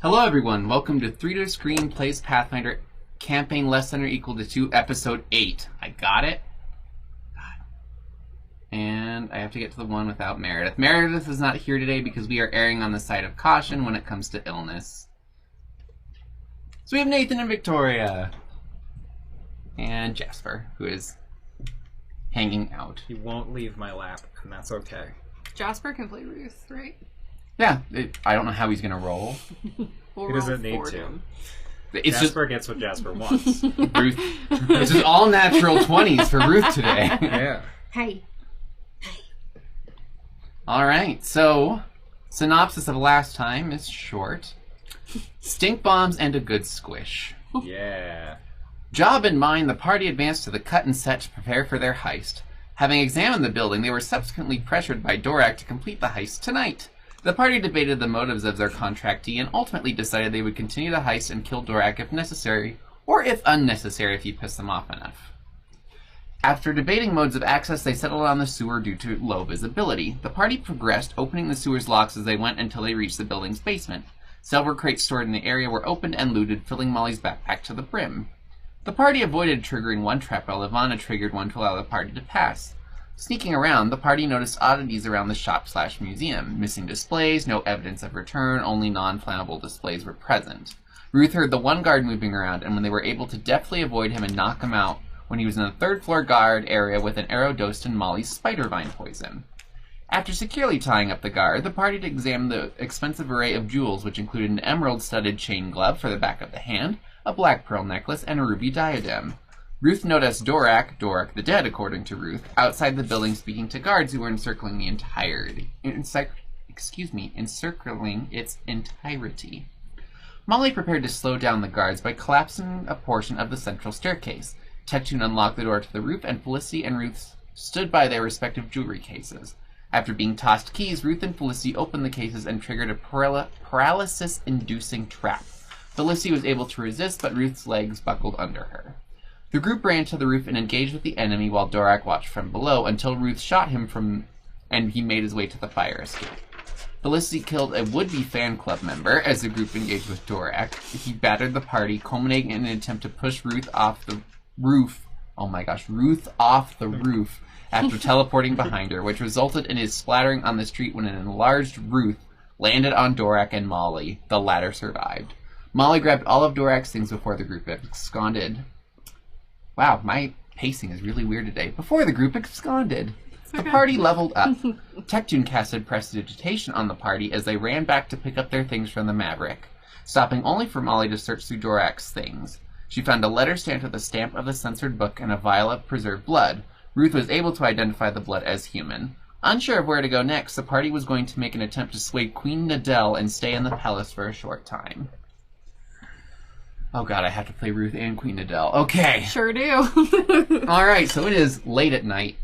Hello everyone, welcome to 3-to-Screen Plays Pathfinder Campaign Less Than or Equal to 2, Episode 8. I got it. And I have to get to the one without Meredith. Meredith is not here today because we are erring on the side of caution when it comes to illness. So we have Nathan and Victoria. And Jasper, who is hanging out. He won't leave my lap, and that's okay. Jasper can play Ruth, right? Yeah, I don't know how he's going to roll. He doesn't need to. It's Jasper gets what Jasper wants. Ruth. This is all natural 20s for Ruth today. Yeah. Hey. All right, so synopsis of last time is short. Stink bombs and a good squish. Yeah. Job in mind, the party advanced to the cut and set to prepare for their heist. Having examined the building, they were subsequently pressured by Dorak to complete the heist tonight. The party debated the motives of their contractee and ultimately decided they would continue the heist and kill Dorak if necessary, or if unnecessary if he pissed them off enough. After debating modes of access, they settled on the sewer due to low visibility. The party progressed, opening the sewer's locks as they went until they reached the building's basement. Silver crates stored in the area were opened and looted, filling Molly's backpack to the brim. The party avoided triggering one trap while Ivana triggered one to allow the party to pass. Sneaking around, the party noticed oddities around the shop/museum. Missing displays, no evidence of return, only non-flammable displays were present. Ruth heard the one guard moving around, and when they were able to deftly avoid him and knock him out, when he was in the third-floor guard area with an arrow dosed in Molly's spider vine poison. After securely tying up the guard, the party examined the expensive array of jewels, which included an emerald-studded chain glove for the back of the hand, a black pearl necklace, and a ruby diadem. Ruth noticed Dorak the dead according to Ruth, outside the building speaking to guards who were encircling the encircling its entirety. Molly prepared to slow down the guards by collapsing a portion of the central staircase. Tectune unlocked the door to the roof, and Felicity and Ruth stood by their respective jewelry cases. After being tossed keys, Ruth and Felicity opened the cases and triggered a paralysis-inducing trap. Felicity was able to resist, but Ruth's legs buckled under her. The group ran to the roof and engaged with the enemy while Dorak watched from below until Ruth shot him and he made his way to the fire escape. Felicity killed a would-be fan club member as the group engaged with Dorak. He battered the party, culminating in an attempt to push Ruth off the roof. Oh my gosh, Ruth off the roof after teleporting behind her, which resulted in his splattering on the street when an enlarged Ruth landed on Dorak and Molly. The latter survived. Molly grabbed all of Dorak's things before the group absconded. Wow, my pacing is really weird today. Before the group absconded. The party leveled up. Tectune casted prestidigitation on the party as they ran back to pick up their things from the Maverick, stopping only for Molly to search through Dorak's things. She found a letter stamped with the stamp of the censored book and a vial of preserved blood. Ruth was able to identify the blood as human. Unsure of where to go next, the party was going to make an attempt to sway Queen Nadelle and stay in the palace for a short time. Oh god, I have to play Ruth and Queen Nadelle. Okay. Sure do. Alright, so it is late at night.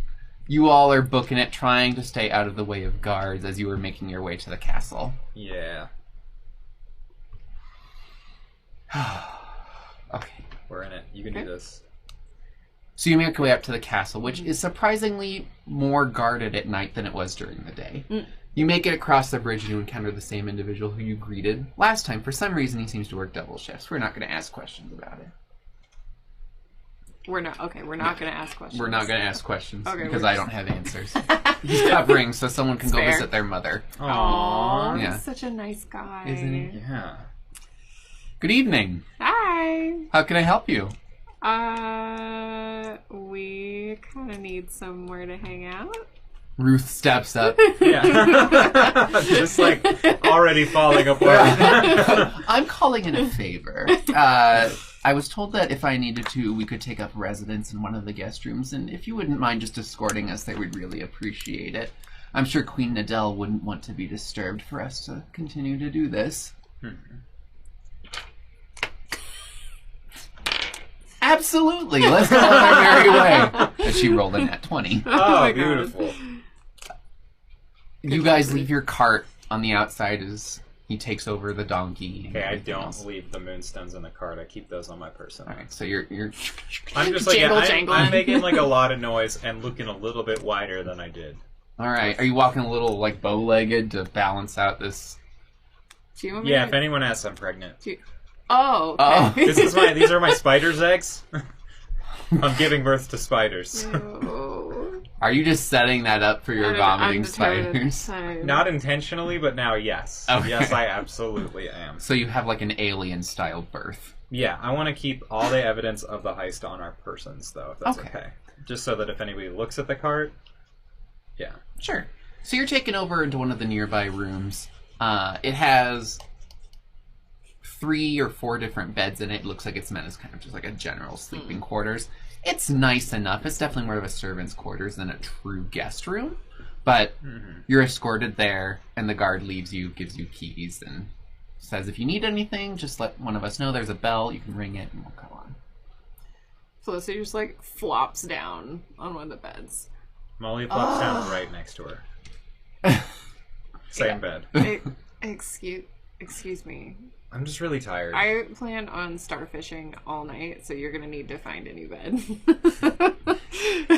You all are booking it, trying to stay out of the way of guards as you are making your way to the castle. Yeah. Okay. We're in it. You can do this. So you make your way up to the castle, which is surprisingly more guarded at night than it was during the day. You make it across the bridge and you encounter the same individual who you greeted last time. For some reason, he seems to work double shifts. We're not going to ask questions about it. We're not going to ask questions. We're not going to ask questions because I I don't have answers. He's covering so someone can go fair. visit their mother. Aww, Yeah. he's such a nice guy. Isn't he? Yeah. Good evening. Hi. How can I help you? We kind of need somewhere to hang out. Ruth steps up. Yeah. Just like already falling apart. I'm calling in a favor. I was told that if I needed to, we could take up residence in one of the guest rooms, and if you wouldn't mind just escorting us there, we'd really appreciate it. I'm sure Queen Nadelle wouldn't want to be disturbed for us to continue to do this. Absolutely! Let's go on our merry way! And she rolled in at 20. Oh, beautiful. You guys leave your cart on the outside as he takes over the donkey. Okay, I don't leave the moonstones in the cart. I keep those on my person. Alright, so you're I'm just like, Jangling. I'm making like a lot of noise and looking a little bit wider than I did. Alright, are you walking a little like bow-legged to balance out this? Do you want me Yeah, to... if anyone asks, I'm pregnant. Oh, okay. Oh. These are my spider's eggs. I'm giving birth to spiders. No. Are you just setting that up for your vomiting spiders? Not intentionally, but now yes. Okay. Yes, I absolutely am. So you have like an alien-style birth. Yeah, I want to keep all the evidence of the heist on our persons, though, if that's Okay. okay. Just so that if anybody looks at the cart, yeah. Sure. So you're taken over into one of the nearby rooms. It has 3 or 4 different beds in it. It looks like it's meant as kind of just like a general sleeping quarters. It's nice enough. It's definitely more of a servant's quarters than a true guest room. But you're escorted there, and the guard leaves you, gives you keys, and says if you need anything, just let one of us know. There's a bell. You can ring it, and we'll go on. Felicity just like flops down on one of the beds. Molly flops down right next to her. Same bed. Excuse me. I'm just really tired. I plan on starfishing all night, so you're gonna need to find a new bed.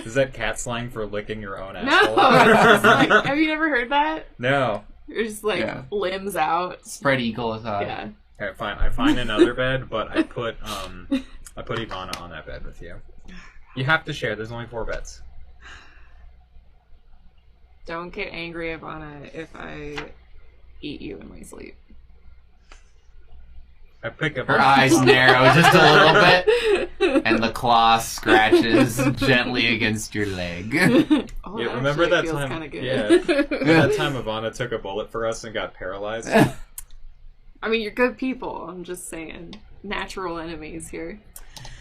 Is that cat slang for licking your own No! asshole? It's like, have you never heard that? No. You're just like limbs out. Spread eagle aside. Yeah. Okay, fine. I find another bed, but I put Ivana on that bed with you. You have to share. There's only 4 beds. Don't get angry, Ivana, if I eat you in my sleep. I pick up Her eyes narrow just a little bit, and the claw scratches gently against your leg. Oh, Yeah, that remember actually that feels time? kinda good. Yeah, that time Ivana took a bullet for us and got paralyzed. I mean, you're good people. I'm just saying. Natural enemies here.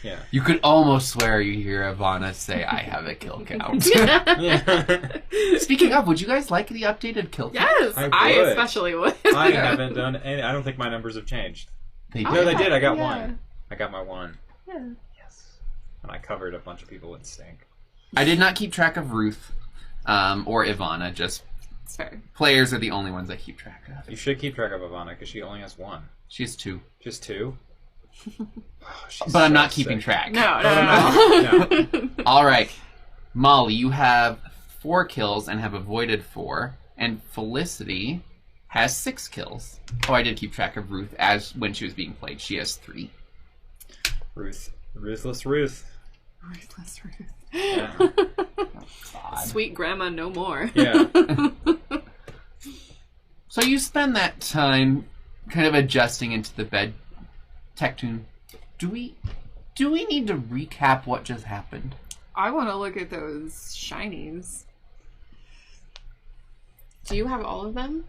Yeah. You could almost swear you hear Ivana say, I have a kill count. Yeah. Speaking of, would you guys like the updated kill count? Yes, I would. especially would. I haven't done any. I don't think my numbers have changed. They No, they did. did. I got Yeah. 1. I got my 1. Yeah. Yes. And I covered a bunch of people with stink. I did not keep track of Ruth or Ivana. Just It's fair. players are the only ones I keep track of. You should keep track of Ivana because she only has 1. She has 2. Just 2? Oh, she's But I'm so not keeping sick. track. No. No. All right. Molly, you have 4 kills and have avoided 4. And Felicity has 6 kills. Oh, I did keep track of Ruth as when she was being played. She has 3. Ruthless Ruth. Ruthless Ruth. Yeah. God. Sweet grandma, no more. Yeah. So you spend that time kind of adjusting into the bed. Tectoon, do we need to recap what just happened? I want to look at those shinies. Do you have all of them?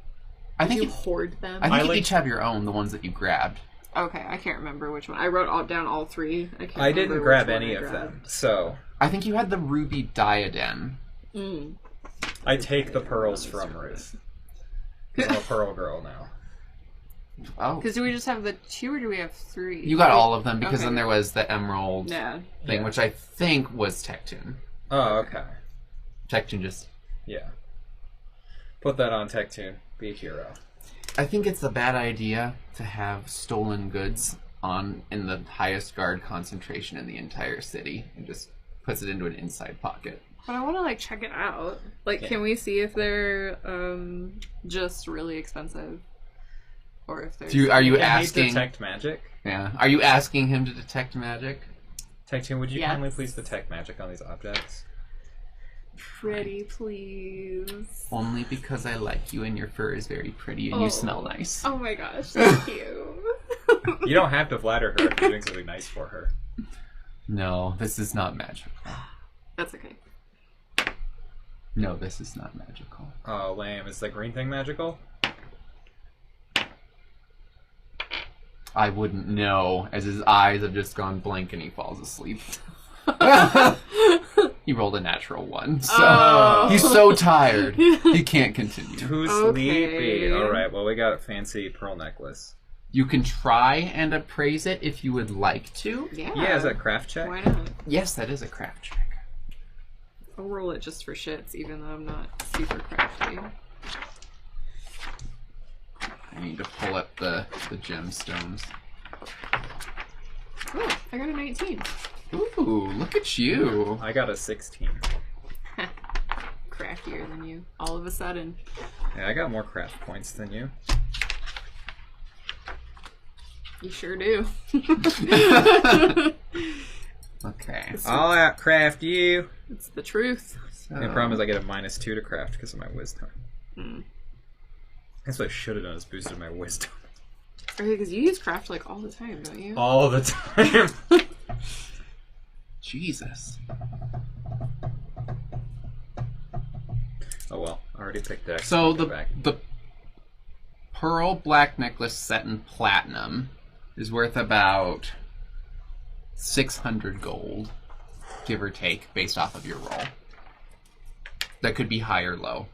I think you hoard them? I think you like- each have your own, the ones that you grabbed. Okay, I can't remember which one. I wrote down all 3. I can't I remember didn't which grab one any I of grabbed. them, so I think you had the ruby diadem. Mm. I take the pearls from Ruth. 'Cause I'm a pearl girl now. Oh, Because do we just have the 2 or do we have 3? you got all of them because Okay. then there was the emerald Yeah. thing, Yeah. which I think was Tectoon. Oh, okay. Tech-Tune just... Yeah. Put that on Tech-Tune. Be a hero. I think it's a bad idea to have stolen goods in the highest guard concentration in the entire city and just puts it into an inside pocket. But I want to, like, check it out. Like, can we see if they're just really expensive? Or if they're... Are you Can asking... he detect magic? Yeah. Are you asking him to detect magic? Tech-Tune, would you kindly please detect magic on these objects? Pretty, please. Only because I like you and your fur is very pretty and you smell nice. Oh my gosh, thank you. You don't have to flatter her if you're doing something nice for her. No, this is not magical. That's okay. No, this is not magical. Oh, lame. Is that green thing magical? I wouldn't know, as his eyes have just gone blank and he falls asleep. He rolled a natural 1, so he's so tired he can't continue. Too sleepy. Alright, well we got a fancy pearl necklace. You can try and appraise it if you would like to. Yeah, is that craft check? Why not? Yes, that is a craft check. I'll roll it just for shits, even though I'm not super crafty. I need to pull up the gemstones. Oh, I got a 19. Ooh, look at you. I got a 16. Craftier than you, all of a sudden. Yeah, I got more craft points than you. You sure do. Okay. I'll outcraft you. It's the truth. So, The problem is I get a -2 to craft because of my wisdom. Mm. That's what I should have done, is boosted my wisdom. Okay, because you use craft like all the time, don't you? All the time. Jesus. Oh well, I already picked that. So Go the back. pearl black necklace set in platinum is worth about 600 gold, give or take, based off of your roll. That could be high or low.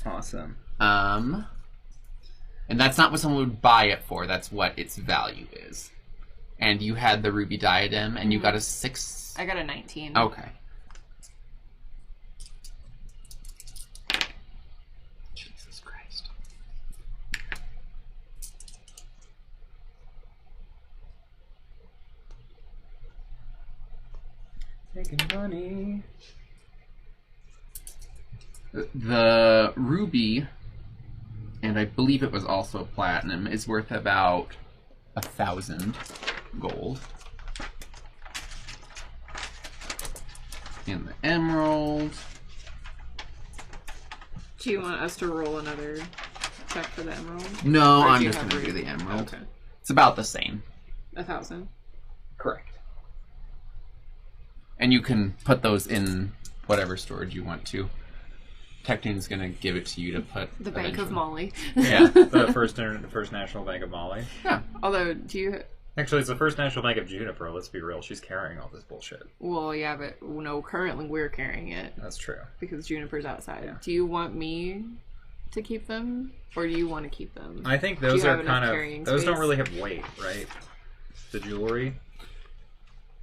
Awesome. And that's not what someone would buy it for. That's what its value is. And you had the ruby diadem, and you got a 6. I got a 19. Okay. Jesus Christ. Taking money. The ruby, and I believe it was also platinum, is worth about 1,000 gold. And the emerald. Do you want us to roll another check for the emerald? No, Or do I'm you just have going to do ruby? the emerald. Okay. It's about the same. 1,000. Correct. And you can put those in whatever storage you want to. Tech-Tune's going to give it to you to put... The Bank of eventually. Molly. Yeah, the first National Bank of Molly. Yeah. Although, do you... Actually, it's the First National Bank of Juniper. Let's be real. She's carrying all this bullshit. Well, yeah, but no, currently we're carrying it. That's true. Because Juniper's outside. Yeah. Do you want me to keep them? Or do you want to keep them? I think Do those you are have enough kind carrying of... Those don't space? really have weight, right? The jewelry?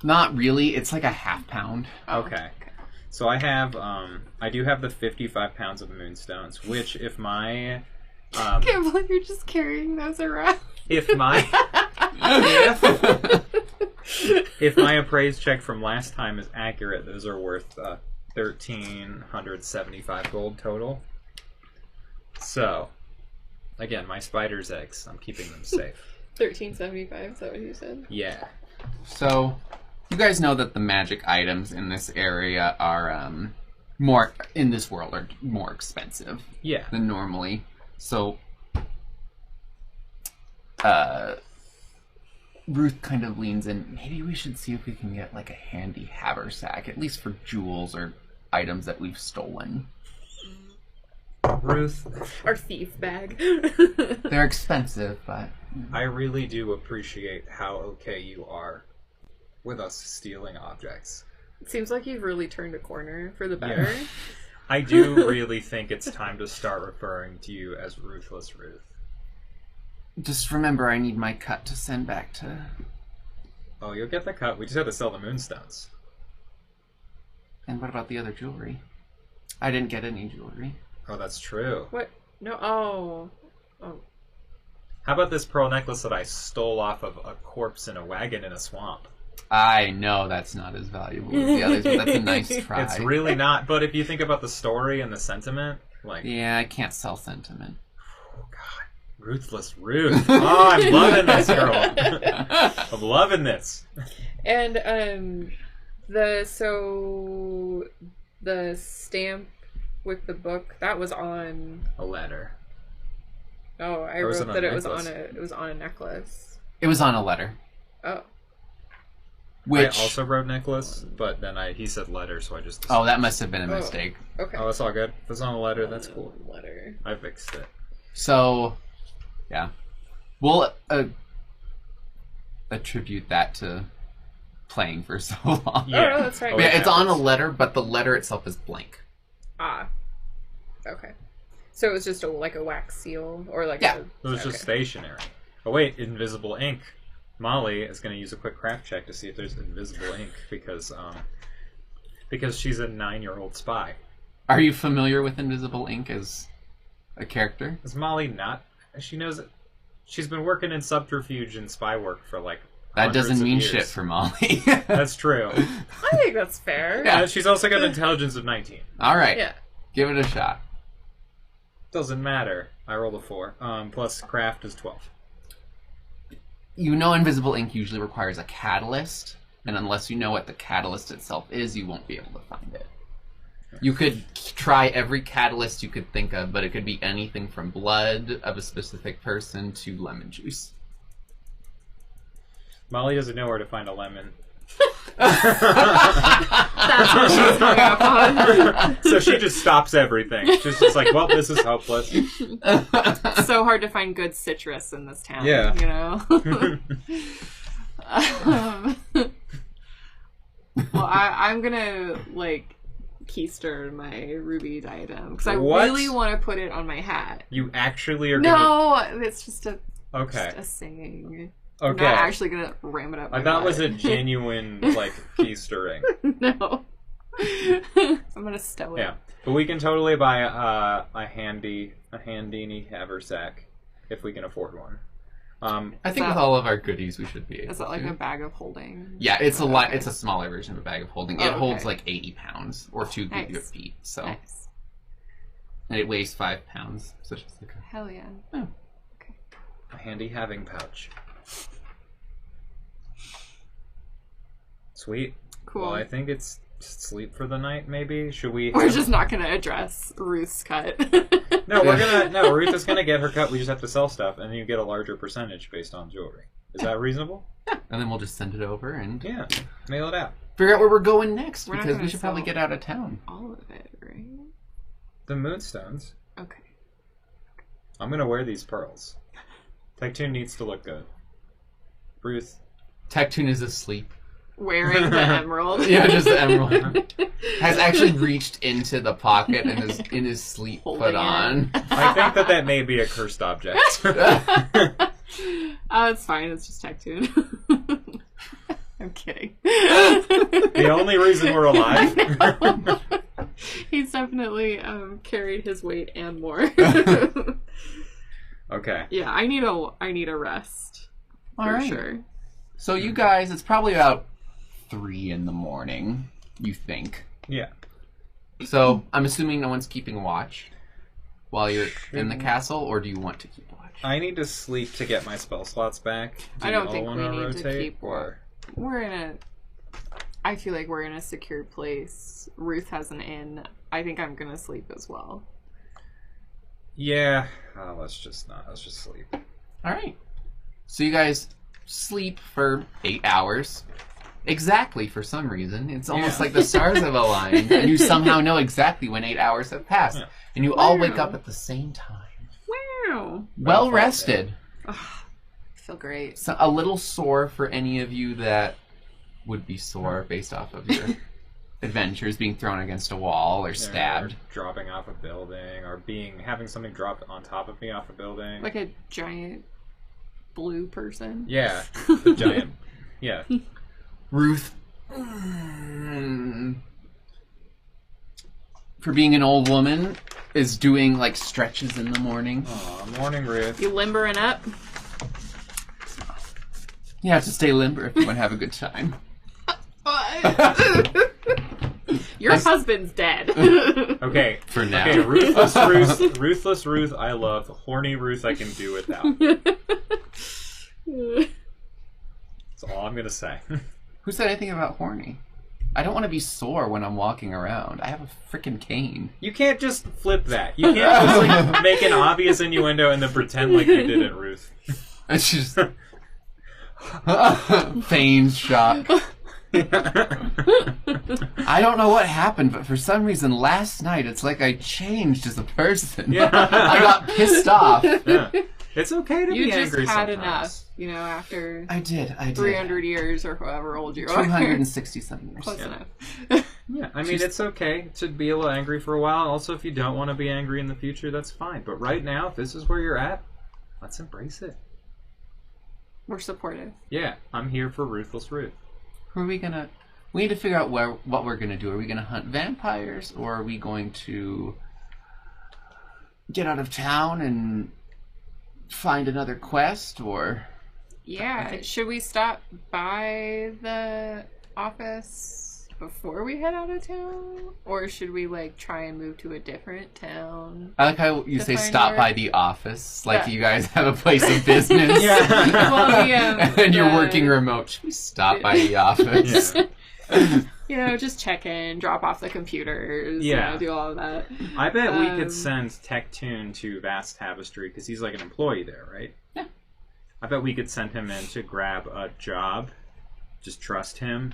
Not really. It's like a half pound. Okay. So I have, I do have the 55 pounds of moonstones, which if my... I can't believe you're just carrying those around. If my appraised check from last time is accurate, those are worth 1,375 gold total. So, again, my spider's eggs, I'm keeping them safe. 1375, is that what you said? Yeah. So, you guys know that the magic items in this area are more in this world are more expensive Yeah. than normally. So, Ruth kind of leans in. Maybe we should see if we can get like a handy haversack, at least for jewels or items that we've stolen. Ruth, Our thief bag. They're expensive, but I really do appreciate how okay you are with us stealing objects. It seems like you've really turned a corner for the better. Yeah. I do really think it's time to start referring to you as Ruthless Ruth. just remember I need my cut to send back to... Oh, you'll get the cut. We just have to sell the moonstones. And what about the other jewelry? I didn't get any jewelry. Oh, that's true. What? No. Oh. How about this pearl necklace that I stole off of a corpse in a wagon in a swamp? I know that's not as valuable as the others, but that's a nice try. It's really not. But if you think about the story and the sentiment, like... Yeah, I can't sell sentiment. Oh, God. Ruthless Ruth. Oh, I'm loving this, girl. I'm loving this. And, the stamp with the book, that was on... A letter. Oh, I wrote that it was on a necklace. It was on a letter. Oh. Which... I also wrote necklace, but then he said letter, so I just... Oh, that must have been a mistake. Okay. Oh, it's all good. If it's on a letter, that's cool. Letter. I fixed it. So, yeah. We'll attribute that to playing for so long. Yeah, no, that's right. Yeah, it's on a letter, but the letter itself is blank. Ah. Okay. So it was just a wax seal? Or like Yeah. a... It was just stationary. Oh wait, invisible ink. Molly is going to use a quick craft check to see if there's invisible ink because she's a 9-year-old spy. Are you familiar with invisible ink as a character? Is Molly not? She knows it. She's been working in subterfuge and spy work for like That doesn't mean years. shit for Molly. That's true. I think that's fair. Yeah. She's also got intelligence of 19. All right. Yeah. Give it a shot. Doesn't matter. I rolled a 4. Plus craft is 12. You know invisible ink usually requires a catalyst, and unless you know what the catalyst itself is, you won't be able to find it. You could try every catalyst you could think of, but it could be anything from blood of a specific person to lemon juice. Molly doesn't know where to find a lemon. That's what she's hung up on. So she just stops everything. She's just like, well, this is hopeless. So hard to find good citrus in this town. Yeah. You know? Well, I'm gonna, keister my ruby diadem. Because I What? really want to put it on my hat. You actually are gonna... No! It's just a saying. I'm Okay. not actually gonna ram it up my I thought it was butt. a genuine, keistering. No. I'm gonna stow it. Yeah. But we can totally buy a handini haversack if we can afford one. I think with all of our goodies, we should be able Is that like to. a bag of holding? Yeah, it's It's a smaller version of a bag of holding. It holds okay. 80 pounds or 2 Nice. good feet. So, Nice. and it weighs 5 pounds. So it's just Hell yeah. A handy having pouch. Sweet. Cool. Well, I think it's sleep for the night, maybe? Should we... We're just not gonna address Ruth's cut. No, Ruth is gonna get her cut. We just have to sell stuff, and you get a larger percentage based on jewelry. Is that reasonable? and then we'll just send it over and Yeah. Mail it out. figure out where we're going next, We're not because gonna we should probably sell- get out of town. All of it, right? The moonstones. Okay. I'm gonna wear these pearls. Tycoon needs to look good. Ruth. Tectoon is asleep. Wearing the emerald. Yeah, just the emerald. Has actually reached into the pocket and is in his sleep Holding put it. on. I think that may be a cursed object. Oh, it's fine. It's just Tectoon. I'm kidding. The only reason we're alive. He's definitely carried his weight and more. Okay. Yeah, I need a rest. All For right. sure. So you guys, it's probably about 3 a.m, you think. Yeah. So I'm assuming no one's keeping watch while you're in the castle, or do you want to keep watch? I need to sleep to get my spell slots back. I don't think we wanna need to keep or... I feel like we're in a secure place. Ruth has an inn. I think I'm gonna sleep as well. Yeah. Let's just sleep. All right. So you guys sleep for 8 hours. Exactly, for some reason. It's almost like the stars have aligned, and you somehow know exactly when 8 hours have passed. Yeah. And you all wake Wow. up at the same time. Wow. Well rested. I feel great. So a little sore for any of you that would be sore based off of your adventures, being thrown against a wall or stabbed. Or dropping off a building, or having something dropped on top of me off a building. Like a giant blue person. Yeah. The giant. Yeah. Ruth for being an old woman, is doing, like, stretches in the morning. Aw, morning, Ruth. You limbering up? You have to stay limber if you want to have a good time. Your husband's dead. Okay. For now. Okay, Ruthless Ruth, I love. Horny Ruth, I can do without. That's all I'm going to say. Who said anything about horny? I don't want to be sore when I'm walking around. I have a freaking cane. You can't just flip that. You can't just like, make an obvious innuendo and then pretend like you didn't, Ruth. It's just... feigned shock. I don't know what happened, but for some reason last night it's like I changed as a person. Yeah. I got pissed off. Yeah. It's okay to You be just angry had sometimes. enough, after I did. 300 years or however old you are. 267 years. Close Yeah. enough. Yeah, I mean, it's okay to be a little angry for a while. Also, if you don't want to be angry in the future, that's fine. But right now, if this is where you're at, let's embrace it. We're supportive. Yeah, I'm here for Ruthless Ruth. Who are we gonna... We need to figure out what we're gonna do. Are we gonna hunt vampires, or are we going to get out of town and find another quest, or... Yeah, should we stop by the office before we head out of town? Or should we, try and move to a different town? I like how you To say find stop work? by the office, like Yeah. you guys have a place of business. Yeah. Well, And you're the- working remote. Should we stop by the office? Yeah. Just check in, drop off the computers, Yeah. do all of that. I bet we Um, could send Tech-Tune to Vast Tapestry, because he's like an employee there, right? Yeah. I bet we could send him in to grab a job. Just trust him.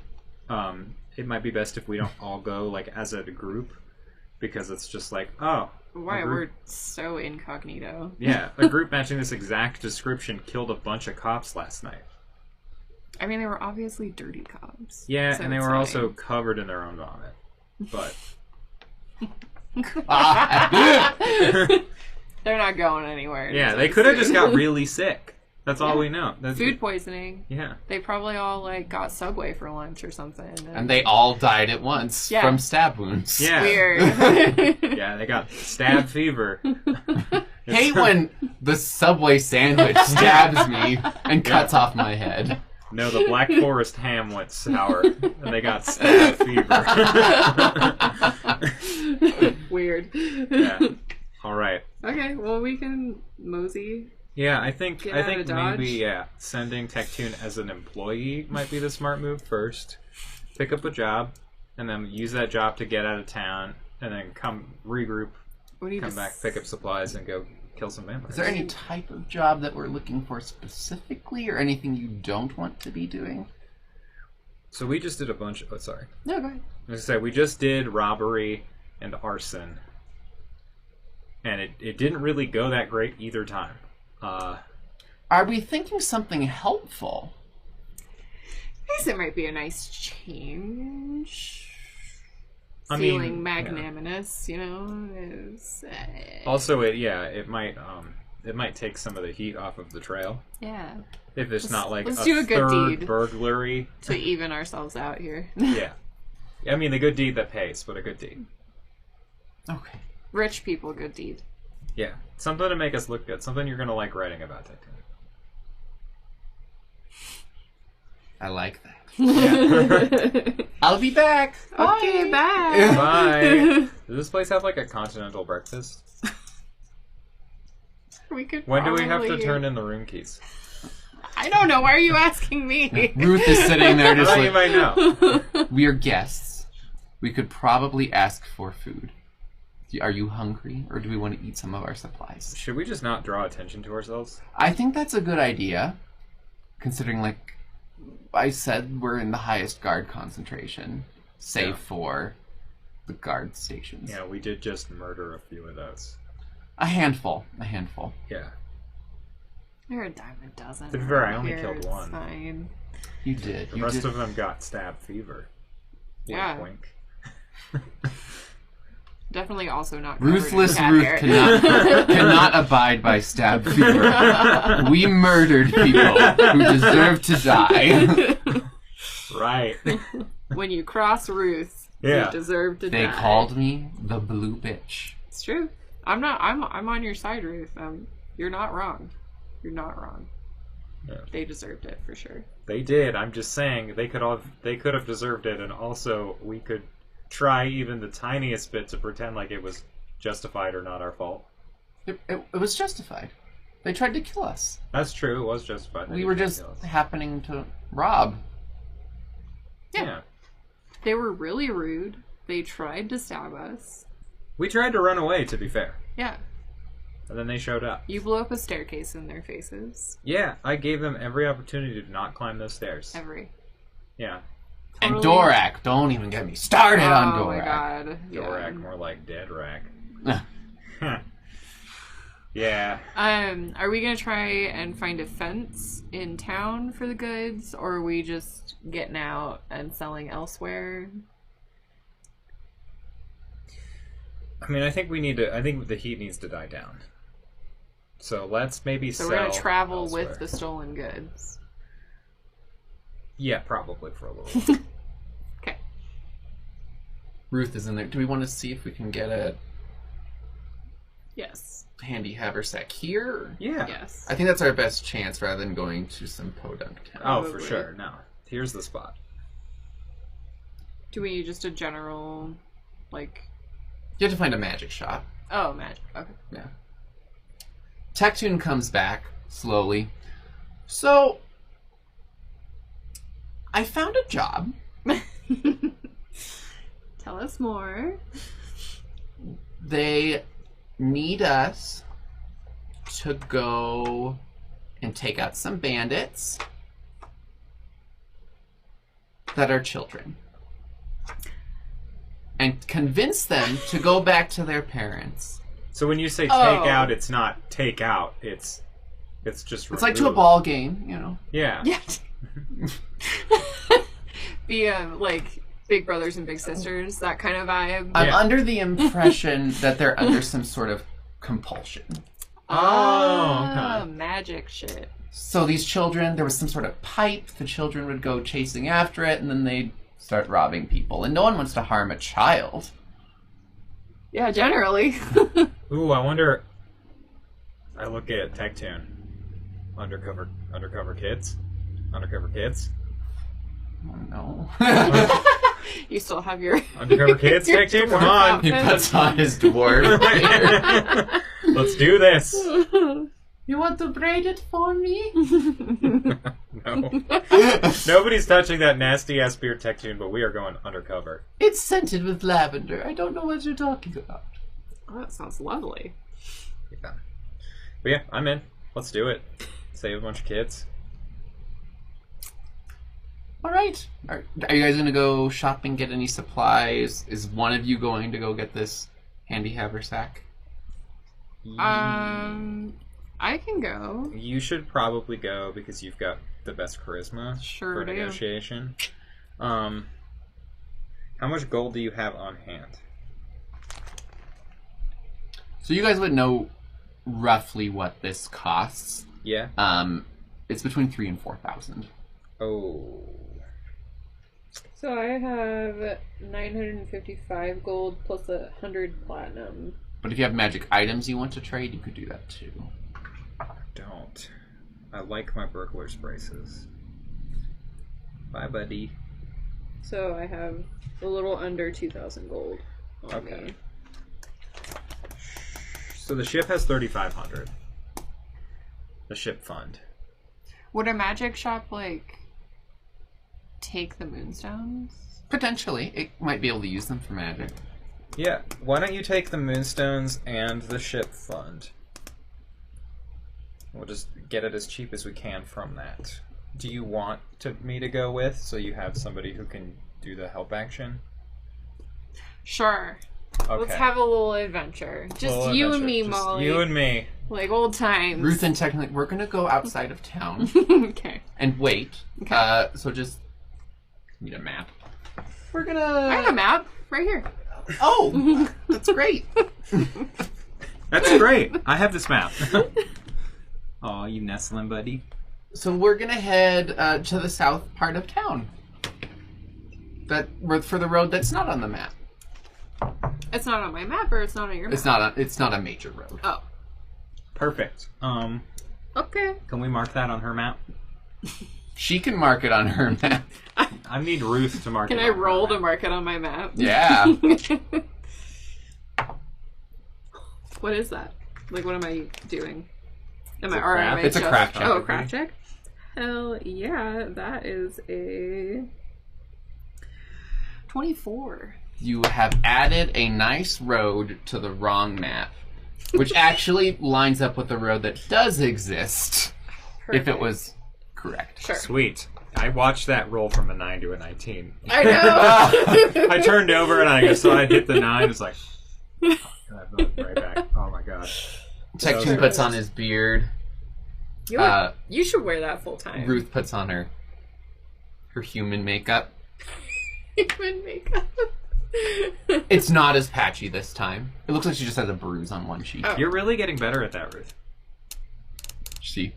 It might be best if we don't all go, as a group, because it's just like, oh... Why, a we're group- so incognito. Yeah, a group matching this exact description killed a bunch of cops last night. I mean, they were obviously dirty cops. Yeah, so and they it's were fine. also covered in their own vomit. But... They're not going anywhere. Yeah, they anytime could have just soon. got really sick. That's all Yeah. we know. That's Food poisoning. Yeah. They probably all got Subway for lunch or something. And they all died at once Yeah. from stab wounds. Yeah. Weird. Yeah, they got stab fever. Hate when the Subway sandwich stabs me and cuts off my head. No, the Black Forest ham went sour, and they got stab fever. Weird. Yeah. All right. Okay, well, we can mosey. Yeah, I think Get out of Dodge. maybe sending Tech-Tune as an employee might be the smart move first. Pick up a job, and then use that job to get out of town, and then come regroup, We need come to back, pick up supplies, and go kill some vampires. Is there any type of job that we're looking for specifically, or anything you don't want to be doing? So we just did a bunch. Oh, sorry. No, go ahead. I was gonna say we just did robbery and arson, and it didn't really go that great either time. Are we thinking something helpful? I guess it might be a nice change. I mean, Feeling yeah. magnanimous, is... Also, it might take some of the heat off of the trail yeah. if it's not like let's a do a good third deed. burglary. To even ourselves out here. Yeah, I mean the good deed that pays, but a good deed. Okay. Rich people, good deed. Yeah, something to make us look good. Something you're gonna like writing about, Tech-Tune. I like that. Yeah. I'll be back. Okay, bye. Bye. Does this place have like a continental breakfast? We could When do we have to probably- turn in the room keys? I don't know. Why are you asking me? Ruth is sitting there I just thought you like, might know. we are guests. We could probably ask for food. Are you hungry, or do we want to eat some of our supplies? Should we just not draw attention to ourselves? I think that's a good idea, considering, like I said, we're in the highest guard concentration, save Yeah. for the guard stations. Yeah, we did just murder a few of those. A handful. Yeah. You're a dime a dozen. To be fair, I around only here, killed it's one. Fine. You did. The You rest did. of them got stab fever. Yeah. Wink, wink. Definitely also not covered Ruthless in cat Ruth hair. cannot abide by stab fever. We murdered people who deserve to die. Right. When you cross Ruth, Yeah. You deserve to die. They called me the blue bitch. It's true. I'm on your side, Ruth. You're not wrong. You're not wrong. Yeah. They deserved it for sure. They did. I'm just saying they could have deserved it, and also we could try even the tiniest bit to pretend like it was justified or not our fault. It was justified. They tried to kill us. That's true. It was justified. We were just happening to rob. Yeah. They were really rude. They tried to stab us. We tried to run away, to be fair. Yeah. And then they showed up. You blew up a staircase in their faces. Yeah, I gave them every opportunity to not climb those stairs. Every. Yeah. And Dorak. Don't even get me started on Dorak. Oh my god. Dorak, more like Dead Rack. Yeah. Are we gonna try and find a fence in town for the goods, or are we just getting out and selling elsewhere? I mean, I think the heat needs to die down. So let's maybe So sell we're gonna travel elsewhere. with the stolen goods. Yeah, probably for a little while. Okay. Ruth is in there. Do we want to see if we can get a Yes. handy haversack here? Yeah. Yes. I think that's our best chance rather than going to some podunk town. Oh, for Probably. sure. No. Here's the spot. Do we need just a general, like... You have to find a magic shop. Oh, magic. Okay. Yeah. Tectune comes back slowly. So, I found a job. Tell us more. They need us to go and take out some bandits that are children and convince them to go back to their parents. So when you say take Oh. out, it's not take out. It's just It's like to a remove. ball game, you know. Yeah. Yeah. Be like Big Brothers and Big Sisters, that kind of vibe. I'm Yeah. under the impression that they're under some sort of compulsion. Oh, okay. Magic shit. So these children, there was some sort of pipe, the children would go chasing after it, and then they'd start robbing people. And no one wants to harm a child. Yeah, generally. Ooh, I wonder. I look at Tectune. Undercover kids. Undercover kids. Oh no. You still have your Undercover kids, your Tectune, come dwarf on. He outfit. puts on his dwarf. Let's do this. You want to braid it for me? No. Nobody's touching that nasty ass beard Tectune, but we are going undercover. It's scented with lavender. I don't know what you're talking about. Oh, that sounds lovely. Yeah. But yeah, I'm in. Let's do it. Save a bunch of kids. All right. Are you guys going to go shopping, get any supplies? Is one of you going to go get this handy haversack? I can go. You should probably go because you've got the best charisma Sure for do. negotiation. How much gold do you have on hand? So you guys would know roughly what this costs. Yeah. It's between 3,000 and 4,000. Oh. So I have 955 gold plus 100 platinum. But if you have magic items you want to trade, you could do that too. Don't. I like my burglar's braces. Bye, buddy. So I have a little under 2,000 gold on Okay. me. So the ship has 3,500. The ship fund. Would a magic shop, like, take the moonstones? Potentially. It might be able to use them for magic. Yeah, why don't you take the moonstones and the ship fund? We'll just get it as cheap as we can from that. Do you want me to go with, so you have somebody who can do the help action? Sure. Okay. Let's have a little adventure. Just Little you and adventure. me, Just Molly. You and me. Like old times. Ruth and technically, we're going to go outside of town Okay. and wait. Okay. So just need a map. We're I have a gonna... map right here. Oh, that's great. That's great. I have this map. Aw, you nestling buddy. So we're gonna head to the south part of town. for the road that's not on the map. It's not on my map, or it's not on your map? It's not a major road. Oh. Perfect. Okay. Can we mark that on her map? She can mark it on her map. I need Ruth to mark it Can on I her roll to map. mark it on my map? Yeah. What is that? Like, what am I doing? Am It's I a or am craft- I it's a just- craft check. Oh, a craft check? Hell yeah, that is a 24. You have added a nice road to the wrong map, which actually lines up with the road that does exist, if it was correct. Sure. Sweet. I watched that roll from a 9 to a 19. I know. I turned over and I saw I hit the 9. It's like, and I went right back. Oh my gosh. Tech2 puts on his beard. You should wear that full time. Ruth puts on her human makeup. Human makeup. It's not as patchy this time. It looks like she just has a bruise on one cheek. Oh. You're really getting better at that, Ruth. See?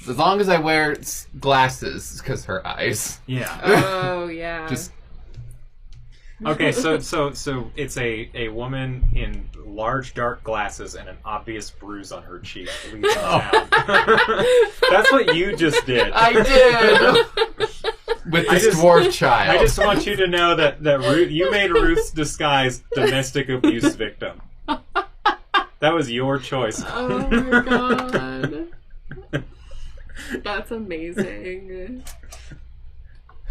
As long as I wear glasses, because her eyes. Yeah. Oh yeah. Just Okay, so it's a woman in large dark glasses and an obvious bruise on her cheek leaving town. That's what you just did. I did! With this dwarf child. I just want you to know that Ruth, you made Ruth's disguise domestic abuse victim. That was your choice. Oh my god. That's amazing.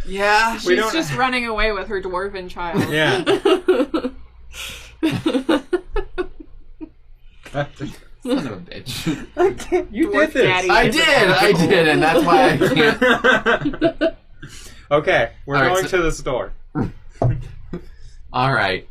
Yeah. She's just running away with her dwarven child. Yeah. Son of a bitch. You Dwarf did this. daddy. I did, and that's why I can't. Okay, we're All right, going so- to the store. Alright.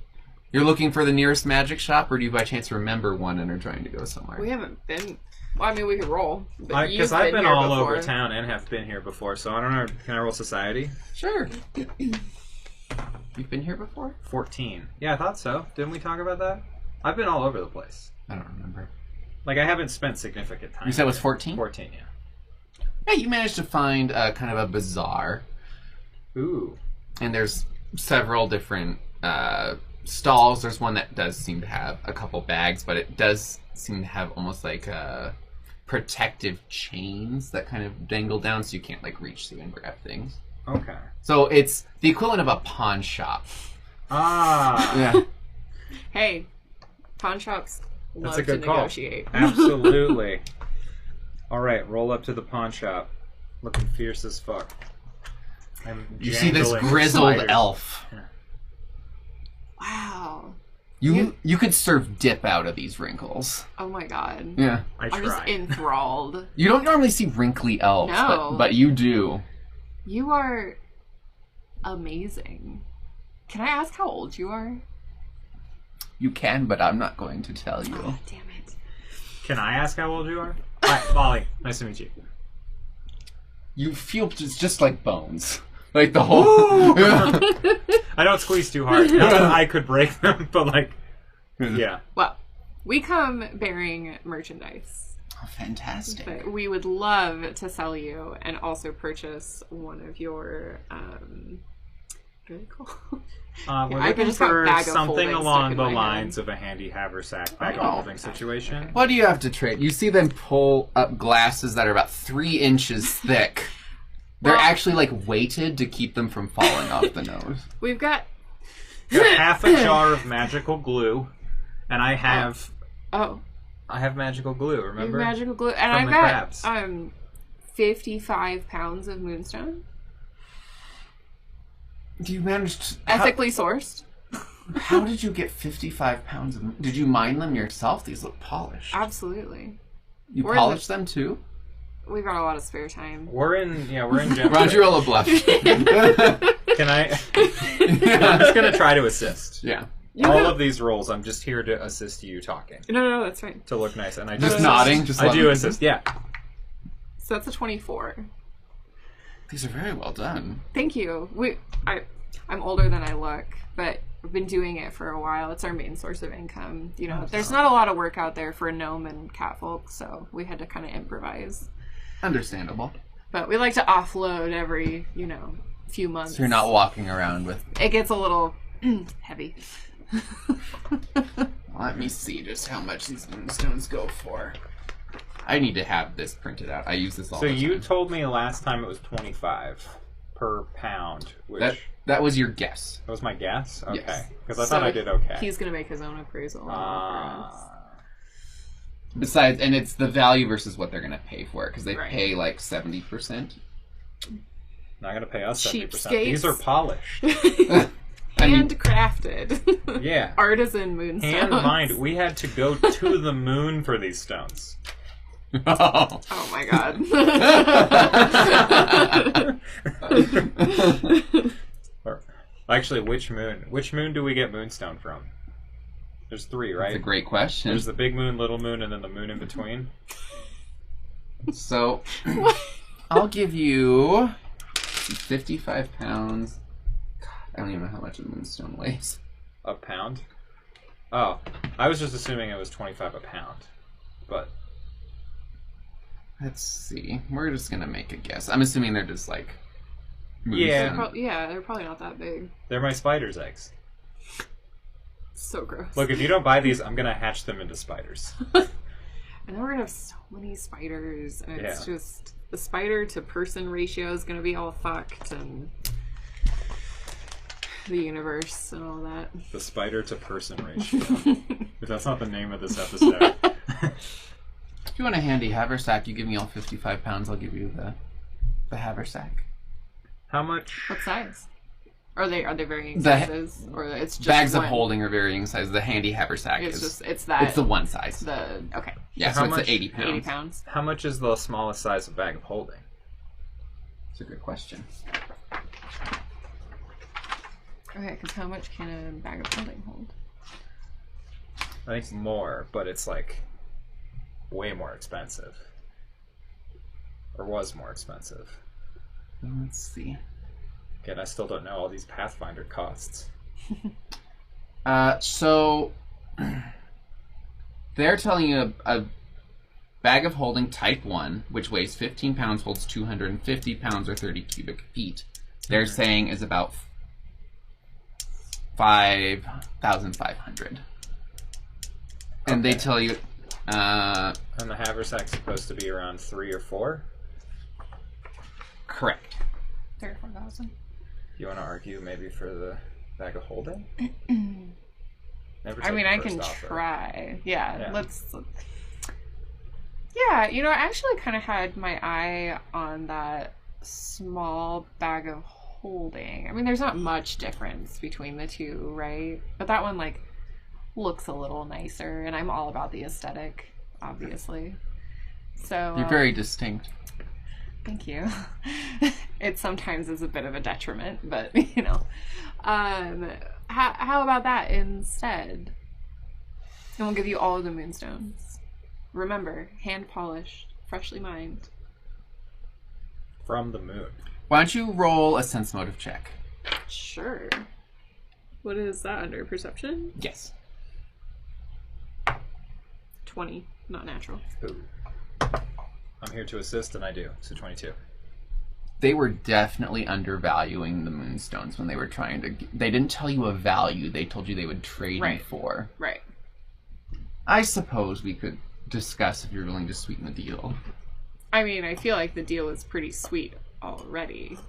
You're looking for the nearest magic shop, or do you by chance remember one and are trying to go somewhere? We haven't been. Well, I mean, we could roll. Because Because I've been here all before. over town and have been here before, so I don't know. Can I roll society? Sure. You've been here before? 14. Yeah, I thought so. Didn't we talk about that? I've been all over the place. I don't remember. Like, I haven't spent significant time. You said it was here. 14? 14, yeah. Yeah, you managed to find kind of a bazaar. Ooh. And there's several different stalls. There's one that does seem to have a couple bags, but it does seem to have almost like protective chains that kind of dangle down so you can't like reach through and grab things. Okay. So it's the equivalent of a pawn shop. Ah. Yeah. Hey, pawn shops love That's a good to call. negotiate. Absolutely. All right, roll up to the pawn shop. Looking fierce as fuck. I'm You see this jangling grizzled sliders. elf. Wow. You could serve dip out of these wrinkles. Oh my god. Yeah. I I'm just tried. enthralled. You don't normally see wrinkly elves, No. but you do. You are amazing. Can I ask how old you are? You can, but I'm not going to tell you. Oh, damn it. Can I ask how old you are? Hi, Molly. Nice to meet you. You feel just like bones. Like the whole... I don't squeeze too hard. Not that I could break them, but like, yeah. Well, we come bearing merchandise, Oh, fantastic. but we would love to sell you and also purchase one of your, really cool. We're I looking can just have for bag of something holding along stuck in the my lines of a handy haversack bag of Oh. holding situation. What do you have to trade? You see them pull up glasses that are about 3 inches thick. They're Well- actually like weighted to keep them from falling off the nose. We've got, Got half a jar of magical glue, and I have magical glue. you have Remember? magical glue, and From I've the got, crabs. 55 pounds of moonstone. Do you manage to... Ethically sourced. How did you get 55 pounds of... Did you mine them yourself? These look polished. Absolutely. You we're in polished them too? We've got a lot of spare time. We're in gem. Roger, roll a bluff. Can I? I'm just gonna try to assist. Yeah. All of these rolls, I'm just here to assist you talking No, that's fine. to look nice, and I Just assist. nodding? Just I do loving. assist. Yeah. So that's a 24. These are very well done. Thank you. I'm older than I look, but I've been doing it for a while. It's our main source of income. You know, there's not a lot of work out there for gnome and catfolk, so we had to kind of improvise. Understandable. But we like to offload every, few months. So you're not walking around with... It gets a little heavy. Let me see just how much these moonstones go for. I need to have this printed out. I use this all the time. So you told me last time it was 25 per pound, which... That was your guess. That was my guess? Okay. Yes. Because I thought I did okay. He's going to make his own appraisal. For us. Besides, and it's the value versus what they're going to pay for it, because they Right. pay like 70%. Not going to pay us 70%. Cheapskates. These are polished. Handcrafted. Yeah. Artisan moonstones. Hand mined. We had to go to the moon for these stones. Oh. Oh my god. Actually, which moon? Which moon do we get moonstone from? There's 3, right? That's a great question. There's the big moon, little moon, and then the moon in between. So, I'll give you 55 pounds. God, I don't even know how much a moonstone weighs. A pound? Oh, I was just assuming it was 25 a pound. But Let's see. We're just going to make a guess. I'm assuming they're just like... Yeah. moonstone. They're probably not that big. they're my spider's eggs. So gross. Look, if you don't buy these, I'm going to hatch them into spiders. And then we're gonna have so many spiders, and it's Yeah. just the spider to person ratio is gonna be all fucked, and the universe and all that. The spider to person ratio. But that's not the name of this episode. If you want a handy haversack, you give me all 55 pounds, I'll give you the haversack. How much? What size? Are they varying The- sizes, or it's just Bags one? of holding are varying sizes. The handy haversack It's is... just it's that It's the one size. okay. Yeah, How so it's much? the 80 pounds. 80 pounds. How much is the smallest size of bag of holding? That's a good question. Okay, because how much can a bag of holding hold? I think more, but it's like way more expensive. Or was more expensive. Let's see. Again, I still don't know all these Pathfinder costs. So they're telling you a bag of holding type 1, which weighs 15 pounds, holds 250 pounds or 30 cubic feet. They're saying is about 5,500. And they Okay. tell you, And the haversack's supposed to be around 3 or 4? correct. 3 or 4,000. You want to argue maybe for the bag of holding? Never I take mean, the I first can offer. try. Yeah, Yeah. let's. Yeah, I actually kind of had my eye on that small bag of holding. I mean, there's not much difference between the two, right? But that one, like, looks a little nicer, and I'm all about the aesthetic, obviously. So You're very distinct. thank you. It sometimes is a bit of a detriment, but how about that instead? And we'll give you all of the moonstones. Remember, hand polished, freshly mined. From the moon. Why don't you roll a sense motive check? Sure. What is that under? Perception? Yes. 20, not natural. Ooh. I'm here to assist, and I do. So 22. They were definitely undervaluing the moonstones when they were trying to... They didn't tell you a value. They told you they would trade you Right. for. Right. I suppose we could discuss if you're willing to sweeten the deal. I mean, I feel like the deal is pretty sweet already.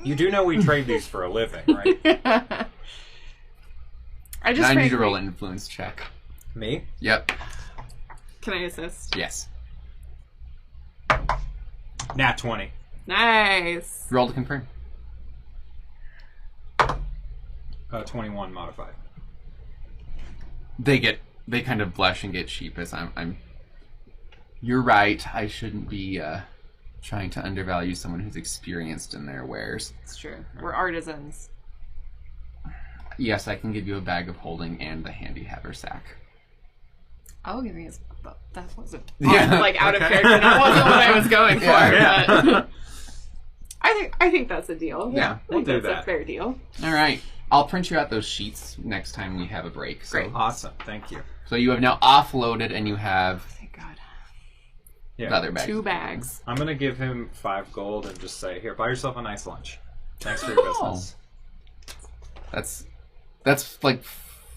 You do know we trade these for a living, right? I just Now I need to frankly- roll an influence check. Me? Yep. Can I assist? Yes. Nat 20. Nice. Roll to confirm. 21 modified. They kind of blush and get sheepish. I'm. You're right. I shouldn't be trying to undervalue someone who's experienced in their wares. It's true. We're artisans. Yes, I can give you a bag of holding and the handy haversack. I'll give you that wasn't Yeah. like out Okay. of character. That wasn't what I was going for. Yeah. But I think that's a deal. Yeah, I think we'll do that's a that. fair deal. All right. I'll print you out those sheets next time we have a break. So, Great. Awesome. Thank you. So you have now offloaded and you have Thank God. Yeah. Other bags. 2 bags. I'm gonna give him 5 gold and just say, here, buy yourself a nice lunch. Thanks for your business. That's like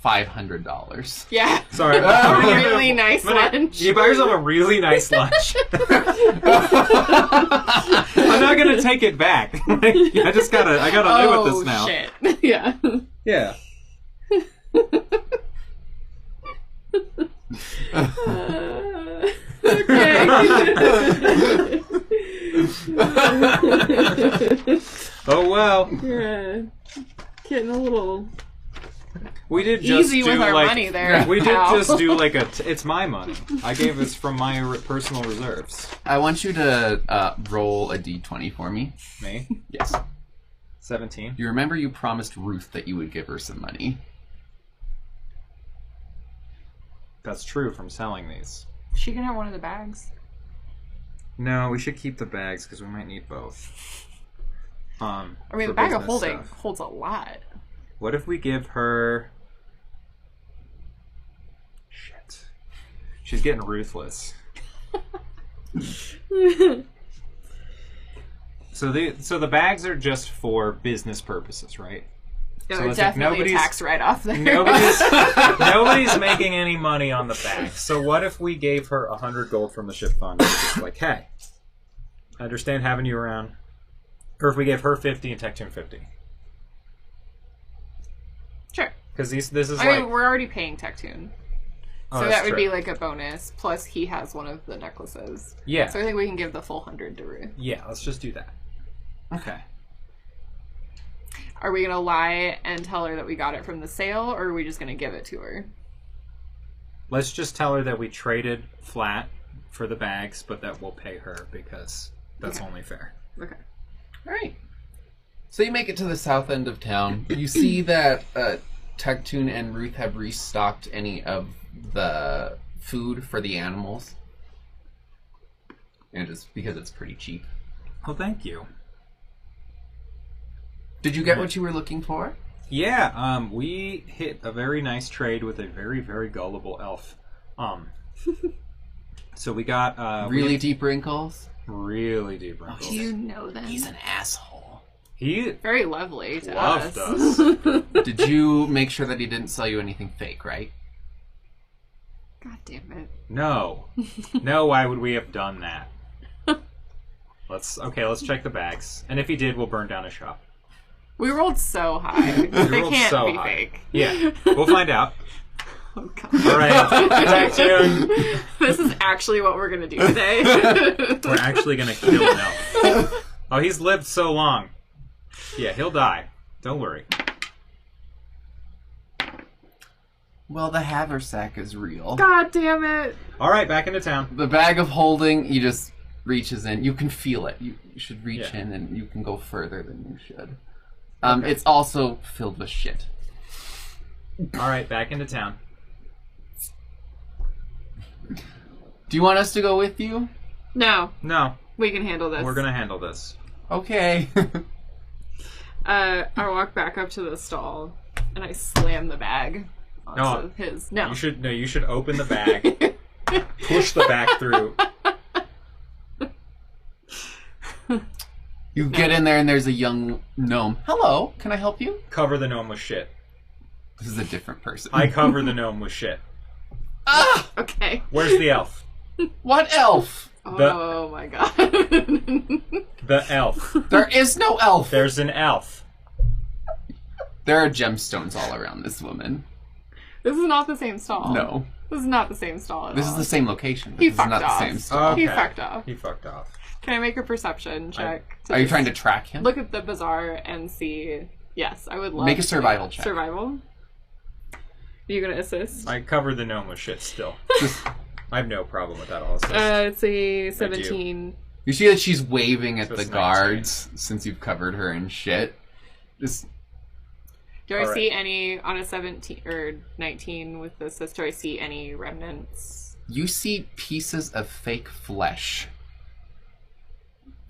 $500. Yeah. Sorry. A really nice lunch. You buy yourself a really nice lunch. I'm not gonna take it back. I gotta live with this now. Shit. Yeah. Yeah. Okay. Oh well. Yeah. Getting a little We did just easy do with our like, money there. We did pal. just do like it's my money. I gave this from my personal reserves. I want you to roll a d20 for me. Me? Yes. 17. You remember you promised Ruth that you would give her some money. That's true from selling these. She can have one of the bags. No, we should keep the bags because we might need both. I mean, for the bag of business holding stuff. holds a lot. What if we give her... Shit. She's getting ruthless. So the bags are just for business purposes, right? Yeah, So there's it's like definitely a tax write-off there. Nobody's making any money on the bag. So what if we gave her 100 gold from the ship fund? And we're just like, hey, I understand having you around. Or if we gave her 50 and Tectune 50. Sure. Because this is I like... mean, we're already paying Tectune. Oh, So that's that would true. be like a bonus. Plus, he has one of the necklaces. Yeah. So I think we can give the full 100 to Ruth. Yeah, let's just do that. Okay. Are we going to lie and tell her that we got it from the sale, or are we just going to give it to her? Let's just tell her that we traded flat for the bags, but that we'll pay her because that's only fair. Okay. All right. So you make it to the south end of town. You see that Tectune and Ruth have restocked any of the food for the animals. And just because it's pretty cheap. Well, thank you. Did you get what you were looking for? Yeah, we hit a very nice trade with a very, very gullible elf. So we got Really deep wrinkles? really deep wrinkles. Do you know them? He's an asshole. He Very lovely to loved us. us. Did you make sure that he didn't sell you anything fake, right? God damn it. No, why would we have done that? Let's check the bags, and if he did, we'll burn down his shop. We rolled so high. They rolled can't so be high. fake. Yeah, we'll find out. Oh, God. All right, Tectune. This is actually what we're going to do today. We're actually gonna kill an elf. Oh, he's lived so long. Yeah, he'll die. Don't worry. Well, the haversack is real. God damn it. All right, back into town. The bag of holding, he just reaches in. You can feel it. You should reach Yeah. in and you can go further than you should. It's also filled with shit. All right, back into town. Do you want us to go with you? No, No, we can handle this. we're gonna handle this. Okay. I walk back up to the stall and I slam the bag onto No. his. No. You should open the bag, push the bag through. You get in there and there's a young gnome. Hello, can I help you? Cover the gnome with shit. This is a different person. I cover the gnome with shit. Ah! Okay. Where's the elf? What elf? Oh my god. The elf. There is no elf. There's an elf. There are gemstones all around this woman. This is not the same stall. No. This is not the same stall at This all. is the same location. But He this is fucked not off. the same stall. Okay. He fucked off. He fucked off. Can I make a perception check? Are you trying to track him? look at the bazaar and see? Yes, I would love Make a to do survival that. check. Survival? Are you gonna assist? I cover the gnome with shit still. I have no problem with that also. It's a 17. You see that she's waving at So the it's guards since you've covered her in shit. Just Do I All right. see any on a 17 or 19 with the assist? Do I see any remnants? you see pieces of fake flesh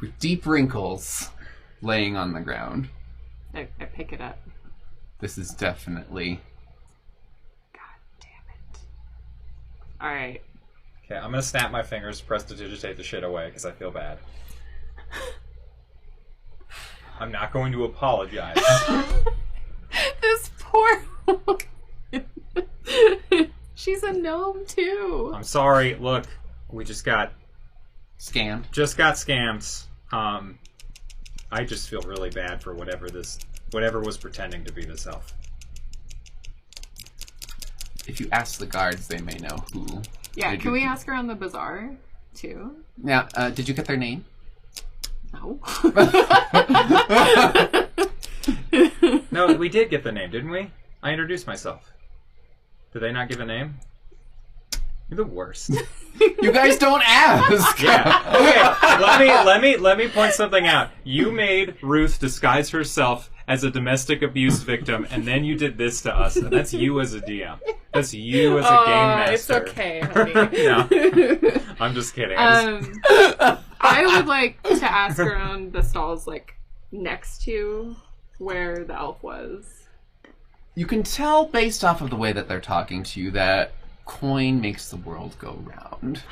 with deep wrinkles laying on the ground. I pick it up. This is definitely... God damn it! All right. Okay, I'm gonna snap my fingers, prestidigitate the shit away, because I feel bad. I'm not going to apologize. This poor woman. She's a gnome, too. I'm sorry. Look, we just got Scammed. scammed. I just feel really bad for whatever was pretending to be this elf. If you ask the guards, they may know who. Yeah, can we ask around the bazaar, too? Yeah, did you get their name? No. No, we did get the name, didn't we? I introduced myself. Did they not give a name? You're the worst. You guys don't ask. Yeah. Okay. Let me point something out. You made Ruth disguise herself as a domestic abuse victim, and then you did this to us, and that's you as a DM. That's you as a game master. It's okay, honey. No, I'm just kidding. I would like to ask around the stalls, like, next to where the elf was. You can tell based off of the way that they're talking to you that coin makes the world go round.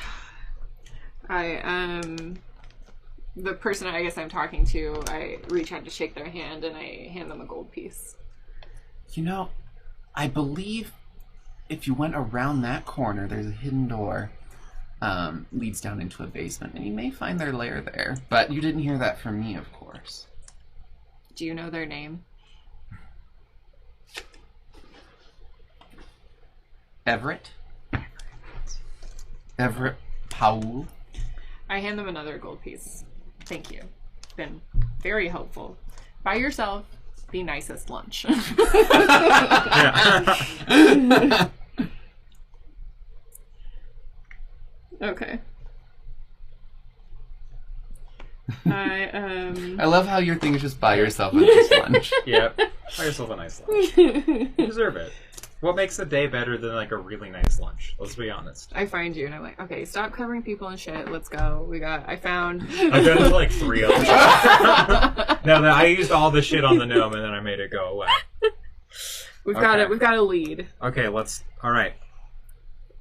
The person I guess I'm talking to, I reach out to shake their hand and I hand them a gold piece. You know, I believe if you went around that corner, there's a hidden door. Leads down into a basement, and you may find their lair there. But you didn't hear that from me, of course. Do you know their name? Everett? Everett Powell. I hand them another gold piece. Thank you. Been very helpful. Buy yourself the nicest lunch. Okay. I love how your thing is just buy yourself a nice lunch. Yep. Buy yourself a nice lunch. You deserve it. What makes a day better than like a really nice lunch? Let's be honest. I find you and I'm like, okay, stop covering people and shit. Let's go. I found. I've done like 3 other shit. No, I used all the shit on the gnome and then I made it go away. We've got a lead. Okay, all right.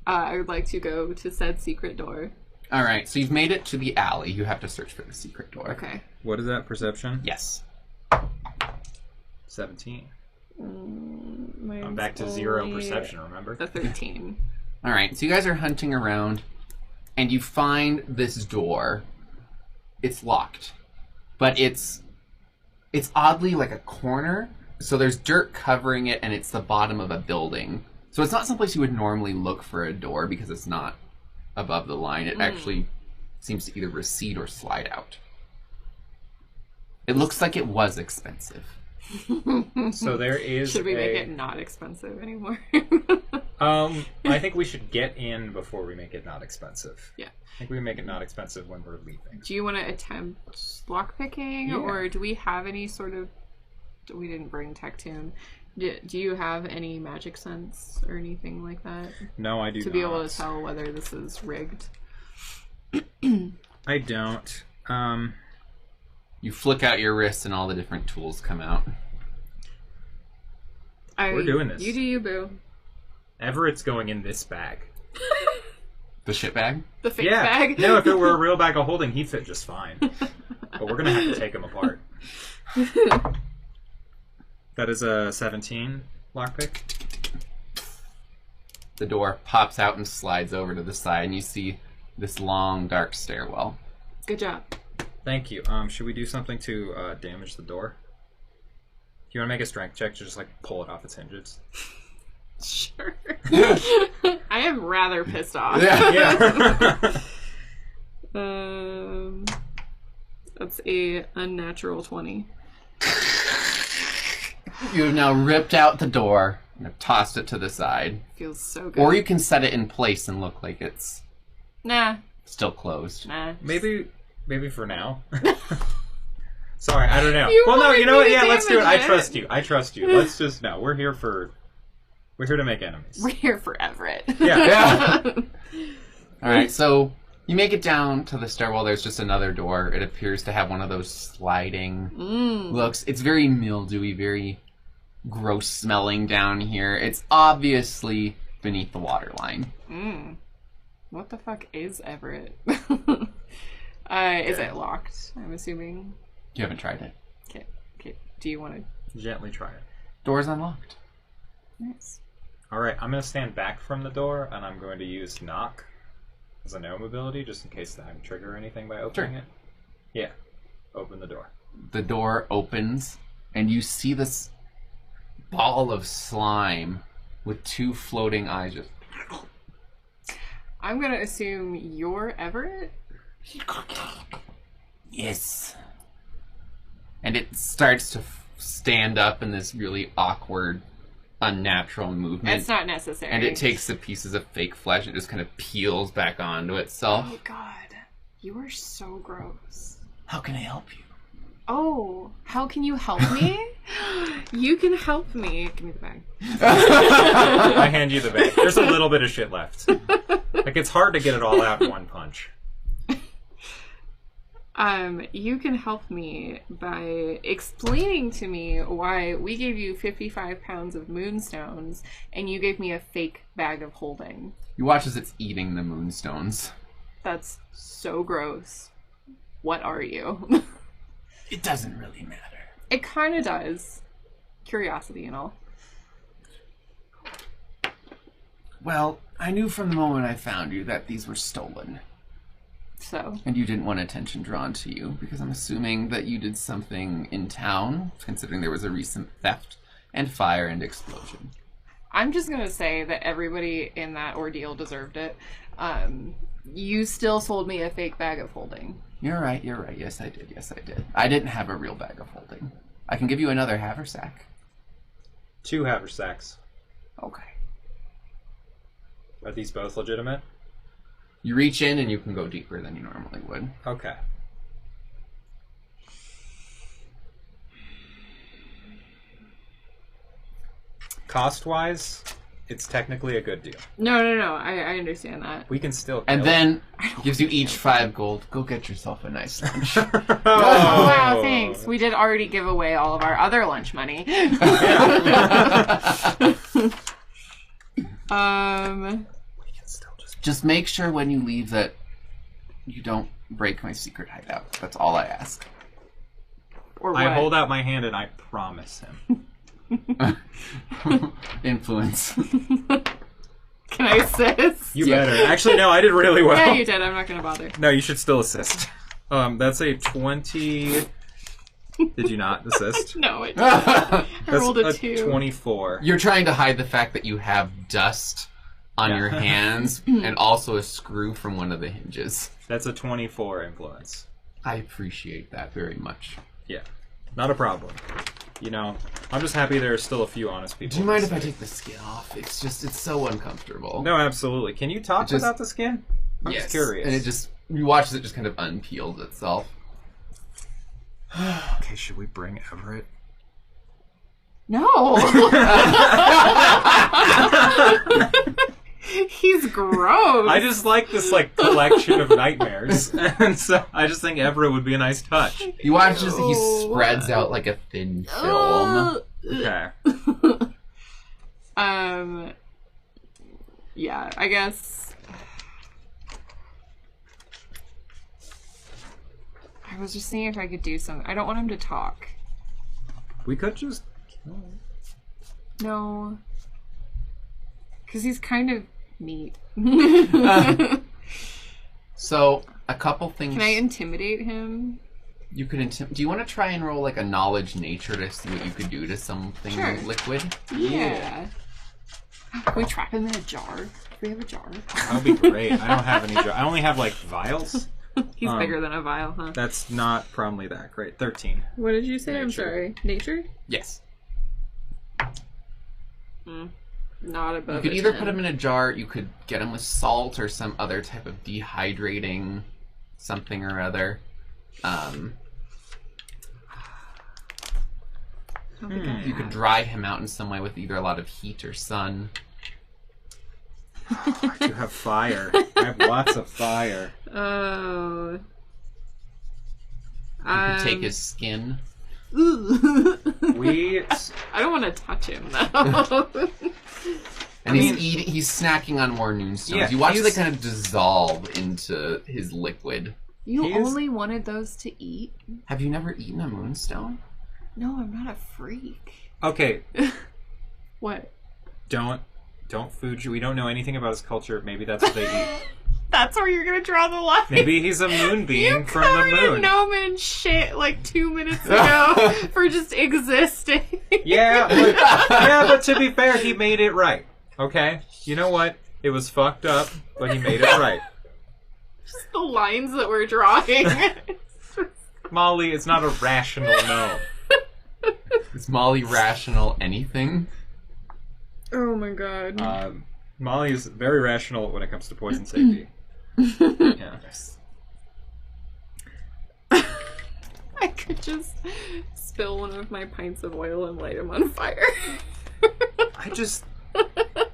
I would like to go to said secret door. All right, so you've made it to the alley. You have to search for the secret door. Okay. What is that, perception? Yes. 17. I'm back to 0 perception, remember? The 13. All right, so you guys are hunting around, and you find this door. It's locked, but it's oddly like a corner. So there's dirt covering it, and it's the bottom of a building. So it's not someplace you would normally look for a door because it's not above the line. It actually seems to either recede or slide out. It looks like it was expensive. So there is. Should we make it not expensive anymore? I think we should get in before we make it not expensive. Yeah. I think we make it not expensive when we're leaving. Do you want to attempt lockpicking, or do we have any sort of? We didn't bring Tectune. Do you have any magic sense or anything like that? No, I do not. To be able to tell whether this is rigged. I don't. You flick out your wrist and all the different tools come out. We're doing this. You do you, boo. Everett's going in this bag. The shit bag? The fake bag? No, if it were a real bag of holding, he'd fit just fine. But we're going to have to take him apart. That is a 17 lockpick. The door pops out and slides over to the side, and you see this long, dark stairwell. Good job. Thank you. Should we do something to damage the door? Do you want to make a strength check to just like pull it off its hinges? Sure. I am rather pissed off. Yeah. That's a unnatural 20. You have now ripped out the door and have tossed it to the side. Feels so good. Or you can set it in place and look like it's Nah. still closed. Nah. Maybe for now. Sorry, I don't know. You Well, no, wanted you know me what? to Yeah, let's do it. I damage trust you. Let's just no. We're here to make enemies. We're here for Everett. Yeah. All right, so you make it down to the stairwell. There's just another door. It appears to have one of those sliding looks. It's very mildewy, very gross smelling down here. It's obviously beneath the water line. What the fuck is Everett? Is it locked? I'm assuming. You haven't tried it. Okay. Do you want to? Gently try it. Door's unlocked. Nice. Alright, I'm going to stand back from the door, and I'm going to use knock as a gnome ability, just in case I trigger anything by opening it. Yeah. Open the door. The door opens, and you see this ball of slime with 2 floating eyes just... I'm going to assume you're Everett? Yes. And it starts to stand up in this really awkward, unnatural movement. It's not necessary. And it takes the pieces of fake flesh and just kind of peels back onto itself. Oh god. You are so gross. How can I help you? Oh, how can you help me? You can help me. Give me the bag. I hand you the bag. There's a little bit of shit left. Like, it's hard to get it all out in one punch. You can help me by explaining to me why we gave you 55 pounds of moonstones and you gave me a fake bag of holding. You watch as it's eating the moonstones. That's so gross. What are you? It doesn't really matter. It kind of does. Curiosity and all. Well, I knew from the moment I found you that these were stolen. So? And you didn't want attention drawn to you, because I'm assuming that you did something in town, considering there was a recent theft and fire and explosion. I'm just going to say that everybody in that ordeal deserved it. You still sold me a fake bag of holding. You're right. Yes, I did. I didn't have a real bag of holding. I can give you another haversack. 2 haversacks. Okay. Are these both legitimate? You reach in and you can go deeper than you normally would. Okay. Cost-wise, it's technically a good deal. No. I understand that. We can still And kill then gives you each 5 gold. Go get yourself a nice lunch. Oh, wow, thanks. We did already give away all of our other lunch money. Just make sure when you leave that you don't break my secret hideout. That's all I ask. Or what? I hold out my hand and I promise him. Influence. Can I assist? You better. Actually, no, I did really well. Yeah, you did. I'm not going to bother. No, you should still assist. That's a 20... Did you not assist? No, it didn't. I rolled a 2. 24. You're trying to hide the fact that you have dust on your hands and also a screw from one of the hinges. That's a 24 influence. I appreciate that very much. Yeah, not a problem. You know, I'm just happy there are still a few honest people. Do you mind if I take the skin off? It's so uncomfortable. No, absolutely. Can you talk Just- without the skin? I'm Yes. just curious. And you watch as it just kind of unpeels itself. Okay, should we bring Everett? No. He's gross. I just like this collection of nightmares, and so I just think Everett would be a nice touch. You watch as he spreads out like a thin film. Okay. Yeah, I guess. I was just seeing if I could do something. I don't want him to talk. We could just kill him. No. Because he's kind of neat. So, a couple things. Can I intimidate him? You could do you want to try and roll like a knowledge nature to see what you could do to something Sure. liquid? Yeah. Can we trap him in a jar? Do we have a jar? That would be great. I don't have any. I only have vials. He's bigger than a vial, huh? That's not probably that great. 13. What did you say? I'm Nature. sorry. Nature? Yes. Not above. You could a either 10. put him in a jar, you could get him with salt or some other type of dehydrating something or other. You could dry him out in some way with either a lot of heat or sun. I do have fire. I have lots of fire. Oh. You could take his skin. We. I don't want to touch him though. And he's snacking on more moonstones. Yeah, you watch it kind of dissolve into his liquid. You only wanted those to eat? Have you never eaten a moonstone? No, I'm not a freak. Okay. What? Don't food you. We don't know anything about his culture. Maybe that's what they eat. That's where you're gonna draw the line. Maybe he's a moon being from the moon. You gnome in shit like 2 minutes ago for just existing. Yeah, but to be fair, he made it right. Okay? You know what? It was fucked up, but he made it right. Just the lines that we're drawing. Molly is not a rational gnome. Is Molly rational anything? Oh my god. Molly is very rational when it comes to poison safety. Yeah. I could just spill one of my pints of oil and light him on fire.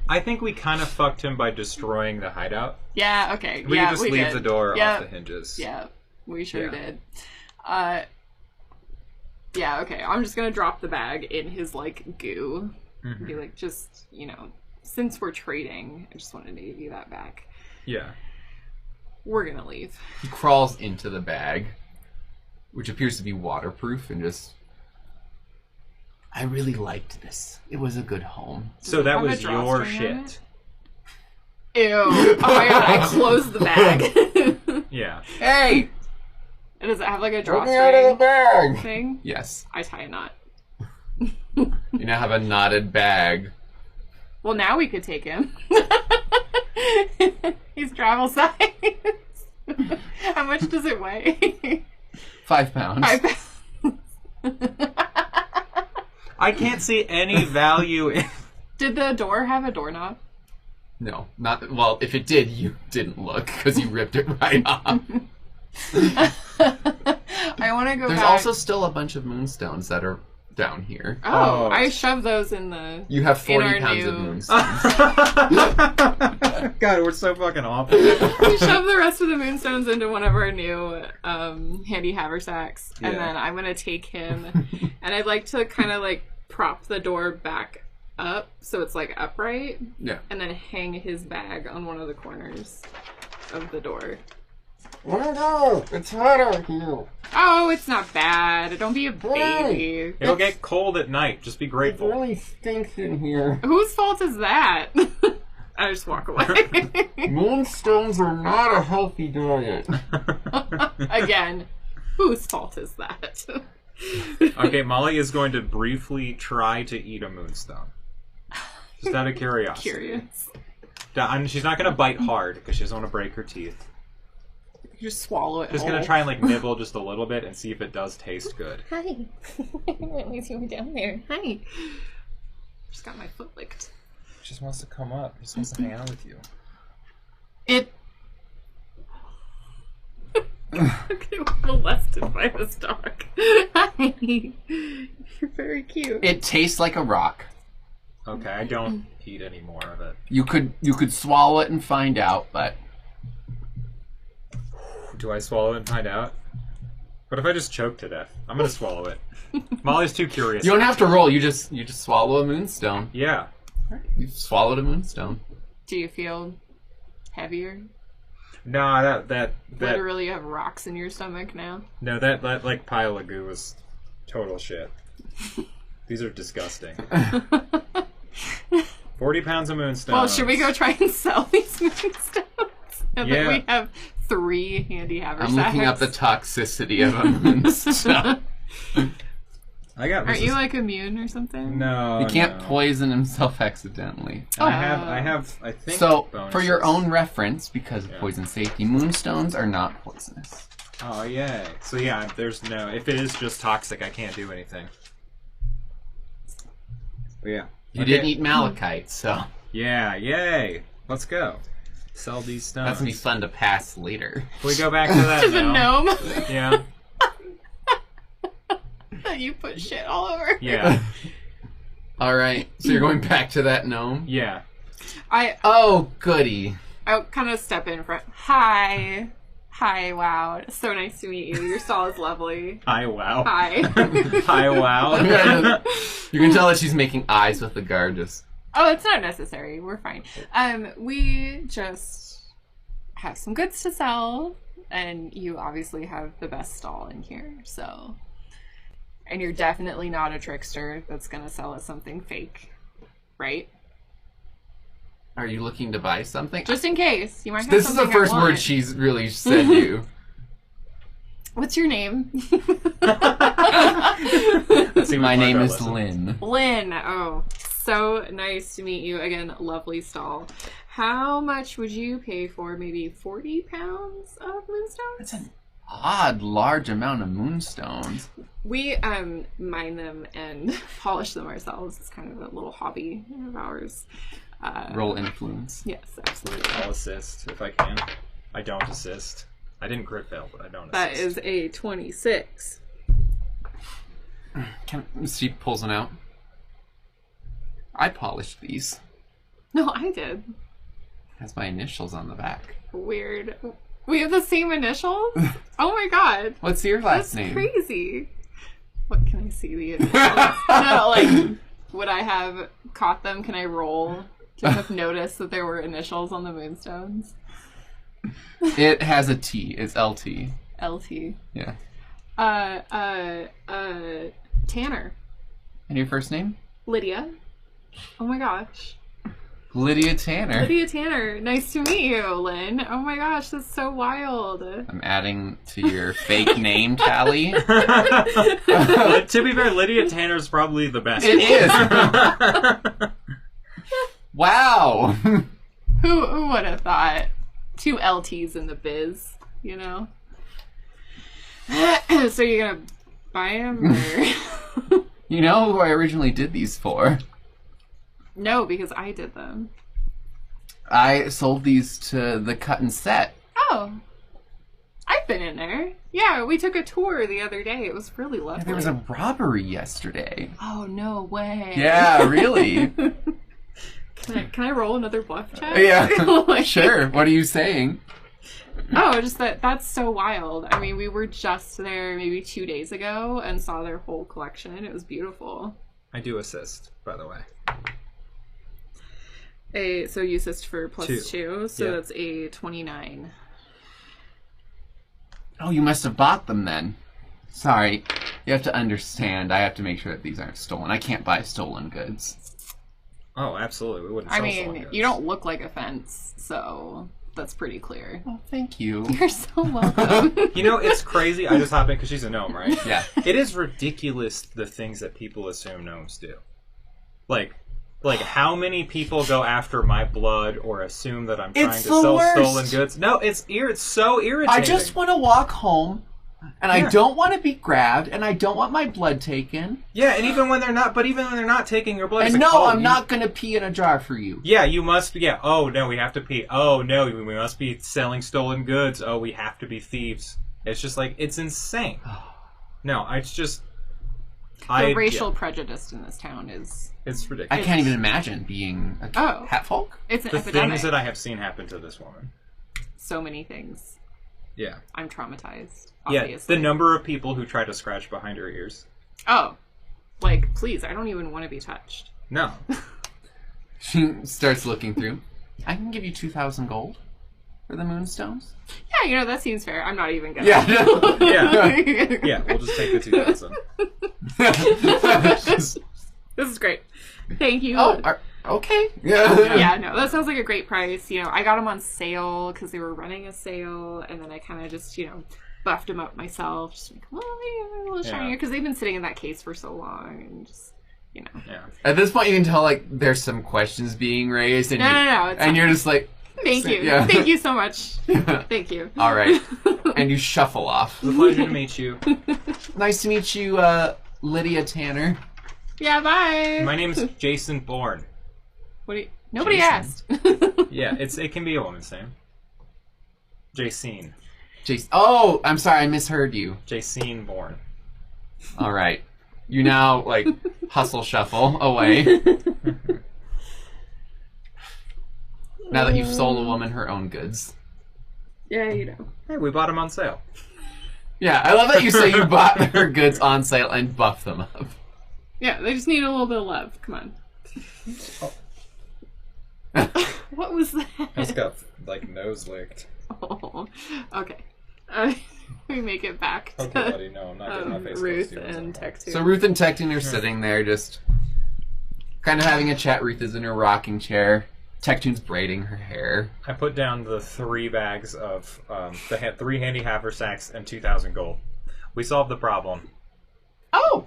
I think we kind of fucked him by destroying the hideout. Yeah, okay. We could just leave the door off the hinges. Yeah, we sure did. Yeah, okay. I'm just gonna drop the bag in his, like, goo. Mm-hmm. Be like, just, since we're trading, I just wanted to give you that back. Yeah. We're gonna leave. He crawls into the bag, which appears to be waterproof, and just... I really liked this. It was a good home. So that was your shit. Ew. Oh my god, I closed the bag. Yeah. Hey! And does it have like a drawstring out of the bag thing? Yes. I tie a knot. You now have a knotted bag. Well, now we could take him. He's travel size. How much does it weigh? 5 pounds. 5 pounds. I can't see any value in... Did the door have a doorknob? No. Not... Well, if it did, you didn't look, because you ripped it right off. I want to go There's back. also still a bunch of moonstones that are down here. Oh, I shoved those in the... You have 40 pounds of moonstones. God, we're so fucking awful. We shoved the rest of the moonstones into one of our new handy haversacks. And then I'm going to take him, and I'd like to kind of like prop the door back up so it's like upright. Yeah. And then hang his bag on one of the corners of the door. Oh no! It's hot out here. Oh, it's not bad. Don't be a baby. It'll get cold at night. Just be grateful. It really stinks in here. Whose fault is that? I just walk away. Moonstones are not a healthy diet. Again, whose fault is that? Okay, Molly is going to briefly try to eat a moonstone. Just out of curiosity. Curious. She's not going to bite hard because she doesn't want to break her teeth. Just swallow it. Just gonna try and like nibble just a little bit and see if it does taste good. Hi. I didn't realize you were down there. Hi. Just got my foot licked. She just wants to come up. She just wants to hang out with you. It. Okay, molested by this dog. Hi. You're very cute. It tastes like a rock. Okay, I don't eat any more of it. You could swallow it and find out, but... Do I swallow it and find out? What if I just choke to death? I'm gonna swallow it. Molly's too curious. You don't have to roll. You just swallow a moonstone. Yeah. You've swallowed a moonstone. Do you feel heavier? No, that Literally, you have rocks in your stomach now. No, that like pile of goo was total shit. These are disgusting. 40 pounds of moonstones. Well, should we go try and sell these moonstones? And then we have 3 handy haversacks. I'm looking up the toxicity of a moonstone. Aren't you like immune or something? No, he can't poison himself accidentally. I have. I think. So, bonuses. for your own reference, because of poison safety, moonstones are not poisonous. Oh yay! So yeah, there's no. If it is just toxic, I can't do anything. But yeah, you didn't eat malachite, so yeah, yay! Let's go. Sell these stones. That's gonna be fun to pass later. Can we go back to that to the gnome? Yeah. You put shit all over. Yeah. Alright, so you're going back to that gnome? Yeah. Oh, goody. I kind of step in front. Hi. Hi, wow. So nice to meet you. Your stall is lovely. Hi, wow. Hi. Hi, wow. You can tell that she's making eyes with the guard, just... Oh, it's not necessary. We're fine. We just have some goods to sell, and you obviously have the best stall in here, so... And you're definitely not a trickster that's gonna sell us something fake, right? Are you looking to buy something? Just in case. You might have This is something the first I want. word she's really said to you. What's your name? My name is Lynn. Lynn. Oh, so nice to meet you. Again, lovely stall. How much would you pay for maybe 40 pounds of moonstones? That's an odd, large amount of moonstones. We mine them and polish them ourselves. It's kind of a little hobby of ours. Roll influence. Yes, absolutely. I'll assist if I can. I don't assist. I didn't crit fail, but I don't That assist. is a 26. She pulls one out. I polished these. No, I did. Has my initials on the back. Weird. We have the same initials? Oh my god. What's your last That's name? crazy. What can I see the initials? No, like, would I have caught them? Can I roll to have noticed that there were initials on the moonstones? It has a T. It's LT. LT. Yeah. Tanner. And your first name? Lydia. Oh my gosh. Lydia Tanner. Lydia Tanner. Nice to meet you, Lynn. Oh my gosh, that's so wild. I'm adding to your fake name tally. To be fair, Lydia Tanner's probably the best. It is. Wow. Who would have thought? 2 LTs in the biz, you know? So you're gonna buy them? Or... You know who I originally did these for? No, because I did them. I sold these to the cut and set. Oh. I've been in there. Yeah, we took a tour the other day. It was really lovely. There was a robbery yesterday. Oh, no way. Yeah, really. Can I roll another bluff check? Yeah, Like- sure. What are you saying? Oh, just that's so wild. I mean, we were just there maybe 2 days ago and saw their whole collection. It was beautiful. I do assist, by the way. So you assist for plus 2. 2, so Yeah. that's a 29. Oh, you must have bought them then. Sorry. You have to understand. I have to make sure that these aren't stolen. I can't buy stolen goods. Oh, absolutely. We wouldn't I sell stolen mean, goods. you don't look like a fence, so that's pretty clear. Oh, thank you. You're so welcome. You know, it's crazy. I just hop in because she's a gnome, right? Yeah. It is ridiculous the things that people assume gnomes do. Like how many people go after my blood or assume that I'm trying It's to the sell worst. stolen goods? No, it's so irritating. I just want to walk home, and Yeah. I don't want to be grabbed, and I don't want my blood taken. Yeah, and even when they're not taking your blood, it's And like, no, oh, I'm you- not going to pee in a jar for you. Yeah, you must be. Yeah. Oh no, we have to pee. Oh no, we must be selling stolen goods. Oh, we have to be thieves. It's just like it's insane. No, it's just. The racial prejudice in this town is... It's I ridiculous. can't even imagine being a Oh. hat folk. It's an The epidemic. things that I have seen happen to this woman. So many things. Yeah. I'm traumatized, Yeah, obviously. the number of people who try to scratch behind her ears. Oh. Like, please, I don't even want to be touched. No. She starts looking through. I can give you 2,000 gold for the moonstones. Yeah, you know, that seems fair. I'm not even gonna... Yeah. Yeah. Yeah, we'll just take the 2,000. This is great. Thank you. Okay. Yeah, no, that sounds like a great price. You know, I got them on sale because they were running a sale, and then I kind of just, buffed them up myself. Just like, well, yeah, a little shinier, because they've been sitting in that case for so long, and just, Yeah. At this point, you can tell like there's some questions being raised, and No, it's and fine. you're just like, Thank you. Yeah. Thank you so much. Thank you. all right, and you shuffle off. It's a pleasure to meet you. Nice to meet you, Lydia Tanner. Yeah, bye. My name is Jason Bourne. What do you... Nobody Jason. asked. Yeah, it can be a woman's name. Jacene. Jason. Oh, I'm sorry, I misheard you. Jacene Bourne. All right, you now like hustle shuffle away. Now that you've sold a woman her own goods. Yeah, Hey, we bought them on sale. Yeah, I love that you say you bought her goods on sale and buffed them up. Yeah, they just need a little bit of love. Come on. What was that? I just got, like, nose licked. Oh, okay. We make it back to Okay, buddy, no, I'm not getting my face Ruth close to you. and Tech2. So Ruth and Tecton are sitting there just kind of having a chat. Ruth is in her rocking chair. Tecton's braiding her hair. I put down the 3 bags of, 3 handy haversacks and 2,000 gold. We solved the problem. Oh!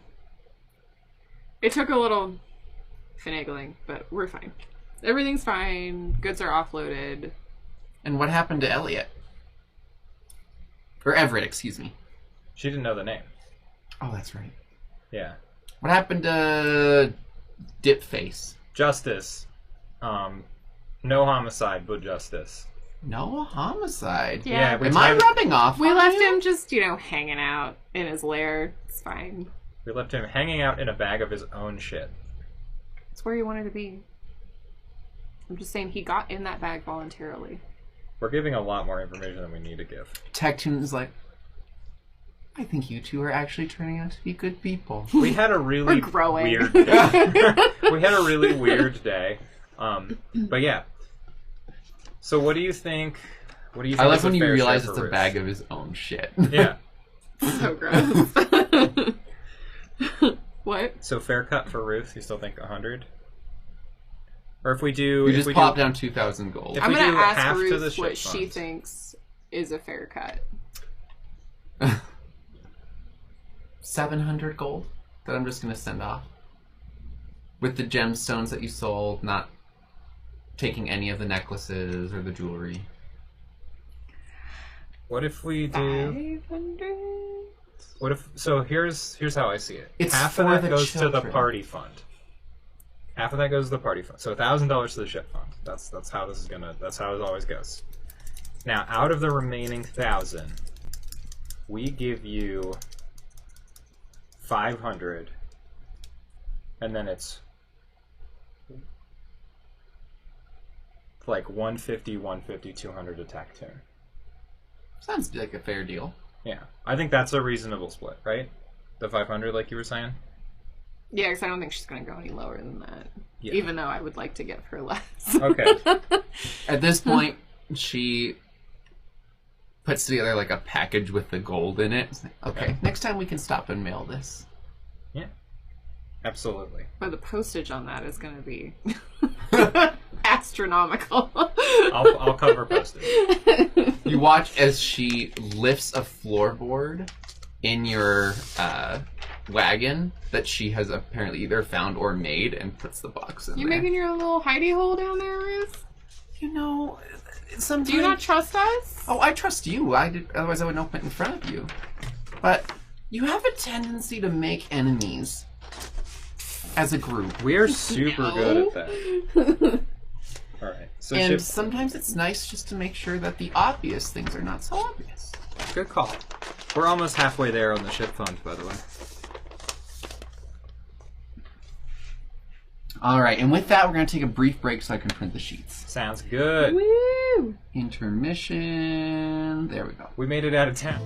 It took a little finagling, but we're fine. Everything's fine. Goods are offloaded. And what happened to Elliot? Or Everett, excuse me. She didn't know the name. Oh, that's right. Yeah. What happened to Dipface? Justice. No homicide, but justice. No homicide. Yeah. we Am I timed- rubbing off We on left you? him just, hanging out in his lair. It's fine. We left him hanging out in a bag of his own shit. It's where he wanted to be. I'm just saying he got in that bag voluntarily. We're giving a lot more information than we need to give. Tecton is like, I think you two are actually turning out to be good people. We had a really We're growing. weird day. We had a really weird day. But yeah. So what do you think? What do you think? I like is when a you fair realize share it's for a Ruth? bag of his own shit. Yeah. So gross. What? So fair cut for Ruth. You still think 100? Or if we do, You if just we pop do, down 2,000 gold. If I'm we going do to ask half to the Ruth ship what she funds. thinks is a fair cut. 700 gold that I'm just going to send off. With the gemstones that you sold, not taking any of the necklaces or the jewelry. What if we do? 500? What if? So here's how I see it. It's Half of for that the goes to the children. party fund. Half of that goes to the party fund. So $1,000 to the ship fund. That's how this is gonna. That's how it always goes. Now, out of the remaining 1,000, we give you 500, and then it's like 150, 150, 200 attack tune. Sounds like a fair deal. Yeah, I think that's a reasonable split, right? The 500, like you were saying. Yeah, because I don't think she's going to go any lower than that. Yeah. Even though I would like to give her less. Okay. At this point, she puts together like a package with the gold in it. It's like, okay, next time we can stop and mail this. Yeah. Absolutely. But the postage on that is going to be astronomical. I'll cover postage. You watch as she lifts a floorboard in your wagon that she has apparently either found or made and puts the box in You there. making your little hidey hole down there, Ruth? You know, sometimes... Do you not trust us? Oh, I trust you. Otherwise I wouldn't open it in front of you. But you have a tendency to make enemies as a group. We're super good at that. Alright. So And ship... sometimes it's nice just to make sure that the obvious things are not so obvious. Good call. We're almost halfway there on the ship fund, by the way. Alright, and with that, we're going to take a brief break so I can print the sheets. Sounds good. Woo! Intermission. There we go. We made it out of town.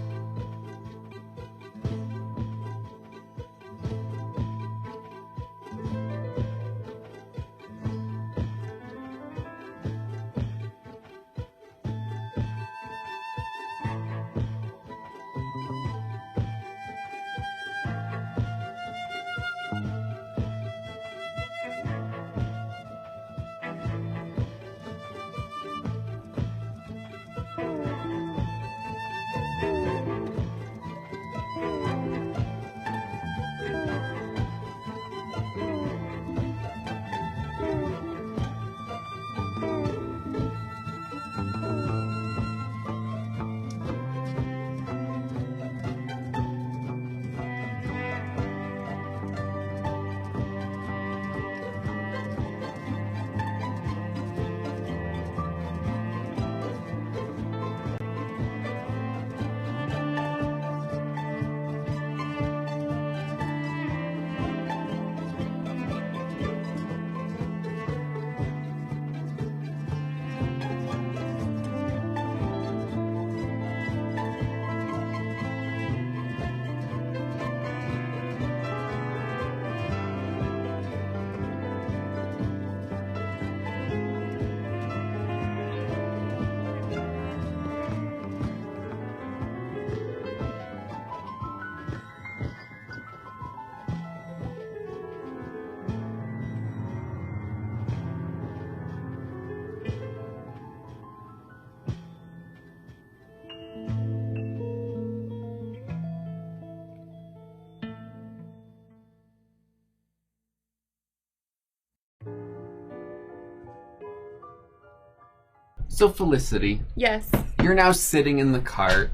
So, Felicity, Yes. you're now sitting in the cart,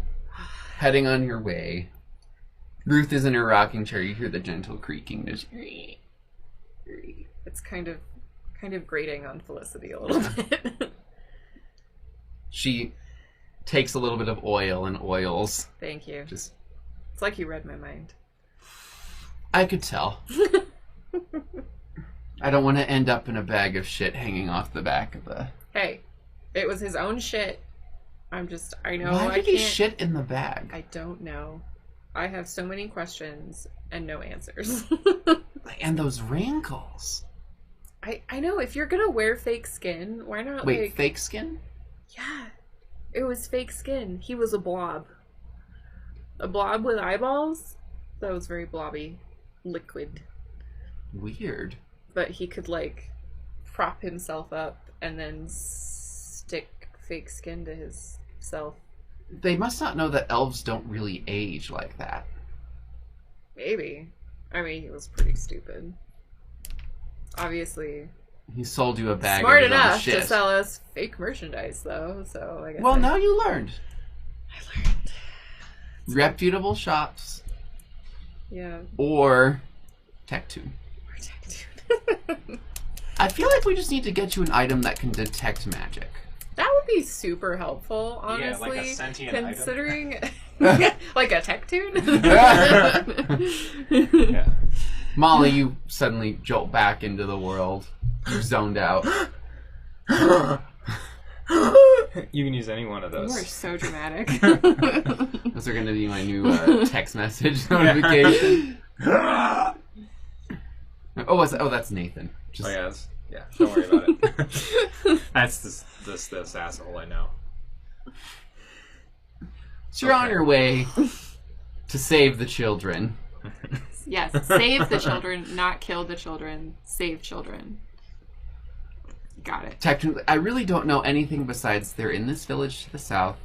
heading on your way. Ruth is in her rocking chair. You hear the gentle creaking. Just... It's kind of grating on Felicity a little bit. She takes a little bit of oil and oils. Thank you. Just, It's like you read my mind. I could tell. I don't want to end up in a bag of shit hanging off the back of the... Hey, it was his own shit. I know Why I did can't... he shit in the bag? I don't know. I have so many questions and no answers. And those wrinkles. I know, if you're gonna wear fake skin, why not Wait, fake skin? Yeah. It was fake skin. He was a blob. A blob with eyeballs? That was very blobby. Liquid. Weird. But he could, like, prop himself up and then stick fake skin to his self. They must not know that elves don't really age like that. Maybe. I mean, he was pretty stupid. Obviously. He sold you a bag Smart of his own enough shit. to sell us fake merchandise, though, so I guess. Well, now you learned. I learned. Reputable shops Yeah. or Tech-Tune. I feel like we just need to get you an item that can detect magic. That would be super helpful, honestly. Yeah, like a sentient considering like a tech tune. Yeah. Molly, you suddenly jolt back into the world. You're zoned out. You can use any one of You those. are so dramatic. Those are going to be my new text message notification. Oh, that's Nathan. Just... Oh yeah, don't worry about it. That's this asshole I know. So you're on your way to save the children. Yes, save the children, not kill the children. Save children. Got it. Technically, I really don't know anything besides they're in this village to the south.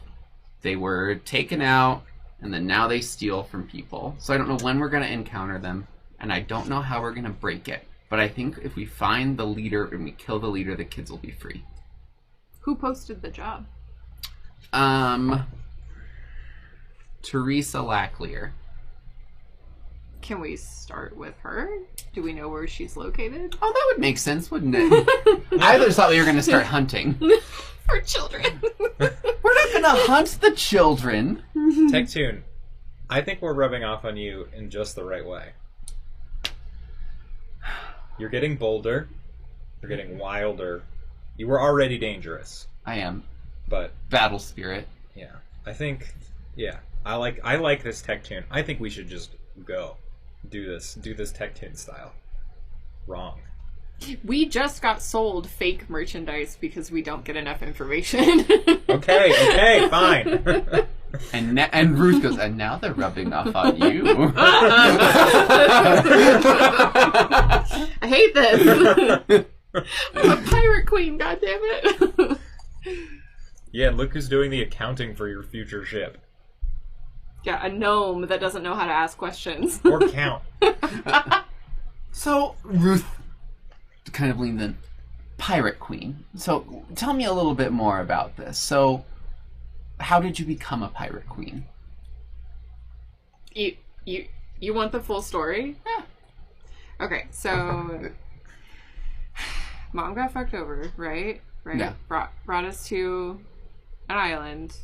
They were taken out, and then now they steal from people. So I don't know when we're going to encounter them, and I don't know how we're going to break it. But I think if we find the leader and we kill the leader, the kids will be free. Who posted the job? Teresa Lacklear. Can we start with her? Do we know where she's located? Oh, that would make sense, wouldn't it? I just thought we were going to start hunting. For children. We're not going to hunt the children. Tech-Tune, I think we're rubbing off on you in just the right way. You're getting bolder. You're getting wilder. You were already dangerous. I am. But Battle spirit. yeah, I think I like this Tech-Tune. I think we should just go do this Tech-Tune style. Wrong. We just got sold fake merchandise because we don't get enough information. Okay, fine. And Ruth goes, and now they're rubbing off on you. I hate this. I'm a pirate queen, goddammit. Yeah, look who's doing the accounting for your future ship. Yeah, a gnome that doesn't know how to ask questions. Or count. So, Ruth kind of leaned in. Pirate queen. So, tell me a little bit more about this. So, how did you become a pirate queen? You want the full story? Yeah. Okay, so Mom got fucked over, right? Yeah. Brought us to an island.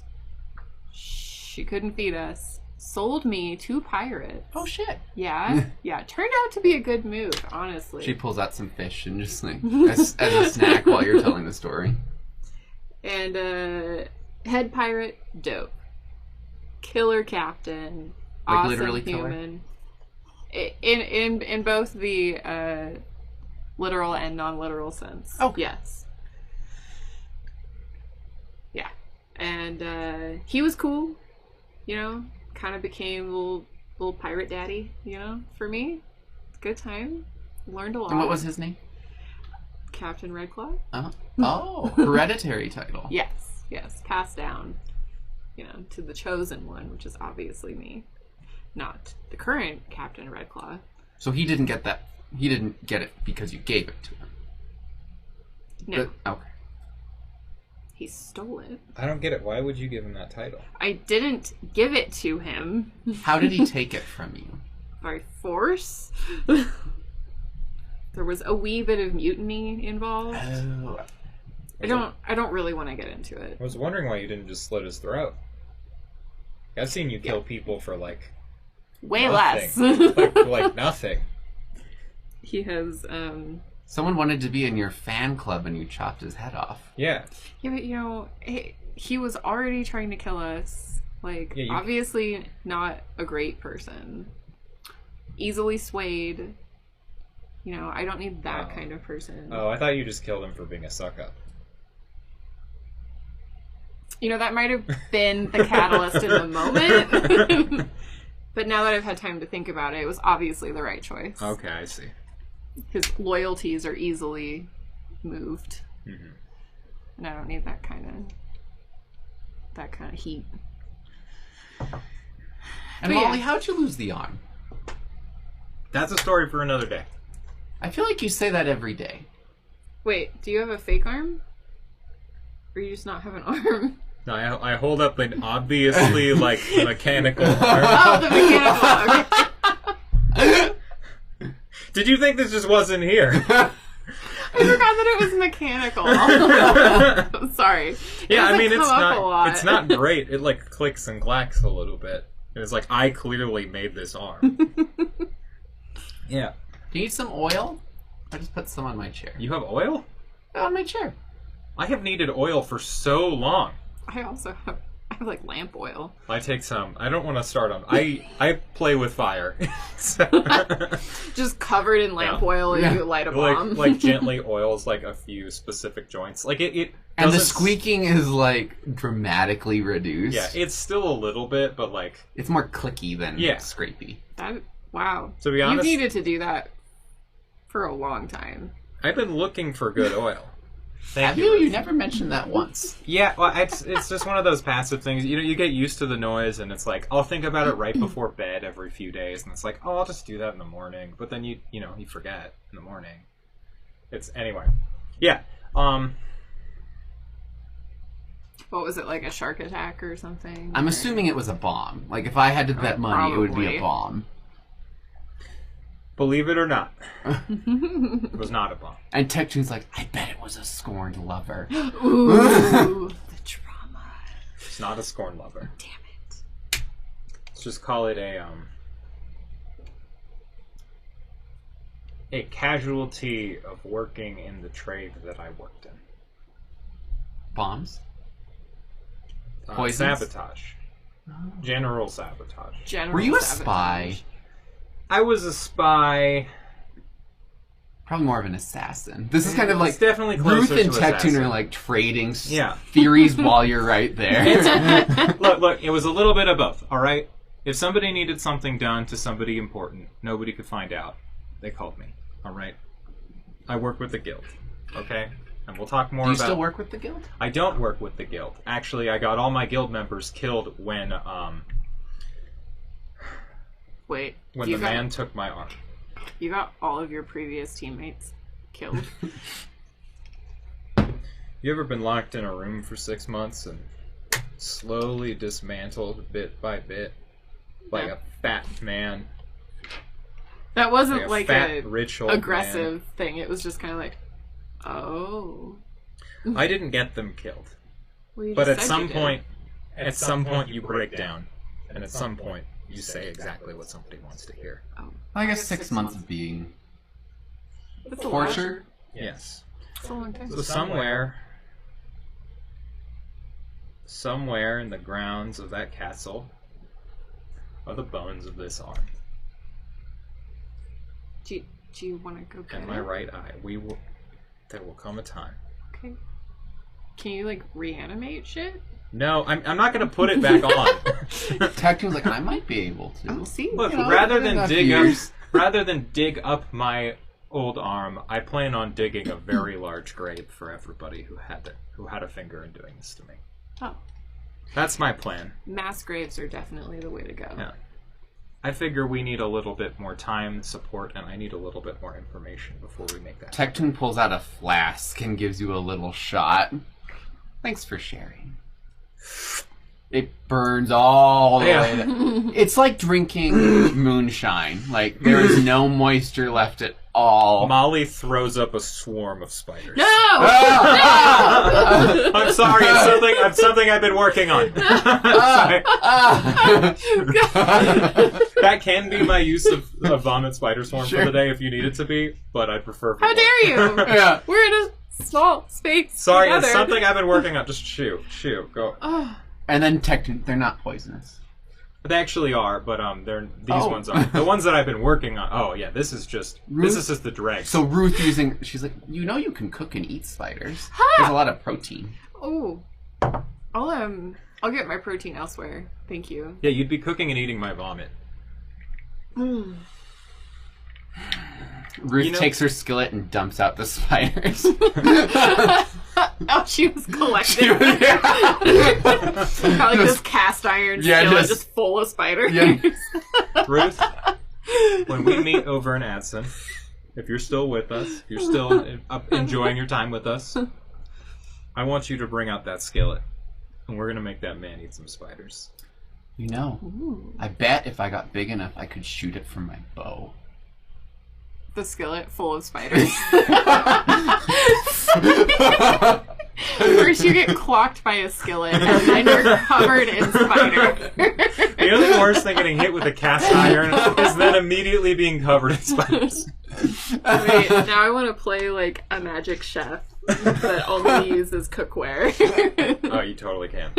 She couldn't feed us. Sold me to pirates. Oh, shit. Yeah. Yeah. Turned out to be a good move, honestly. She pulls out some fish and just like, as a snack while you're telling the story. And head pirate, dope. Killer captain, Like awesome literally killer? human. In both the literal and non-literal sense. Oh, yes. Yeah, and he was cool. You know, kind of became little pirate daddy. You know, for me, good time. Learned a lot. And what was his name? Captain Redclaw. Oh, hereditary title. Yes, passed down, you know, to the chosen one, which is obviously me, not the current Captain Redclaw. So he didn't get that. He didn't get it because you gave it to him. No, But, okay. He stole it. I don't get it. Why would you give him that title? I didn't give it to him. How did he take it from you? By force. There was a wee bit of mutiny involved. Oh. I don't really want to get into it. I was wondering why you didn't just slit his throat. I've seen you kill people for, like, Way nothing. less. like nothing. He has, Someone wanted to be in your fan club and you chopped his head off. Yeah. Yeah, but, you know, he was already trying to kill us. Like, Yeah, obviously not a great person. Easily swayed. You know, I don't need that kind of person. Oh, I thought you just killed him for being a suck-up. You know, that might have been the catalyst in the moment. But now that I've had time to think about it, it was obviously the right choice. Okay, I see. His loyalties are easily moved. Mm-hmm. And I don't need that kind of heat. And But Molly, yeah. how'd you lose the arm? That's a story for another day. I feel like you say that every day. Wait, do you have a fake arm? Or you just not have an arm? No, I hold up an obviously, like, mechanical arm. Oh, the mechanical. Okay. Did you think this just wasn't here? I forgot that it was mechanical. I'm sorry. Yeah, I mean, come up a lot. it's not great. It, like, clicks and clacks a little bit. It's like, I clearly made this arm. Yeah. Do you need some oil? I just put some on my chair. You have oil? On my chair. I have needed oil for so long. I also have like lamp oil. I take some. I don't want to start on. I play with fire. So, Just covered in lamp oil and you light a bomb. like gently oils like a few specific joints. Like it And the doesn't squeaking is like dramatically reduced. Yeah, it's still a little bit, but like It's more clicky than scrapey. Wow. To be honest, You've needed to do that for a long time. I've been looking for good oil. Have you? You never mentioned that once. Yeah, well, it's just one of those passive things. You know, you get used to the noise, and it's like, I'll think about it right before bed every few days, and it's like, oh, I'll just do that in the morning. But then you forget in the morning. Anyway. Yeah. What was it, like a shark attack or something? I'm assuming it was a bomb. Like, if I had to bet money, it would be a bomb. Believe it or not, it was not a bomb. And Tech2's like, I bet it was a scorned lover. Ooh, the drama. It's not a scorn lover. Damn it. Let's just call it a casualty of working in the trade that I worked in. Bombs? Poisons? Sabotage. General sabotage. General Were you a sabotage. spy? I was a spy. Probably more of an assassin. This is kind of like It's definitely Ruth closer and to Tech2 assassin. are like trading Yeah. theories while you're right there. Look, it was a little bit of both, alright? If somebody needed something done to somebody important, nobody could find out. They called me, alright? I work with the guild, okay? And we'll talk more Do you about... still work with the guild? I don't work with the guild. Actually, I got all my guild members killed when Wait. the man took my arm. You got all of your previous teammates killed. You ever been locked in a room for 6 months and slowly dismantled bit by bit? Like Yeah. a fat man. That wasn't like fat, a rich old aggressive thing. It was just kind of like, oh. man. I didn't get them killed. Well, you But just at said you some did. point you break down. And at some point you say exactly what somebody wants to hear. Oh. I guess 6 months of being That's a lot. tortured. Yes. That's a long time. So somewhere in the grounds of that castle are the bones of this arm. Do you want to go get And my it? right eye. There will come a time. Okay. Can you like reanimate shit? No, I'm not going to put it back on. Tech2's like, I might be able to. Oh, see. Look, You know, rather I've been than enough dig up my old arm, I plan on digging a very large grave for everybody who had a finger in doing this to me. Oh, That's my plan. mass graves are definitely the way to go. Yeah. I figure we need a little bit more time, support, and I need a little bit more information before we make that. Tech2 pulls out a flask and gives you a little shot. Thanks for sharing. It burns all the way. It's like drinking moonshine. Like, there is no moisture left at all. Molly throws up a swarm of spiders. No! I'm sorry, it's something I've been working on. Sorry. That can be my use of vomit spider swarm for the day if you need it to be, but I prefer for How dare you? Yeah. We're in a small space. Sorry, together. it's something I've been working on. Just shoot, go. And then technically, they're not poisonous. They actually are, but these ones are. The ones that I've been working on. Oh yeah, this is just the dregs. So Ruth she's like, you can cook and eat spiders. Ha! There's a lot of protein. Oh, I'll get my protein elsewhere. Thank you. Yeah, you'd be cooking and eating my vomit. Ruth takes her skillet and dumps out the spiders. Oh, she was collecting. Probably this cast iron skillet just full of spiders. Yeah. Ruth, when we meet over in Adson, if you're still with us, if you're still enjoying your time with us, I want you to bring out that skillet, and we're going to make that man eat some spiders. You know, I bet if I got big enough, I could shoot it from my bow. The skillet full of spiders. First you get clocked by a skillet, and then you're covered in spiders. The only worse than getting hit with a cast iron is then immediately being covered in spiders. Wait, now I want to play like a magic chef that only uses cookware. Oh, you totally can.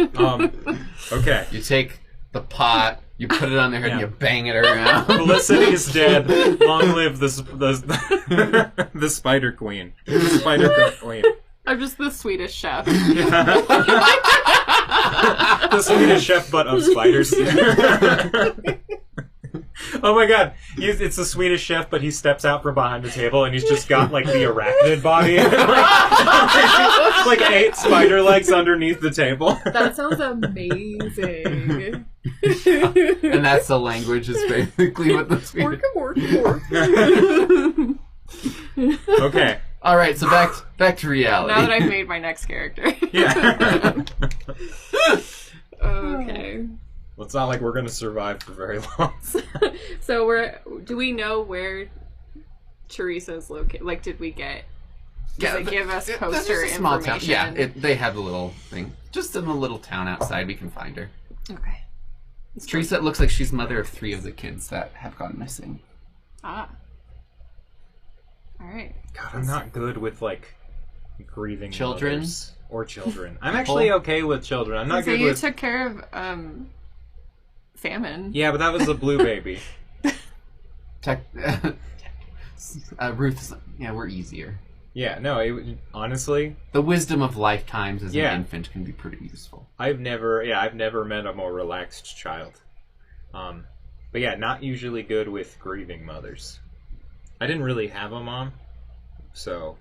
Okay. You take the pot, you put it on their head, and you bang it around. Felicity is dead. Long live the Spider Queen. The Spider Queen. I'm just the Swedish chef. The Swedish chef, but of spiders. Oh my god, it's the Swedish chef, but he steps out from behind the table and he's just got like the arachnid body. Like 8 spider legs underneath the table. That sounds amazing. And that's the language, is basically what the Swedish... Okay. Alright, so back to reality. Now that I've made my next character. Yeah. Okay. Well, it's not like we're going to survive for very long. So do we know where Teresa's located? Like, did we get... Does it give us poster small information? town. Yeah, they have the little thing. Just in the little town outside, we can find her. Okay. Teresa looks like she's mother of 3 of the kids that have gone missing. Ah. Alright. God, I'm not good with, like, grieving children. Mothers or children. I'm actually okay with children. I'm not good you with... took care of, famine. Yeah, but that was a blue baby. Ruth, we're easier. Yeah, no, honestly... The wisdom of lifetimes as an infant can be pretty useful. I've never met a more relaxed child. But yeah, not usually good with grieving mothers. I didn't really have a mom, so...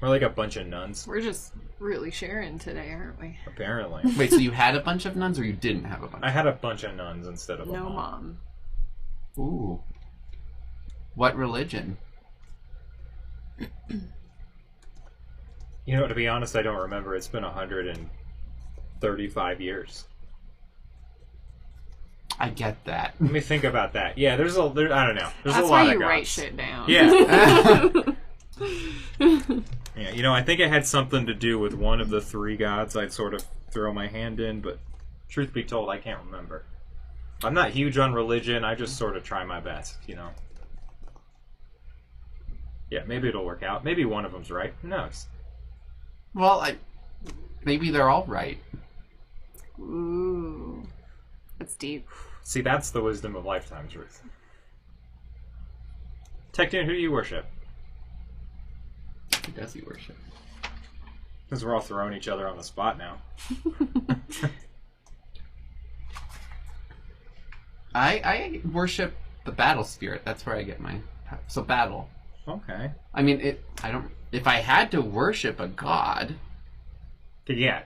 We're like a bunch of nuns. We're just really sharing today, aren't we? Apparently. Wait, so you had a bunch of nuns or you didn't have a bunch? I had a bunch of nuns instead of a No mom. Ooh. What religion? You know, to be honest, I don't remember. It's been 135 years. I get that. Let me think about that. Yeah, I don't know. There's That's a lot why of you gods. write shit down. Yeah. Yeah, you know, I think it had something to do with one of the 3 gods I'd sort of throw my hand in, but truth be told, I can't remember. I'm not huge on religion. I just sort of try my best, you know. Yeah, maybe it'll work out. Maybe one of them's right. Who knows? Well, maybe they're all right. Ooh. That's deep. See, that's the wisdom of lifetimes, Ruth. Tectune, who do you worship? Who does he worship? Because we're all throwing each other on the spot now. I worship the battle spirit. That's where I get my... So battle. Okay. I mean, if I had to worship a god... Yeah.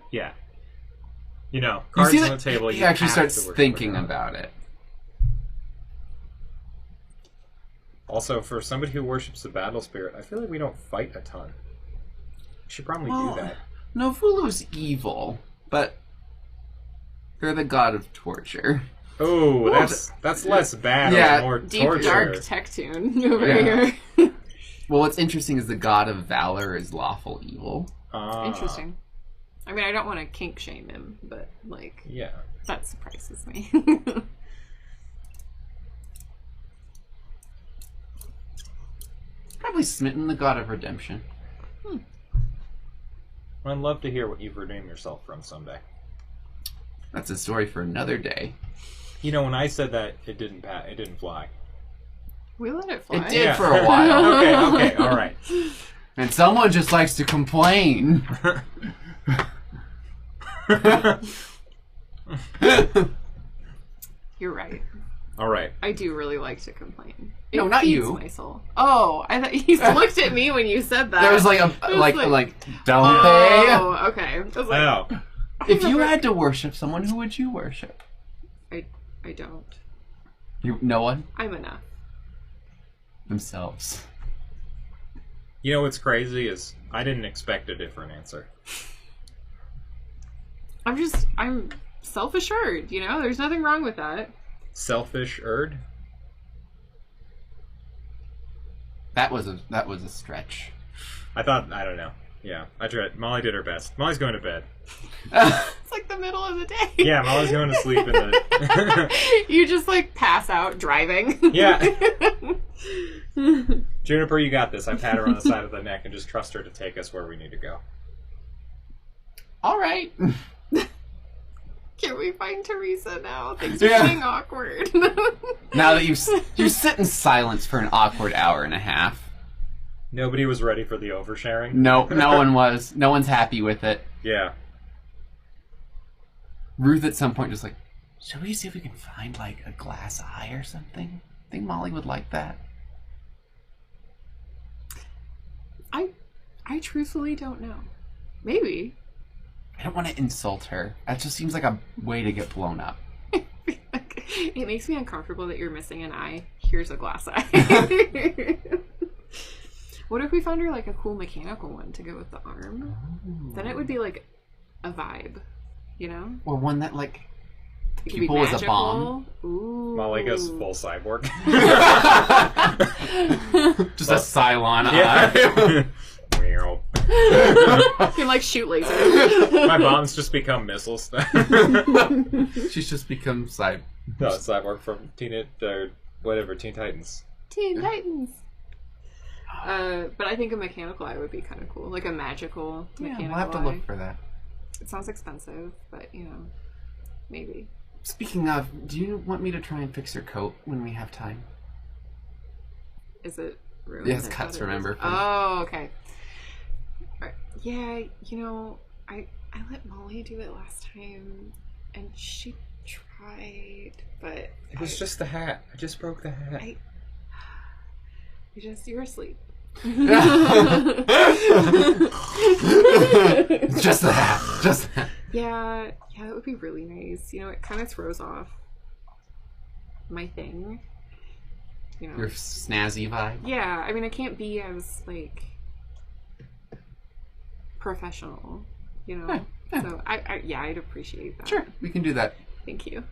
You know, cards on the table, he actually starts thinking about it. Also, for somebody who worships the battle spirit, I feel like we don't fight a ton. We should probably do that. Novulu's evil, but they're the god of torture. Oh, that's less bad. Yeah. More Deep torture. dark tech tune over Yeah. here. Well, what's interesting is the god of valor is lawful evil. Interesting. I mean, I don't want to kink shame him, but, like, Yeah. that surprises me. Probably Smitten, the god of redemption. I'd love to hear what you've redeemed yourself from someday. That's a story for another day. You know, when I said that, it didn't fly. We let it fly. It did for a while. Okay, all right. And someone just likes to complain. You're right. All right. I do really like to complain. No, not feeds you. My soul. Oh, I thought you looked at me when you said that. There was like a It was like don't Oh, okay. I was like, Oh. they? If you had to worship someone, who would you worship? I don't. No one? I'm enough. Themselves. You know what's crazy is I didn't expect a different answer. I'm self-assured, you know? There's nothing wrong with that. Selfish Erd? That was a stretch. I don't know. Yeah, I tried. Molly did her best. Molly's going to bed. It's like the middle of the day. Yeah, Molly's going to sleep in the... You just, like, pass out driving. Yeah. Juniper, you got this. I pat her on the side of the neck and just trust her to take us where we need to go. All right. Can we find Teresa now? Things Yeah. are getting awkward. Now that you sit in silence for an awkward hour and a half. Nobody was ready for the oversharing. No one was. No one's happy with it. Yeah. Ruth at some point just like, should we see if we can find like a glass eye or something? I think Molly would like that. I truthfully don't know. Maybe. I don't want to insult her. That just seems like a way to get blown up. It makes me uncomfortable that you're missing an eye. Here's a glass eye. What if we found her like a cool mechanical one to go with the arm? Ooh. Then it would be like a vibe, you know? Or one that like It could be people as a magical. bomb. Ooh. Molly goes full cyborg. Just a Cylon Yeah. eye. Meow. You can like shoot lasers. My bombs just become missiles. She's just become cyborg. No, cyborg from Teen Titans. Teen Titans. But I think a mechanical eye would be kind of cool. Like a magical Yeah, mechanical we'll have to eye. look for that. It sounds expensive, but you know, maybe. Speaking of, do you want me to try and fix your coat when we have time? Is it ruined? It has I cuts, thought it was- remember, from- Oh, okay. Alright. Yeah, you know, I let Molly do it last time, and she tried, but It was just the hat. I just broke the hat. you were asleep. Just that. Just that. Yeah, that would be really nice. You know, it kind of throws off my thing. You know. Your snazzy vibe. Yeah, I mean, I can't be as, like, professional, you know? Yeah. So, I'd appreciate that. Sure, we can do that. Thank you.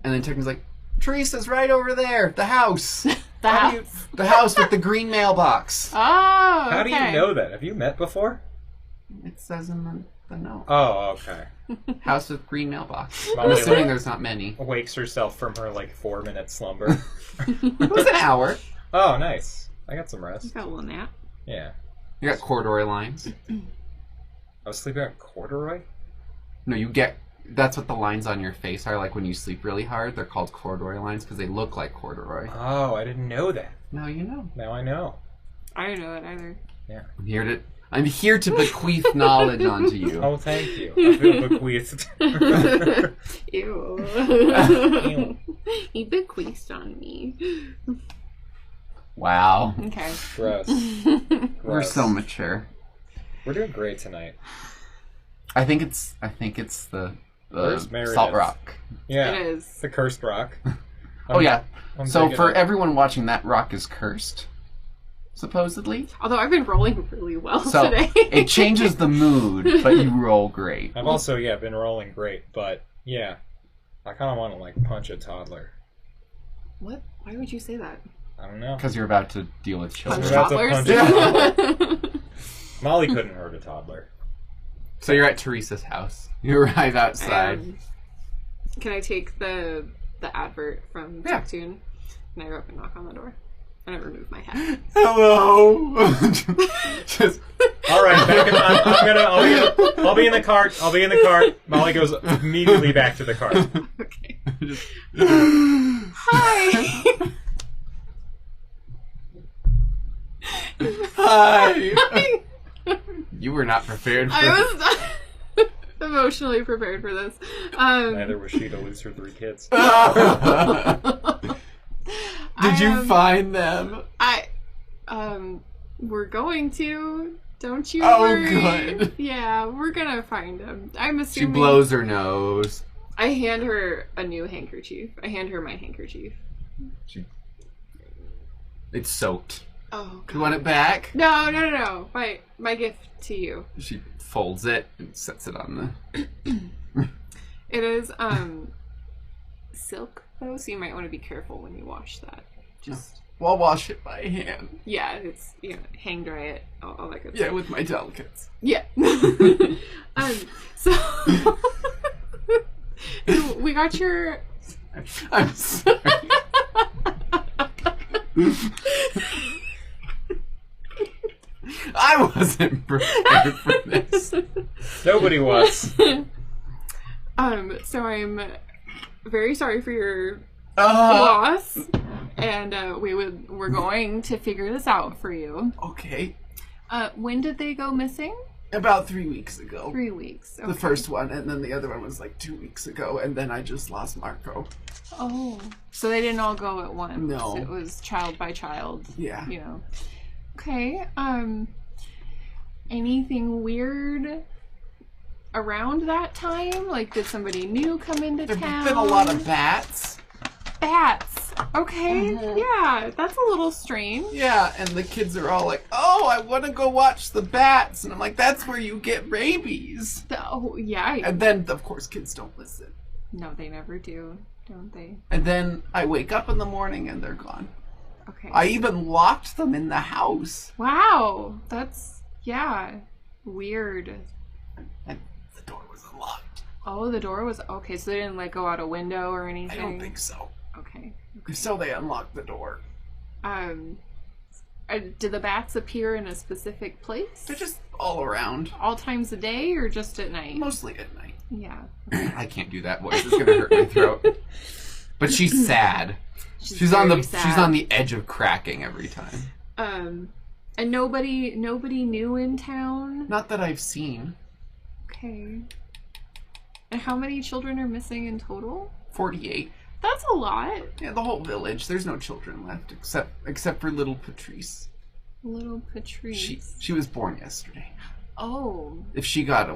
And then Teken's like, Teresa's right over there. The house. The How do you- house. the house with the green mailbox. Oh, How do you okay. know that? Have you met before? It says in the note. Oh, okay. House with green mailbox. I'm Molly assuming like, there's not many. wakes herself from her like 4-minute slumber. It was an hour. Oh, nice. I got some rest. Got a little nap. Yeah. You got corduroy lines. I was sleeping on corduroy? No, you get... That's what the lines on your face are like when you sleep really hard. They're called corduroy lines because they look like corduroy. Oh, I didn't know that. Now you know. Now I know. I don't know that either. Yeah. I'm here to bequeath knowledge onto you. Oh, thank you. I feel bequeathed. Ew. You bequeathed on me. Wow. Okay. Gross. We're Gross. so mature. We're doing great tonight. I think it's the Where's Meredith? Salt Rock. Yeah. It is. The cursed rock. Oh yeah. I'm So digging for it. everyone watching, that rock is cursed. supposedly. Although I've been rolling really well So today. it changes the mood, but you roll great. I've also, been rolling great, but, yeah. I kind of want to, like, punch a toddler. What? Why would you say that? I don't know. Because you're about to deal with Punch children. We're about to toddlers? punch a toddler. Molly couldn't hurt a toddler. So you're at Teresa's house. You arrive outside. Can I take the advert from Yeah. Tectoon? And I go up and knock on the door. And I remove my hat. Hello. Just All right, I'll be in the cart. I'll be in the cart. Molly goes immediately back to the cart. Okay. just, Hi! hi. You were not prepared for I was emotionally prepared for this. Neither was she to lose her 3 kids. Did you find them? We're going to. Don't you Oh, worry. good. Yeah, we're gonna find them. I'm She assuming. blows her nose. I hand her a new handkerchief. I hand her my handkerchief. It's soaked. Oh, God. You want it back? No. My gift to you. She folds it and sets it on It is silk though, so you might want to be careful when you wash that. Just I'll wash it by hand. yeah, it's hang dry it, all that good Yeah, stuff. with my delicates. Yeah. So we got your. I'm sorry. I wasn't prepared for this. Nobody was. So I'm very sorry for your Uh, loss, and we're going to figure this out for you. okay. When did they go missing? About 3 weeks ago. 3 weeks. Okay. The first one, and then the other one was like 2 weeks ago, and then I just lost Marco. Oh, so they didn't all go at once. No. It was child by child. Yeah. Okay. Anything weird around that time? Like, did somebody new come into There've town? been a lot of bats. Bats. Okay. Yeah, that's a little strange. Yeah, and the kids are all like, oh, I want to go watch the bats. And I'm like, that's where you get rabies. Oh, yeah. And then, of course, kids don't listen. No, they never do, don't they? And then I wake up in the morning and they're gone. Okay. I even locked them in the house. Wow. That's, yeah, weird. And the door was unlocked. Oh, the door was, okay, so they didn't, like, go out a window or I anything? don't think so. Okay. If so, they unlocked the door. Do the bats appear in a specific place? They're just all around. All times a day or just at night? Mostly at night. Yeah. I can't do that voice. It's going to hurt my throat. But she's sad. She's on the edge of cracking every time. And nobody new in town? Not that I've seen. Okay. And how many children are missing in total? 48. That's a lot. Yeah, the whole village. There's no children left except for little Patrice. Little Patrice. She was born yesterday. Oh. If she got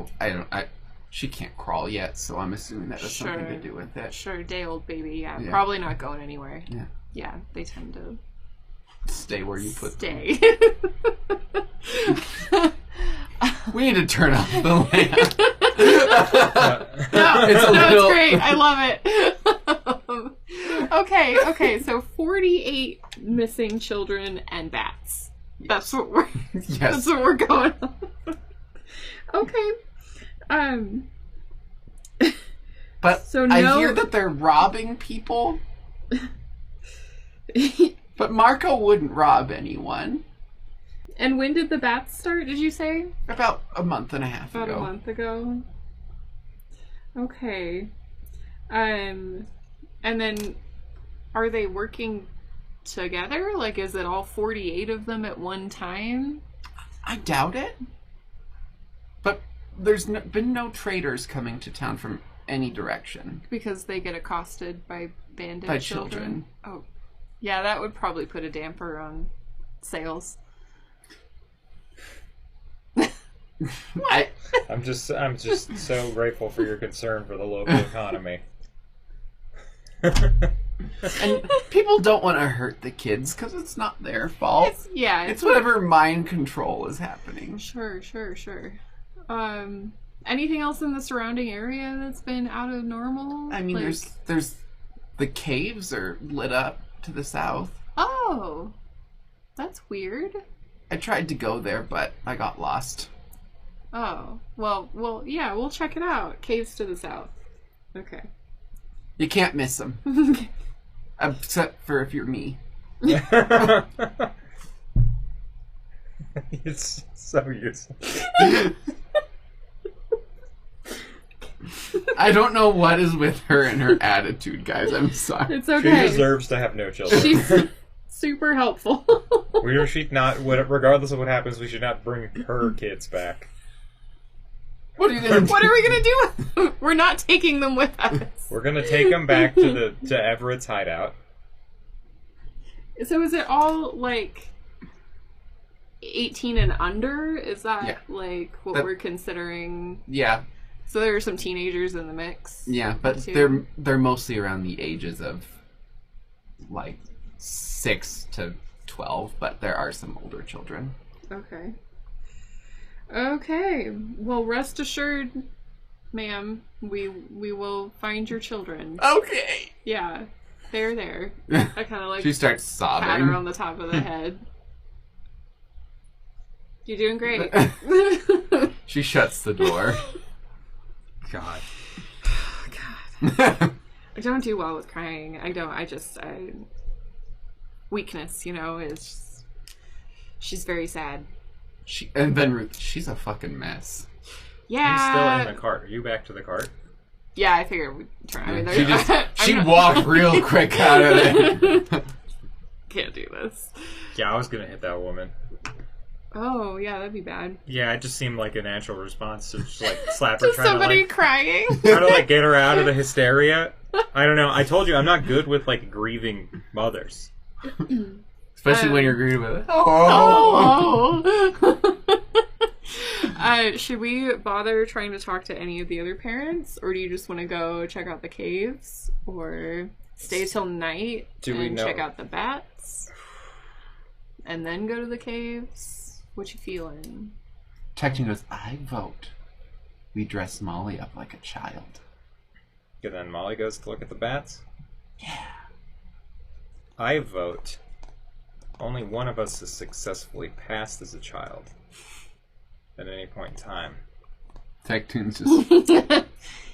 she can't crawl yet, so I'm assuming that has something to do with it. Sure, day old baby. Yeah, Yeah. probably not going anywhere. Yeah. Yeah, they tend to Stay where you put them. stay. We need to turn off the lamp. No, It's a little- it's great. I love it. Okay. So 48 missing children and bats. That's what we're. Yes. That's what we're going on. Okay. But So I no- hear that they're robbing people. But Marco wouldn't rob anyone. And when did the bats start? Did you say? About a month and a half About ago. a month ago. Okay. And then are they working together? Like, is it all 48 of them at one time? I doubt it. But there's been no traders coming to town from any direction. Because they get accosted by bandit By children. Oh. Yeah, that would probably put a damper on sales. I'm just so grateful for your concern for the local economy. And people don't want to hurt the kids because it's not their fault. It's whatever mind control is happening. Sure. Anything else in the surrounding area that's been out of normal? I mean, there's the caves are lit up to the south. Oh, that's weird. I tried to go there, but I got lost. Oh, well, yeah, we'll check it out. Caves to the south. Okay. You can't miss them. Except for if you're me. It's so useful. I don't know what is with her and her attitude, guys. I'm sorry. It's okay. She deserves to have no children. She's super helpful. We should not, regardless of what happens, we should not bring her kids back. What are we gonna do with them? We're not taking them with us. We're gonna take them back to Everett's hideout. So is it all like 18 and under? Is that like what we're considering? Yeah. So there are some teenagers in the mix. Yeah, but too. they're mostly around the ages of like 6 to 12, but there are some older children. Okay. Okay. Well, rest assured, ma'am, we will find your children. Okay. Yeah, they're there. I kind of like. She starts sobbing. Pat her on the top of the head. You're doing great. She shuts the door. God. God. I don't do well with crying. Weakness, is she's very sad. And then Ruth, she's a fucking mess. Yeah. I'm still in the cart. Are you back to the cart? Yeah, I figured we'd turn. I mean, she walked real quick out of it. Can't do this. Yeah, I was gonna hit that woman. Oh, yeah, that'd be bad. Yeah, it just seemed like a natural response to just like slap her. Just somebody crying. Trying to like get her out of the hysteria. I don't know. I told you I'm not good with like grieving mothers. Especially when you're grieving with it. Should we bother trying to talk to any of the other parents, or do you just want to go check out the caves, or stay till night and check out the bats, and then go to the caves? What you feeling? Tecton goes, I vote we dress Molly up like a child. And then Molly goes to look at the bats? Yeah. I vote only one of us has successfully passed as a child at any point in time. Tecton's just...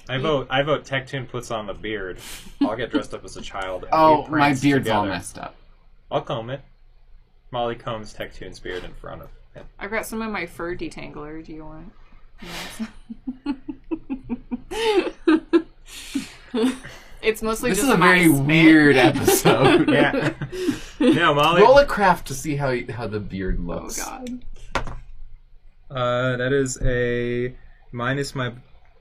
I vote Tecton puts on the beard. I'll get dressed up as a child. And oh, we my prance beard's all together. messed up. I'll comb it. Molly combs Tecton's beard in front of him. I've got some of my fur detangler. Do you want? It's mostly this just is a my very spit. weird episode. Yeah. No, Molly. Roll a craft to see how the beard looks. Oh God. That is a minus my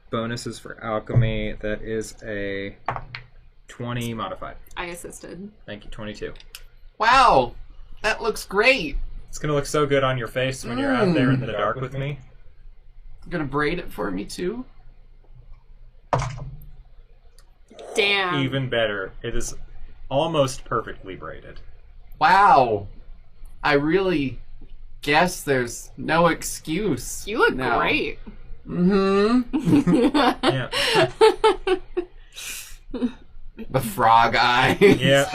bonuses for alchemy. That is a 20 modified. I assisted. Thank you, 22. Wow, that looks great. It's gonna look so good on your face when you're out there in the dark with me. You're gonna braid it for me too? Damn. Even better. It is almost perfectly braided. Wow. I really guess there's no excuse. You look now. great. Mm-hmm. Yeah. The frog eye. Yeah.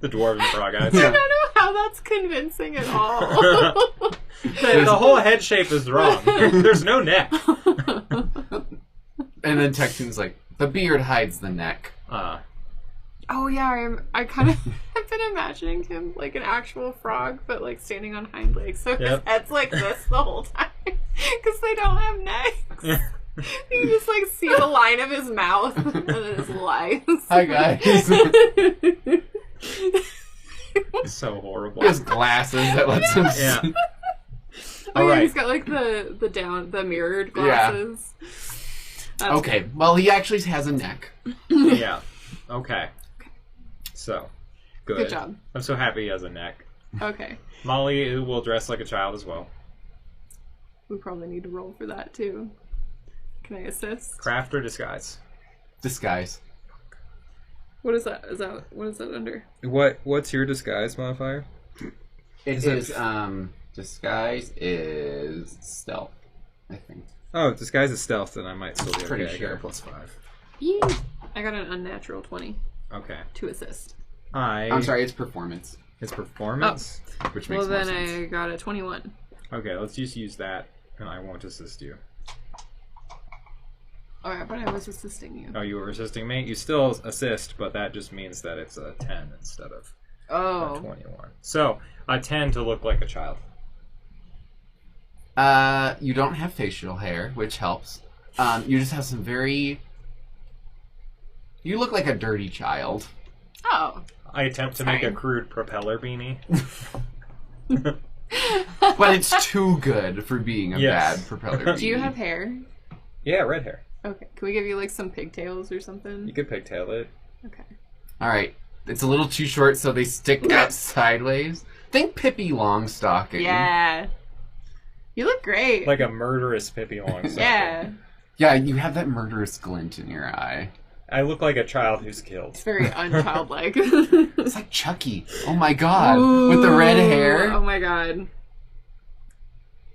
The dwarven frog eyes. I don't know how that's convincing at all. The whole head shape is wrong. There's no neck. And then Tecton's like, the beard hides the neck. Oh yeah, I kind of I've been imagining him like an actual frog, but like standing on hind legs, so his head's like this the whole time because they don't have necks. Yeah. You can just like see the line of his mouth and then his legs. Hi guys. It's so horrible. He has glasses that lets him see. Yeah. Oh All yeah, right. he's got like the mirrored glasses. Yeah. Okay, well he actually has a neck. Yeah. Okay. So, Good job. I'm so happy he has a neck. Okay. Molly will dress like a child as well. We probably need to roll for that too. Can I assist? Craft or disguise? Disguise. What is that? What is that under? What's your disguise modifier? Disguise is stealth, I think. Oh, disguise is stealth, then I might still be okay. Pretty I sure. got a +5. Yee. I got an unnatural 20 Okay. to assist. I'm sorry, it's performance. It's performance? Which makes more sense. I got a 21. Okay, let's just use that, and I won't assist you. Alright, but I was assisting you. Oh, you were assisting me? You still assist, but that just means that it's a 10 instead of a 21. So, a 10 to look like a child. You don't have facial hair, which helps. You just have some very... You look like a dirty child. Oh. I attempt to make a crude propeller beanie. But it's too good for being a bad propeller beanie. Do you have hair? Yeah, red hair. Okay. Can we give you like some pigtails or something? You could pigtail it. Okay. Alright. It's a little too short, so they stick out sideways. Think Pippi Longstocking. Yeah. You look great. Like a murderous Pippi Longstocking. Yeah. Yeah, you have that murderous glint in your eye. I look like a child who's killed. It's very unchildlike. It's like Chucky. Oh my god. Ooh, with the red hair. Oh my god.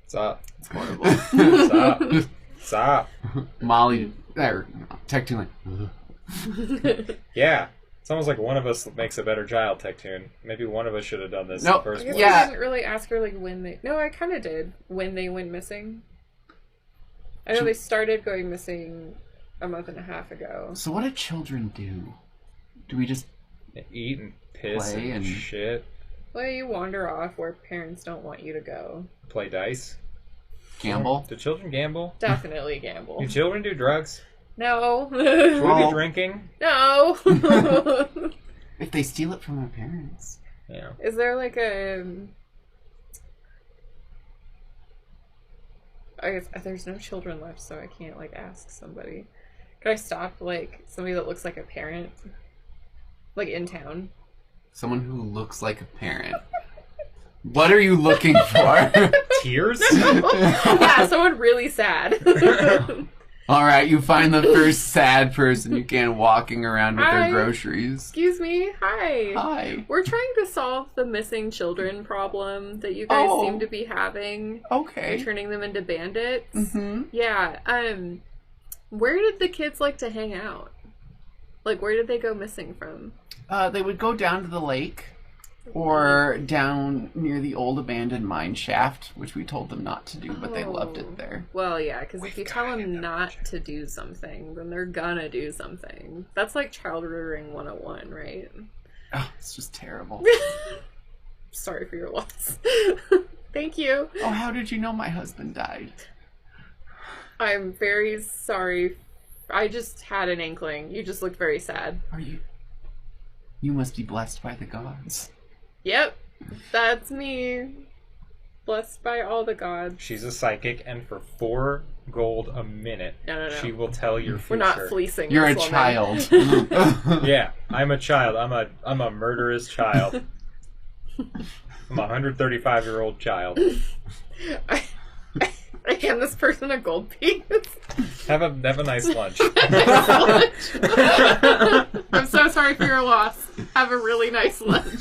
Stop. It's horrible. Stop. Stop. Molly. Tech2. Yeah. It's almost like one of us makes a better child, Tech2. Maybe one of us should have done this Nope. first. I didn't really ask her like when they... No, I kind of did. When they went missing. I know they started going missing a month and a half ago. So what do children do? Do we just eat and piss play and shit? Well, you wander off where parents don't want you to go. Play dice? Gamble? Do children gamble? Definitely gamble. Do children do drugs? No. Should we be drinking? No. If they steal it from their parents. Yeah. Is there like a... I guess there's no children left, so I can't like ask somebody. Could I stop like somebody that looks like a parent, like in town? Someone who looks like a parent. What are you looking for? Tears? Yeah, someone really sad. Alright, you find the first sad person you can walking around with their groceries. Excuse me. Hi. Hi. We're trying to solve the missing children problem that you guys seem to be having. Okay. By turning them into bandits. Mm-hmm. Yeah. Where did the kids like to hang out? Like, where did they go missing from? They would go down to the lake. Or down near the old abandoned mine shaft, which we told them not to do, but they loved it there. Well, yeah, because if you tell them not to do something, then they're gonna do something. That's like child rearing 101, right? Oh, it's just terrible. Sorry for your loss. Thank you. Oh, how did you know my husband died? I'm very sorry. I just had an inkling. You just looked very sad. Are you? You must be blessed by the gods. Yep, that's me. Blessed by all the gods. She's a psychic, and for 4 gold a minute, No. she will tell your future. We're not fleecing. You're a this woman. child. Yeah, I'm a child. I'm a murderous child. I'm a 135-year-old child. I hand this person a gold piece. Have a nice lunch. I'm so sorry for your loss. Have a really nice lunch.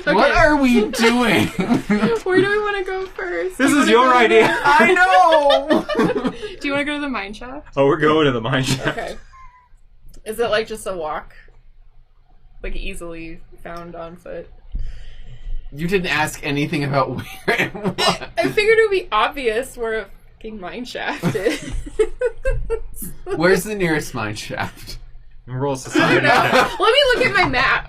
What are we doing? Where do we want to go first? This is your idea. I know! Do you want to go to the mine shaft? Oh, we're going to the mine shaft. Okay. Is it like just a walk? Like easily found on foot? You didn't ask anything about where and what. I figured it would be obvious where a fucking mine shaft is. Where's the nearest mine shaft? Roll a society check. Let me look at my map.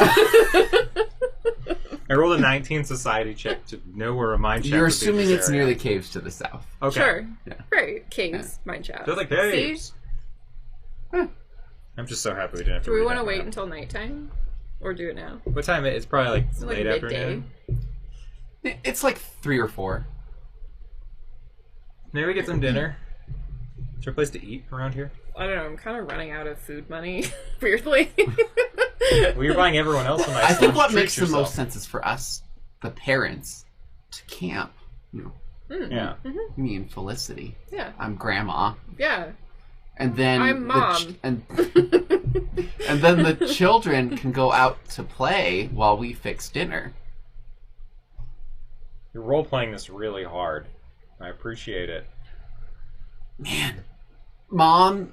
I rolled a 19 society check to know where a mine shaft You're would be in assuming this it's area. near the caves to the south. Okay. Sure. Yeah. Right. Caves. Mine shaft. They're like caves. See? I'm just so happy we didn't have to Do we read want to that wait map. until nighttime? Or do it now? What time? It's probably like It's like late midday. afternoon. It's like 3 or 4. Maybe we get some dinner. Is there a place to eat around here? I don't know. I'm kind of running out of food money. Weirdly. Well, you're buying everyone else a nice I think lunch. what Treat makes the yourself. most sense is for us, the parents, to camp. You know, Yeah. You mean Felicity? Yeah. I'm Grandma. Yeah. And then I'm Mom. and then the children can go out to play while we fix dinner. You're role playing this really hard. I appreciate it. Man, Mom,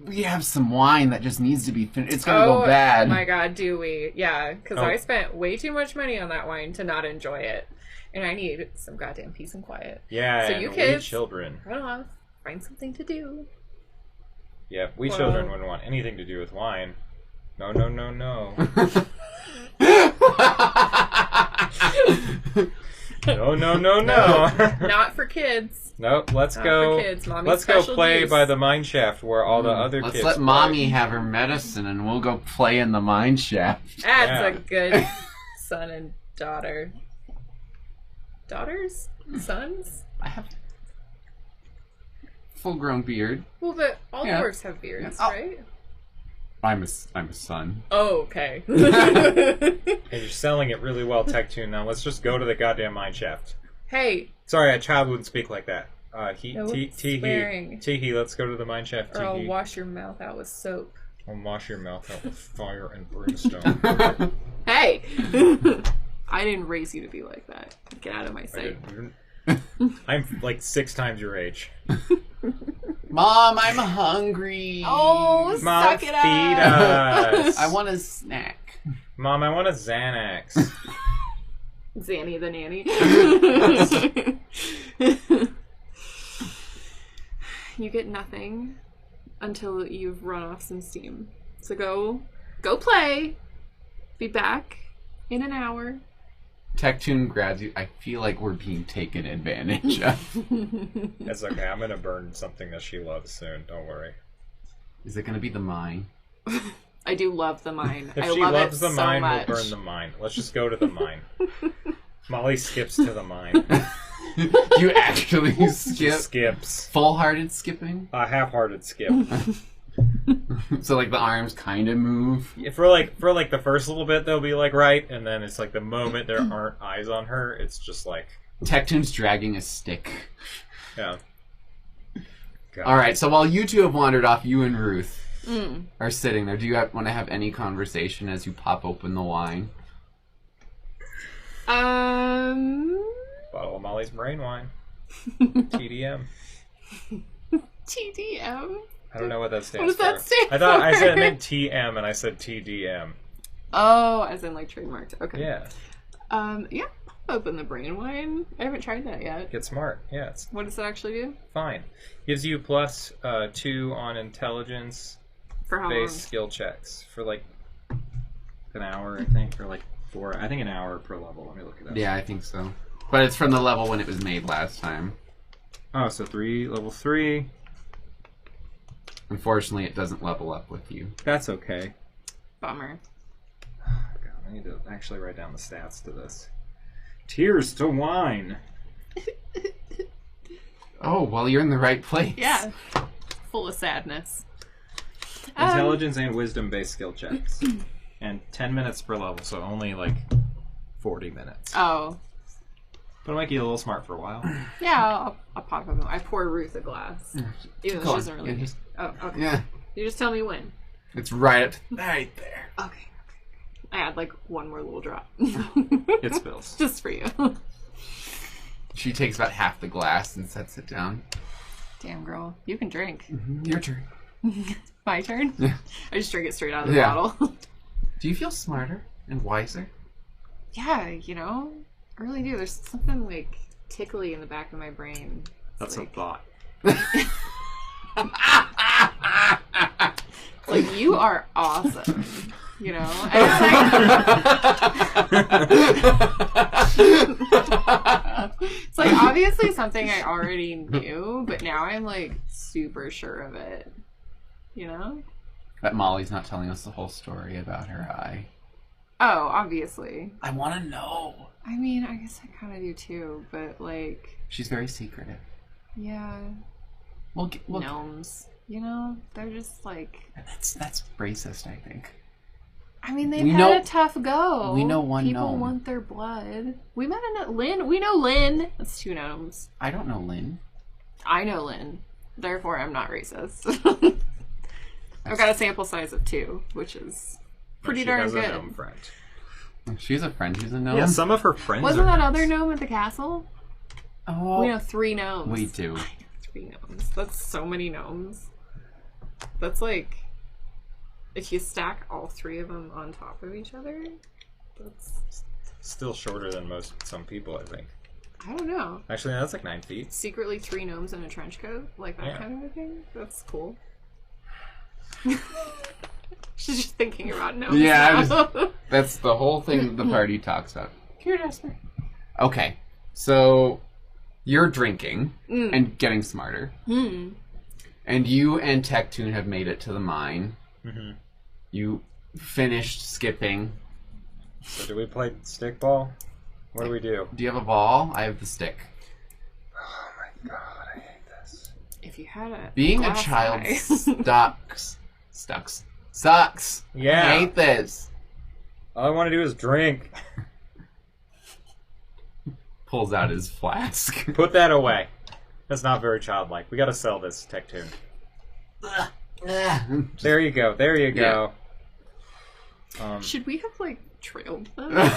we have some wine that just needs to be finished. It's gonna go bad. Oh my god, do we? Yeah, because Oh. I spent way too much money on that wine to not enjoy it. And I need some goddamn peace and quiet. Yeah, So and you we kids- children. Run off. Find something to do. Yeah, we Well- children wouldn't want anything to do with wine. No, no, no, no. No, no, no, no. Not for kids. Nope, let's Not go. for kids. Mommy's Let's go special play juice. by the mine shaft where all the other Let's kids let play. Mommy have her medicine and we'll go play in the mine shaft. That's Yeah. a good son and daughter. Daughters? Sons? I have full-grown beard. Well, but all Yeah. dwarves have beards, Yeah. Oh. right? I'm a son. Oh, okay. Hey, you're selling it really well, Tech2. Now let's just go to the goddamn mine shaft. Hey, Sorry, a child wouldn't speak like that. No swearing. Teehee, let's go to the mine shaft, or I'll Teehee. wash your mouth out with soap. I'll wash your mouth out with fire and brimstone. Hey! I didn't raise you to be like that. Get out of my sight. I'm like 6 times your age. Mom, I'm hungry. Oh, Mom, suck it feed up! us. I want a snack. Mom, I want a Xanax. Zanny the nanny. You get nothing until you've run off some steam. So go play. Be back in an hour. Tech-Tune grabs you. I feel like we're being taken advantage of. It's okay. I'm gonna burn something that she loves soon. Don't worry. Is it going to be the mine? I do love the mine. If I she love loves it the so mine, much. we'll burn the mine. Let's just go to the mine. Molly skips to the mine. You actually She skip? skips. Full-hearted skipping? A half-hearted skip. So like the arms kind of move? For like the first little bit, they'll be like right, and then it's like the moment there aren't eyes on her, it's just like Tech-Tune's dragging a stick. yeah. God. Alright, so while you two have wandered off, you and Ruth Mm. are sitting there. Do you want to have any conversation as you pop open the wine? Bottle of Molly's brain wine. TDM. TDM? I don't know what that stands What does that for. stand I thought I for? said it meant TM, and I said TDM. Oh, as in like trademarked. Okay. Yeah. Yeah. Open the brain wine. I haven't tried that yet. Get smart. Yeah, it's What does it actually do? fine. Gives you plus 2 on intelligence For how based long? skill checks for like an hour, I think, or like 4. I think an hour per level. Let me look it up. Yeah, I think so. But it's from the level when it was made last time. Oh, so level 3. Unfortunately, it doesn't level up with you. That's okay. Bummer. God, I need to actually write down the stats to this. Tears to wine. Oh, well, you're in the right place. Yeah. Full of sadness. Intelligence and wisdom based skill checks. And 10 minutes per level, so only like 40 minutes. Oh. But it'll make you a little smart for a while. Yeah, I'll pop up. I pour Ruth a glass. Even though Go she on. doesn't really Yeah, need. just- Oh, okay. Yeah, You just tell me when. it's right there. Okay. I add like one more little drop. It spills. Just for you. She takes about half the glass and sets it down. Damn, girl. You can drink. Your turn. My turn? Yeah. I just drink it straight out of the Yeah. bottle. Do you feel smarter and wiser? Yeah, you know, I really do. There's something like tickly in the back of my brain. It's That's like, a thought. like, you are awesome. You know? And it's like obviously something I already knew, but now I'm like super sure of it. You know? But Molly's not telling us the whole story about her eye. Oh, obviously. I want to know. I mean, I guess I kind of do too, but like, She's very secretive. yeah, We'll gnomes. You know, they're just like, That's racist, I think. I mean, they've We had know- a tough go. we know one People gnome. want their blood. We met Lynn. We know Lynn. That's 2 gnomes. I don't know Lynn. I know Lynn. Therefore, I'm not racist. I've got a sample size of 2, which is pretty She darn has good. a gnome friend. She's a friend. She's a gnome. Yeah, some of her friends Wasn't are that gnomes. other gnome at the castle? Oh, We know 3 gnomes. we do. I know 3 gnomes. That's so many gnomes. That's like, if you stack all 3 of them on top of each other, that's, Still shorter than some people, I think. I don't know. Actually, that's like 9 feet. Secretly 3 gnomes in a trench coat, like that Yeah. kind of a thing. That's cool. She's just thinking about gnomes. Yeah, now. That's the whole thing the party talks about. Here, Jasper. Okay, so you're drinking and getting smarter. And you and Tectoon have made it to the mine. Mm-hmm. You finished skipping. So do we play stickball? What do we do? Do you have a ball? I have the stick. Oh my god, I hate this. If you had a Being a glass child eye. sucks. Yeah. I hate this. All I want to do is drink. Pulls out his flask. Put that away. That's not very childlike. We gotta sell this Tectoon. There you go. There you go. Should we have like trailed them?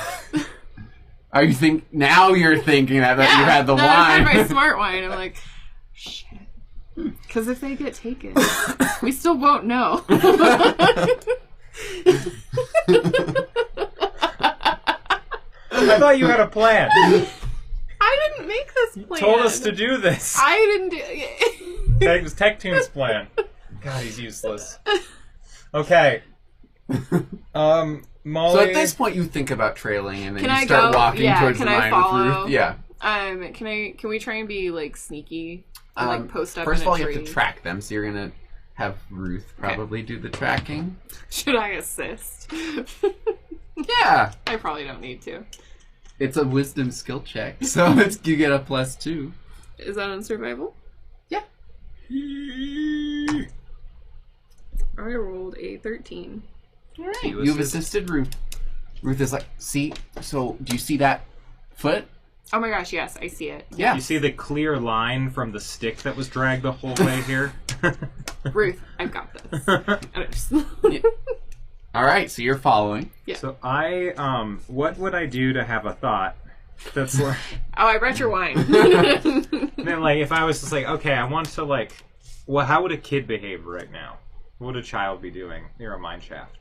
Are you now you're thinking that you had the no, I wine? had my smart wine. I'm like, shit. Because if they get taken, we still won't know. I thought you had a plan. I didn't make this plan. Told us to do this. I didn't do it. It was Tectoon's plan. God, he's useless. Okay. Molly. So at this point, you think about trailing, and then Can you I start go? walking Yeah, towards can the I mine with follow? Ruth. Yeah. Can we try and be like sneaky? And, like post up First in of all, a you tree? have to track them, so you're gonna have Ruth probably do the tracking. Should I assist? Yeah. I probably don't need to. It's a wisdom skill check, so you get a +2. Is that on survival? Yeah. I rolled a 13. All right. You've assisted Ruth. Ruth is like, see? So, do you see that foot? Oh my gosh, yes, I see it. Yeah. You see the clear line from the stick that was dragged the whole way here? Ruth, I've got this. I just... Yeah. All right, so you're following. Yeah. So what would I do to have a thought that's like... Oh, I brought your wine. then, like, if I was just like, okay, I want to, like... Well, how would a kid behave right now? What would a child be doing near a mine shaft?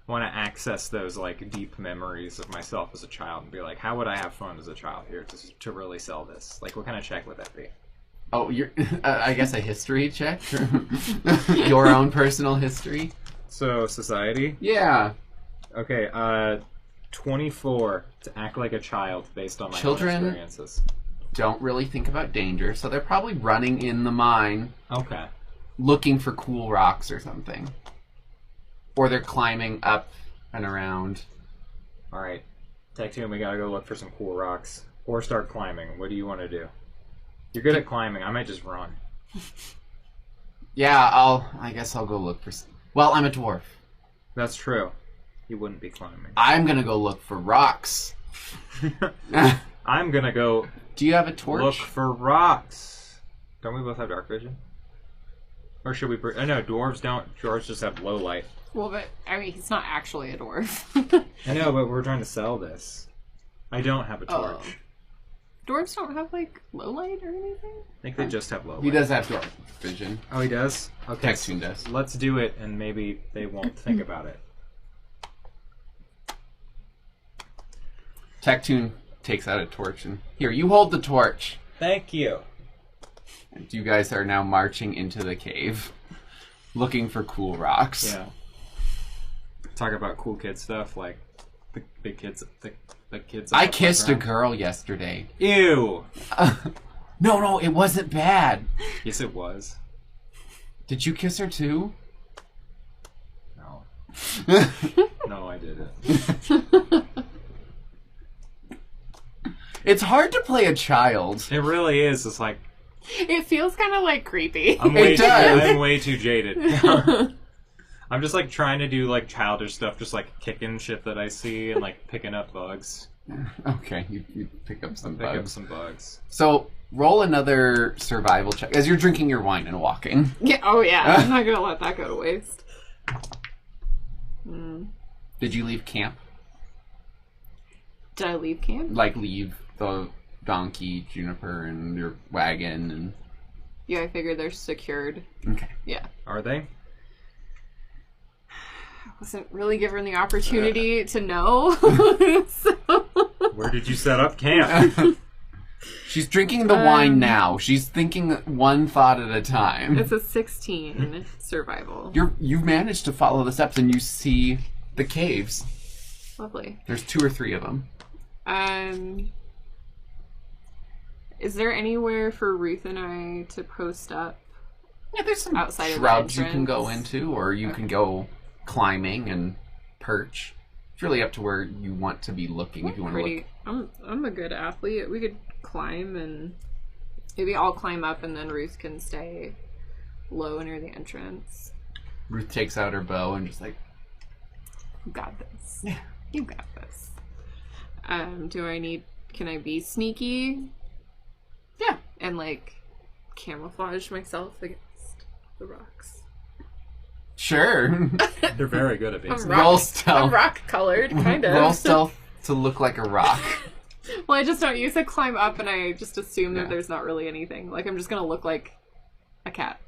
I want to access those, like, deep memories of myself as a child and be like, how would I have fun as a child here to really sell this? Like, what kind of check would that be? Oh, you're, I guess a history check? Your own personal history? So, society? Yeah. Okay, 24 to act like a child based on my Children- own experiences. Don't really think about danger, so they're probably running in the mine Okay. looking for cool rocks or something. Or they're climbing up and around. Alright. Tectoon, we gotta go look for some cool rocks. Or start climbing. What do you want to do? You're good at climbing. I might just run. Yeah, I guess I'll go look for... Well, I'm a dwarf. That's true. You wouldn't be climbing. I'm gonna go look for rocks. I'm gonna go Do you have a torch? look for rocks. Don't we both have dark vision? Or should we... no, dwarves don't. Dwarves just have low light. Well, but, I mean, he's not actually a dwarf. I know, but we're trying to sell this. I don't have a torch. Oh. Dwarves don't have, like, low light or anything? I think they just have low light. He does have dwarf vision. Oh, he does? Okay. Tectoon does. Let's do it, and maybe they won't think about it. Tectoon takes out a torch and... Here, you hold the torch. Thank you. And you guys are now marching into the cave. Looking for cool rocks. Yeah. Talk about cool kid stuff, like the kids... The kids on I the kissed a playground. girl yesterday. Ew! No, it wasn't bad. Yes, it was. Did you kiss her too? No. No, I didn't. It's hard to play a child. It really is. It's like, It feels kind of, like, creepy. I'm way, It does. I'm way too jaded. I'm just like trying to do like childish stuff, just like kicking shit that I see and like picking up bugs. Okay, you pick up some Pick up bugs. some bugs. So roll another survival check as you're drinking your wine and walking. Yeah. Oh yeah. I'm not gonna let that go to waste. Did you leave camp? Did I leave camp? Like leave the donkey, Juniper, and your wagon and... Yeah, I figured they're secured. Okay. Yeah. Are they? I wasn't really given the opportunity to know. So... Where did you set up camp? She's drinking the wine now. She's thinking one thought at a time. It's a 16 survival. You've managed to follow the steps and you see the caves. Lovely. There's 2 or 3 of them. Is there anywhere for Ruth and I to post up? Yeah, there's some outside shrubs of you can go into, or you can go climbing and perch. It's really up to where you want to be looking if you want to look. I'm a good athlete. We could climb and maybe I'll climb up and then Ruth can stay low near the entrance. Ruth takes out her bow and just like, You got this. yeah. You got this. Can I be sneaky? Yeah. And like camouflage myself against the rocks. Sure. They're very good at being I'm sneaky. Roll stealth. I'm rock colored, kind of. Roll stealth to look like a rock. Well, I just don't use to climb up and I just assume Yeah. that there's not really anything. Like I'm just gonna look like a cat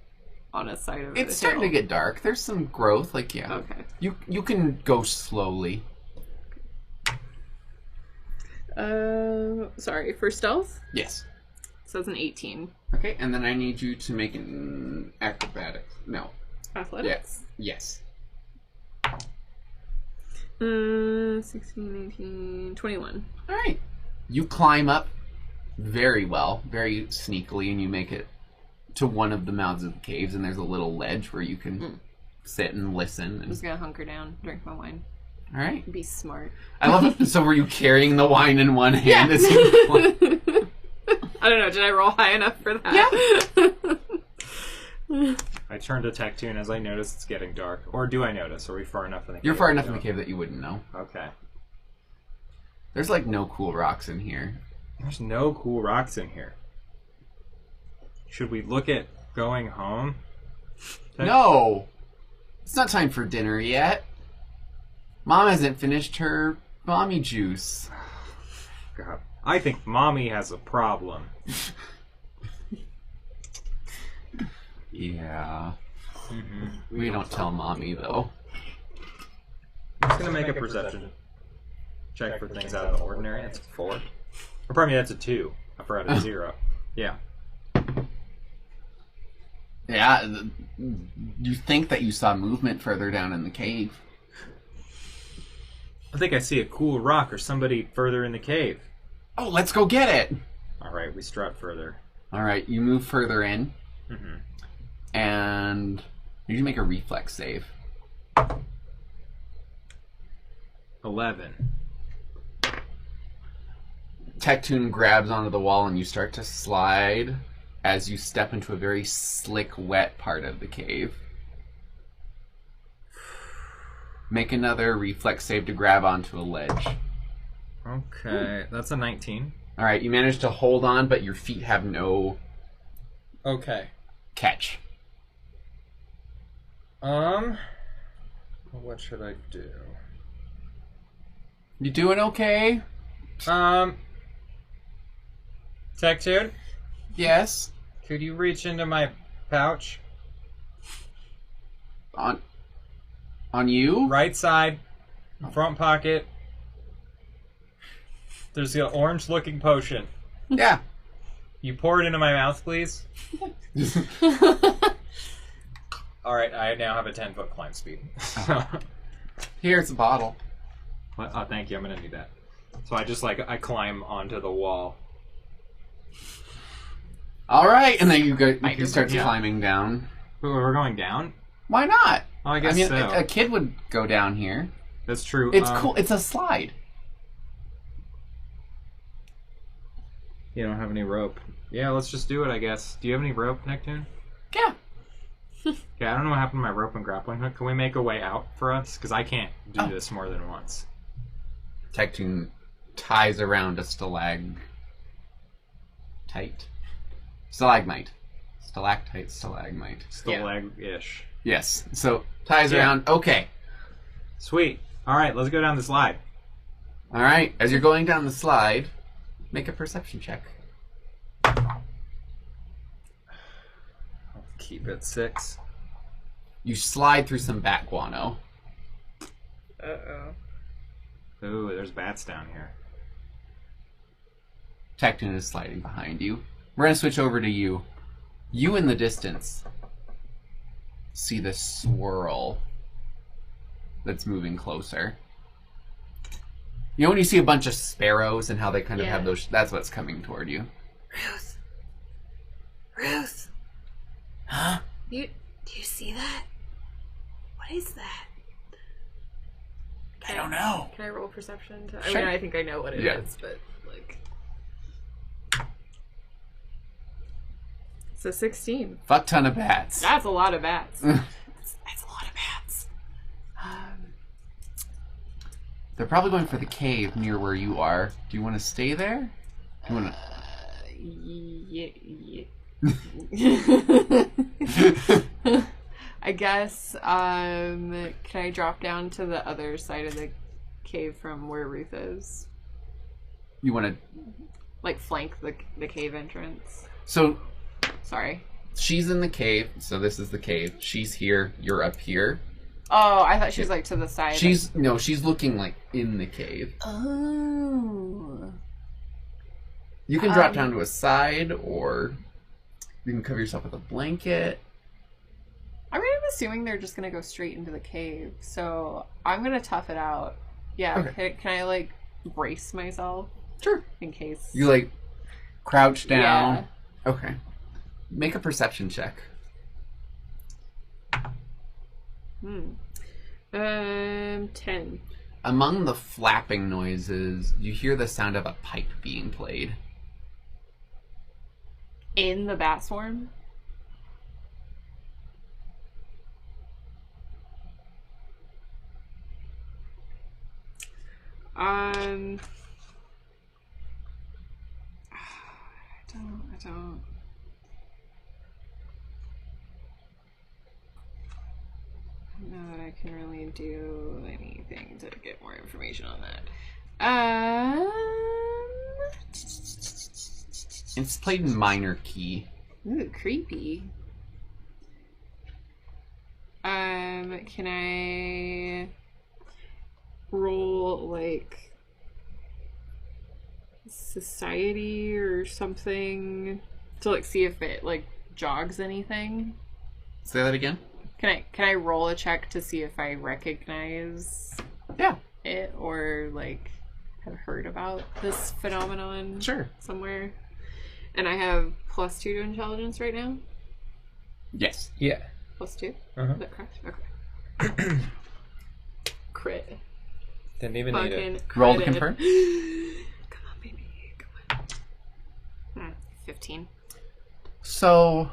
on a side of It's the starting to hill. get dark. There's some growth, like yeah. Okay. You can go slowly. Sorry, for stealth? Yes. So it's an 18. Okay, and then I need you to make an acrobatics. No. Athletics? Yes. 16, 18, 21. All right. You climb up very well, very sneakily, and you make it to one of the mouths of the caves, and there's a little ledge where you can sit and listen. I'm And... just gonna hunker down, drink my wine. All right. Be smart. I love it. So were you carrying the wine in one hand as you I don't know, did I roll high enough for that? Yeah. I turn to Tectune as I notice it's getting dark. Or do I notice? Are we far enough in the cave? You're far enough in the cave that you wouldn't know. Okay. There's like no cool rocks in here. There's no cool rocks in here. Should we look at going home? No! It's not time for dinner yet. Mom hasn't finished her mommy juice. God. I think Mommy has a problem. Yeah. We don't tell Mommy, though. I'm just gonna make a perception check for things out of the ordinary. That's a 4. Or pardon me, that's a 2. I forgot a 0. Yeah. Yeah, you think that you saw movement further down in the cave. I think I see a cool rock or somebody further in the cave. Oh, let's go get it! Alright, we strut further. Alright, you move further in, Mm-hmm. and you can make a reflex save. 11. Tectune grabs onto the wall and you start to slide as you step into a very slick, wet part of the cave. Make another reflex save to grab onto a ledge. Okay, that's a 19. Alright, you manage to hold on, but your feet have no Okay. catch. What should I do? You doing okay? Tectune, Yes. could you reach into my pouch? On you? Right side, front pocket. There's an orange-looking potion. Yeah. You pour it into my mouth, please. All right, I now have a 10-foot climb speed. Here's a bottle. What? Oh, thank you. I'm gonna need that. So I climb onto the wall. Alright, and then you start Yeah. climbing down. Wait, we're going down? Why not? Oh, I guess mean, so. a kid would go down here. That's true. It's cool. It's a slide. You don't have any rope. Yeah, let's just do it, I guess. Do you have any rope, Nectune? Yeah. Okay, I don't know what happened to my rope and grappling hook. Can we make a way out for us? Because I can't do this more than once. Tectune ties around a stalagmite. Stalagmite. Stalactite, stalagmite. Stalag-ish. Yes. So ties around. Okay. Sweet. All right, let's go down the slide. All right. As you're going down the slide, make a perception check. I'll keep it 6. You slide through some bat guano. Uh-oh. Ooh, there's bats down here. Tectune is sliding behind you. We're going to switch over to you. You in the distance see this swirl that's moving closer. You know when you see a bunch of sparrows and how they kind of have those... That's what's coming toward you. Ruth. Huh? Do you see that? What is that? I don't know. Can I roll perception? Sure. I mean, I think I know what it is, but like... It's a 16. Fuck ton of bats. That's a lot of bats. That's a lot of bats. They're probably going for the cave near where you are. Do you want to stay there? Do you want Yeah. I guess, can I drop down to the other side of the cave from where Ruth is? You want to... Like, flank the cave entrance? So... Sorry. She's in the cave, so this is the cave. She's here, you're up here. Oh, I thought she was, like, to the side. She's looking, like, in the cave. Oh. You can drop down to a side, or you can cover yourself with a blanket. I mean, I'm assuming they're just gonna go straight into the cave, so I'm gonna tough it out. Yeah, Okay. can I, like, brace myself? Sure. In case. You, like, crouch down. Yeah. Okay. Make a perception check. 10. Among the flapping noises, you hear the sound of a pipe being played. In the bat swarm? I don't. I don't know that I can really do anything to get more information on that. It's played in minor key. Ooh, creepy. Can I roll, like, society or something to, like, see if it, like, jogs anything? Say that again? Can I roll a check to see if I recognize it or, like, have heard about this phenomenon somewhere? And I have +2 to intelligence right now? Yes. Yeah. +2? Uh-huh. Is that correct? Okay. Crit. Didn't even need it. Roll to confirm. Come on, baby. Come on. 15. So,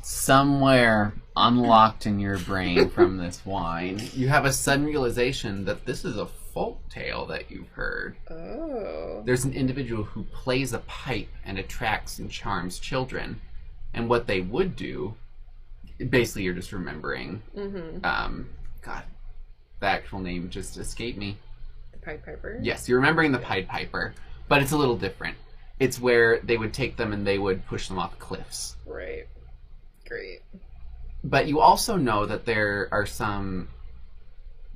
somewhere unlocked in your brain from this wine, you have a sudden realization that this is a folk tale that you've heard. Oh. There's an individual who plays a pipe and attracts and charms children. And what they would do, basically you're just remembering, God, the actual name just escaped me. The Pied Piper? Yes, you're remembering the Pied Piper, but it's a little different. It's where they would take them and they would push them off cliffs. Right. Great. But you also know that there are some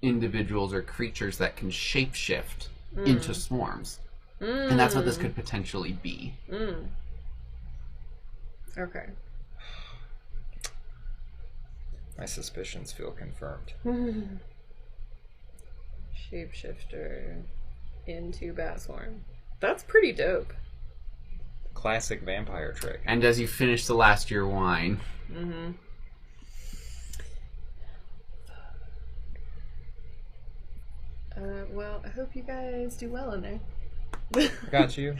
individuals or creatures that can shapeshift into swarms. And that's what this could potentially be. Okay. My suspicions feel confirmed. Shapeshifter into bat swarm. That's pretty dope. Classic vampire trick. And as you finish the last of your wine... Well, I hope you guys do well in there. Got you.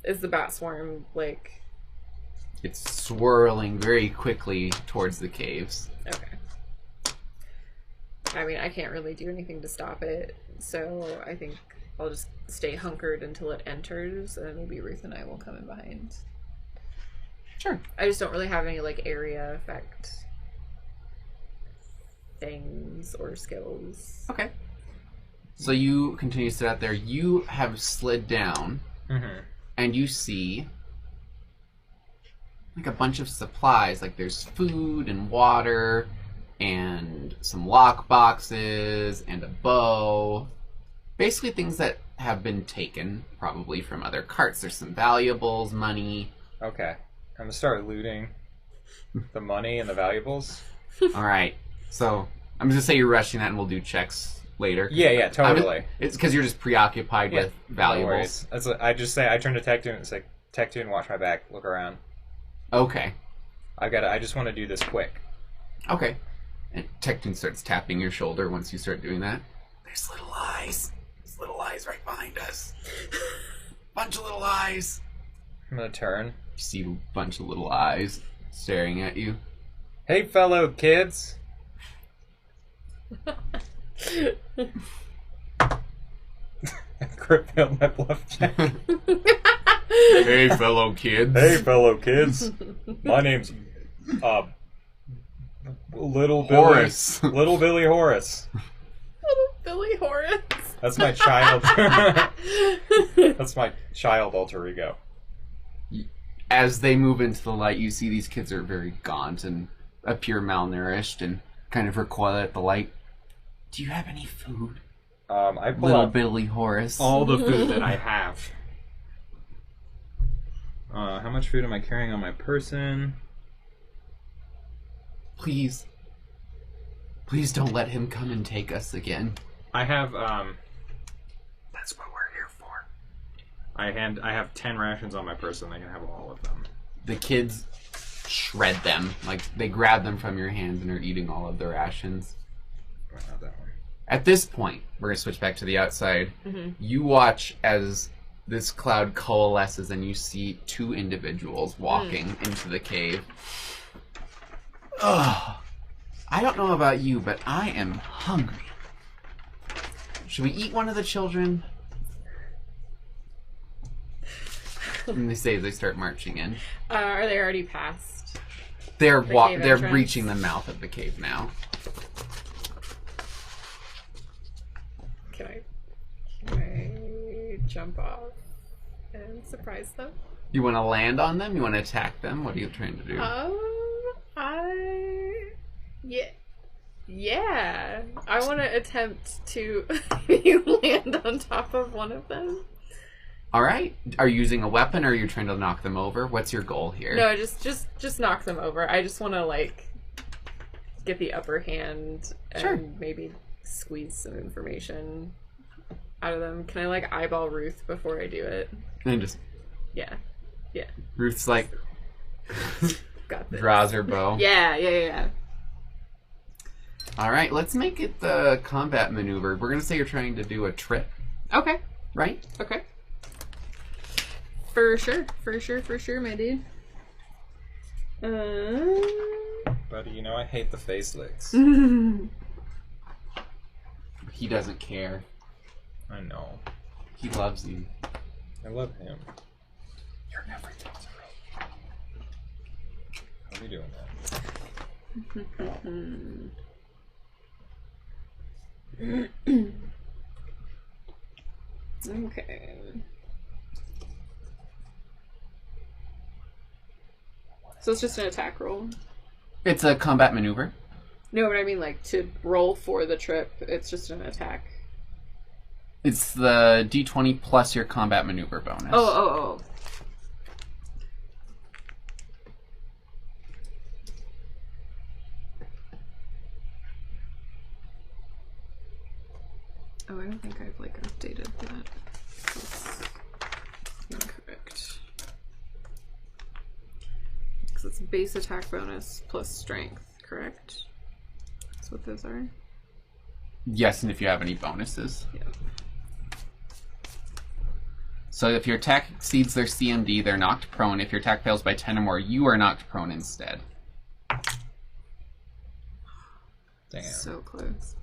Is the bat swarm, like, It's swirling very quickly towards the caves. Okay. I mean, I can't really do anything to stop it, so I think I'll just stay hunkered until it enters, and maybe Ruth and I will come in behind. Sure. I just don't really have any, like, area effect things or skills. Okay. So you continue to sit out there. You have slid down, and you see like a bunch of supplies. Like there's food and water, and some lock boxes, and a bow. Basically things that have been taken, probably from other carts. There's some valuables, money. Okay. I'm gonna start looting the money and the valuables. All right. So I'm just gonna say you're rushing that, and we'll do checks later. Yeah, totally. It's because you're just preoccupied with valuables. No worries. I just say, I turn to Tech2 and say, Tech2, watch my back, look around. Okay. I just want to do this quick. Okay. And Tecton starts tapping your shoulder once you start doing that. There's little eyes. There's little eyes right behind us. Bunch of little eyes. I'm gonna turn. You see a bunch of little eyes staring at you. Hey, fellow kids. Crit failed my bluff check. Hey, fellow kids. Hey, fellow kids. My name's Little Horace. Billy. Little Billy Horace. Little Billy Horace. That's my child. That's my child alter ego. As they move into the light, you see these kids are very gaunt and appear malnourished and kind of recoil at the light. Do you have any food? I pull Little out Billy Horace. all the food that I have. How much food am I carrying on my person? Please. Please don't let him come and take us again. I have, that's what we're here for. I have 10 rations on my person. I can have all of them. The kids shred them. Like, they grab them from your hands and are eating all of the rations. I have that one. At this point, we're going to switch back to the outside. You watch as this cloud coalesces and you see two individuals walking into the cave. Ugh. I don't know about you, but I am hungry. Should we eat one of the children? And they say as they start marching in. Are they already past? They're cave they're entrance? reaching the mouth of the cave now. Can I jump off and surprise them? You want to land on them? You want to attack them? What are you trying to do? Yeah. I want to attempt to land on top of one of them. All right. Are you using a weapon, or are you trying to knock them over? What's your goal here? No, just knock them over. I just want to like get the upper hand and Sure. maybe squeeze some information out of them. Can I like eyeball Ruth before I do it? And just Yeah. Ruth's like Got this. draws her bow. Yeah. All right. Let's make it the combat maneuver. We're gonna say you're trying to do a trip, Okay. right? Okay. For sure, my dude. Buddy, you know I hate the face licks. He doesn't care. I know. He loves you. I love him. You're everything to me. How are we doing that? Okay. So it's just an attack roll? It's a combat maneuver. No, but I mean like to roll for the trip, it's just an attack. It's the D20 plus your combat maneuver bonus. Oh. Oh, I don't think I've like updated that. That's incorrect. Because it's base attack bonus plus strength, correct? That's what those are? Yes, and if you have any bonuses. Yeah. So if your attack exceeds their CMD, they're knocked prone. If your attack fails by 10 or more, you are knocked prone instead. Damn. So close.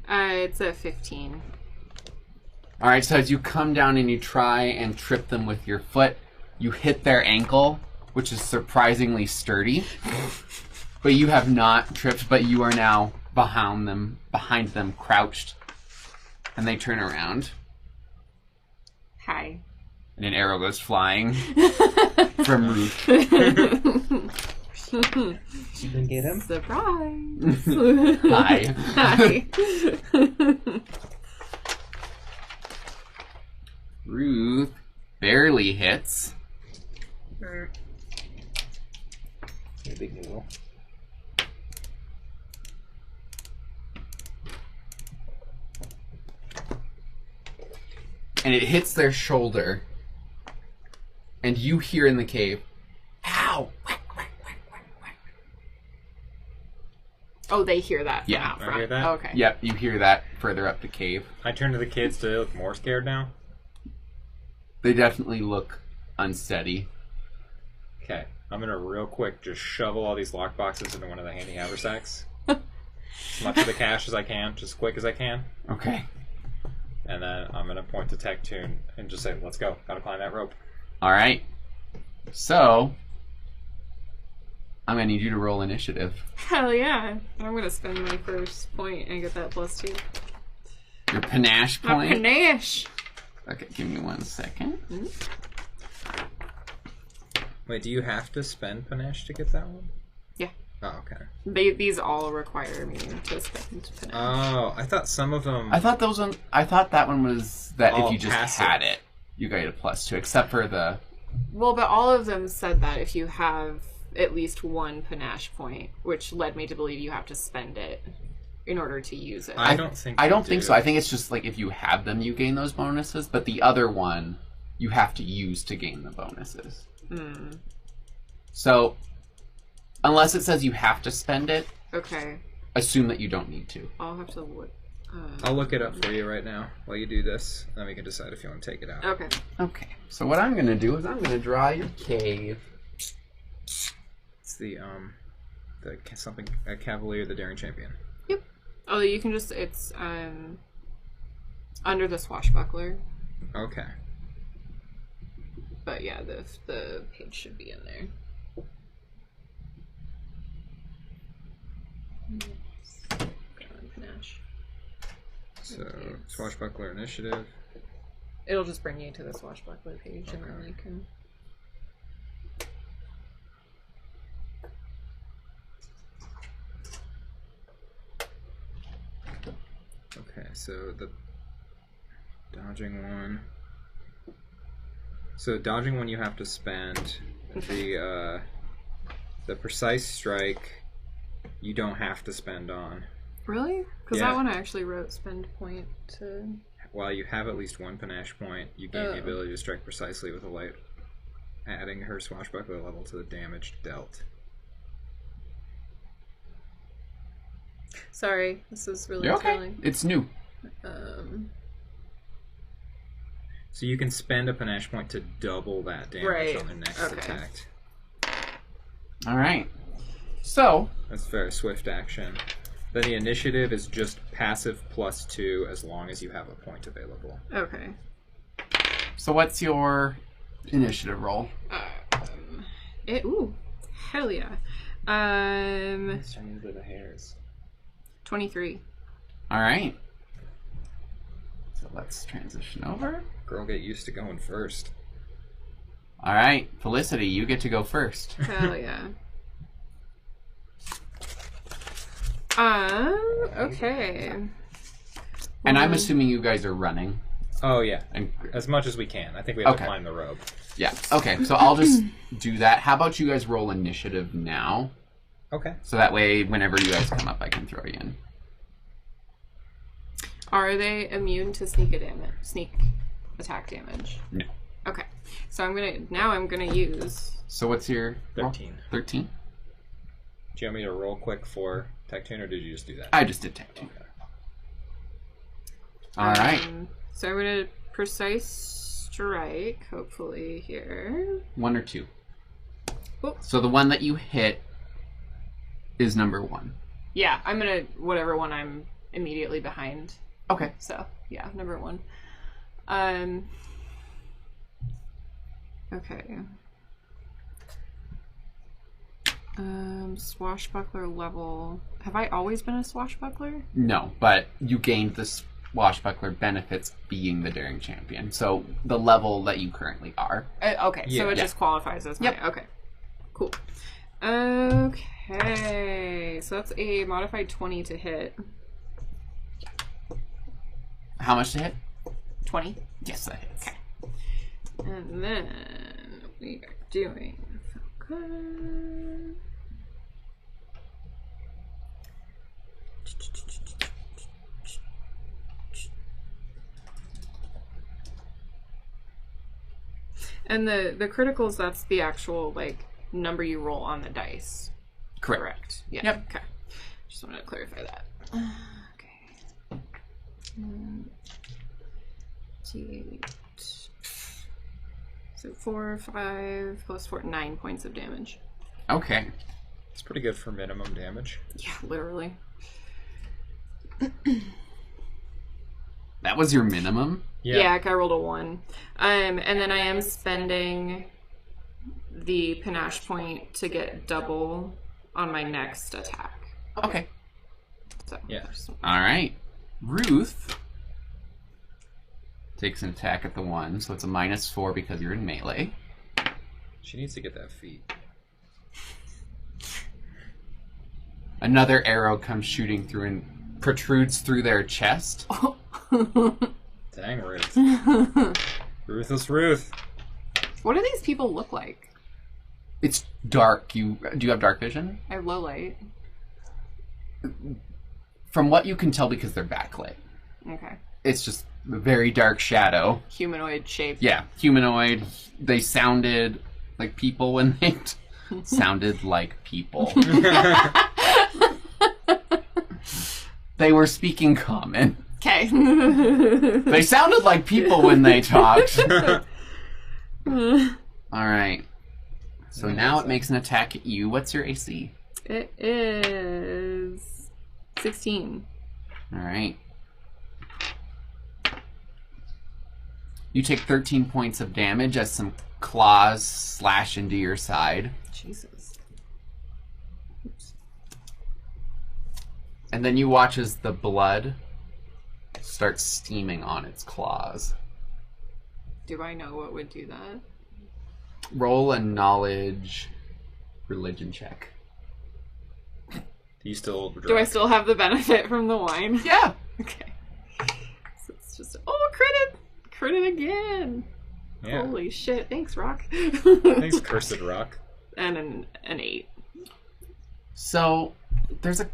It's a 15. All right, so as you come down and you try and trip them with your foot, you hit their ankle, which is surprisingly sturdy. But you have not tripped, but you are now behind them, crouched. And they turn around. Hi. And an arrow goes flying from Ruth. You can get him? Surprise! Hi. Hi. Ruth barely hits. A big noodle. And it hits their shoulder. And you hear in the cave, ow! Whack, whack, whack, whack, whack. Oh, they hear that from Yeah. out I front. hear that? Okay. Yep, you hear that further up the cave. I turn to the kids. Do they look more scared now? They definitely look unsteady. Okay. I'm gonna real quick just shovel all these lockboxes into one of the handy haversacks. As much of the cash as I can, just as quick as I can. Okay. And then I'm gonna point to Tectoon and just say, let's go. Gotta climb that rope. Alright. So, I'm going to need you to roll initiative. Hell yeah. I'm going to spend my first point and get that +2. Your panache My point. panache! Okay, give me 1 second. Wait, do you have to spend panache to get that one? Yeah. Oh, okay. These all require me to spend panache. Oh, I thought some of them... I thought that one was that Oh, if you just passive. had it, you got a +2, except for the... Well, but all of them said that if you have at least one panache point, which led me to believe you have to spend it in order to use it. I don't think I you don't think do. so. I think it's just like if you have them, you gain those bonuses, but the other one, you have to use to gain the bonuses. So, unless it says you have to spend it, Okay. assume that you don't need to. I'll have to look. I'll look it up for you right now while you do this. Then we can decide if you want to take it out. Okay. Okay, so what I'm going to do is I'm going to draw your cave. It's the something a Cavalier, the Daring Champion. Yep. Oh, you can just, it's under the swashbuckler. Okay. But yeah, the page should be in there. Panache. So, Swashbuckler Initiative. It'll just bring you to the swashbuckler page, and then you can. Okay, so the dodging one. So dodging one you have to spend. The precise strike you don't have to spend on. Really? Because Yeah. that one I actually wrote spend point to. While you have at least one panache point, you gain the ability to strike precisely with a light, adding her swashbuckler level to the damage dealt. Sorry, this is really You're okay. telling. It's new. So you can spend a panache point to double that damage Right. on their next Okay. attack. All right. So, That's very swift action. Then the initiative is just passive +2 as long as you have a point available. Okay. what's your initiative roll? Ooh, hell yeah. Let's turn into the hairs. 23. All right. So let's transition over. Girl, get used to going first. All right, Felicity, you get to go first. Hell yeah. Okay. And I'm assuming you guys are running. Oh yeah, And as much as we can. I think we have to Okay. climb the rope. yeah, okay. So I'll just do that. How about you guys roll initiative now? Okay. So that way, whenever you guys come up, I can throw you in. Are they immune to sneak attack damage? No. Okay. So I'm gonna use. So what's your 13. 13. Do you want me to roll quick for Tectoon, or did you just do that? I just did tech 2. All right. So I'm gonna precise strike, hopefully, here. 1 or 2. Oh. So the one that you hit is number 1. Yeah, I'm gonna whatever one I'm immediately behind. Okay. So yeah, number 1. Okay. Swashbuckler level. Have I always been a swashbuckler? No, but you gained the swashbuckler benefits being the daring champion. So the level that you currently are. Okay, so it just qualifies as my... Yep. Okay, cool. Okay, so that's a modified 20 to hit. How much to hit? 20? Yes, that hits. Okay. And then we are doing... Okay. And the criticals, that's the actual, like, number you roll on the dice. Correct. Yeah. Yep. Okay. Just wanted to clarify that. Okay. T8. So 4, 5, plus 4, 9 points of damage. Okay. It's pretty good for minimum damage. Yeah, literally. That was your minimum? Yeah, I rolled a 1. And then I am spending the panache point to get double on my next attack. Okay. So Yeah. All right. Ruth takes an attack at the 1, so it's a -4 because you're in melee. She needs to get that feat. Another arrow comes shooting through and protrudes through their chest. Dang, Ruth. Ruthless Ruth. What do these people look like? It's dark. Do you have dark vision? I have low light. From what you can tell, because they're backlit, Okay. it's just a very dark shadow. Humanoid shape. Yeah, humanoid. They sounded like people when they sounded like people. They were speaking common. Okay. They sounded like people when they talked. Alright. So now it makes an attack at you. What's your AC? It is 16. Alright. You take 13 points of damage as some claws slash into your side. Jesus. Oops. And then you watch as the blood starts steaming on its claws. Do I know what would do that? Roll a knowledge religion check. You still Do I still have the benefit from the wine? Yeah. Okay. So it's just, crit it again. Yeah. Holy shit. Thanks, Rock. Thanks, Cursed Rock. And an 8. So there's a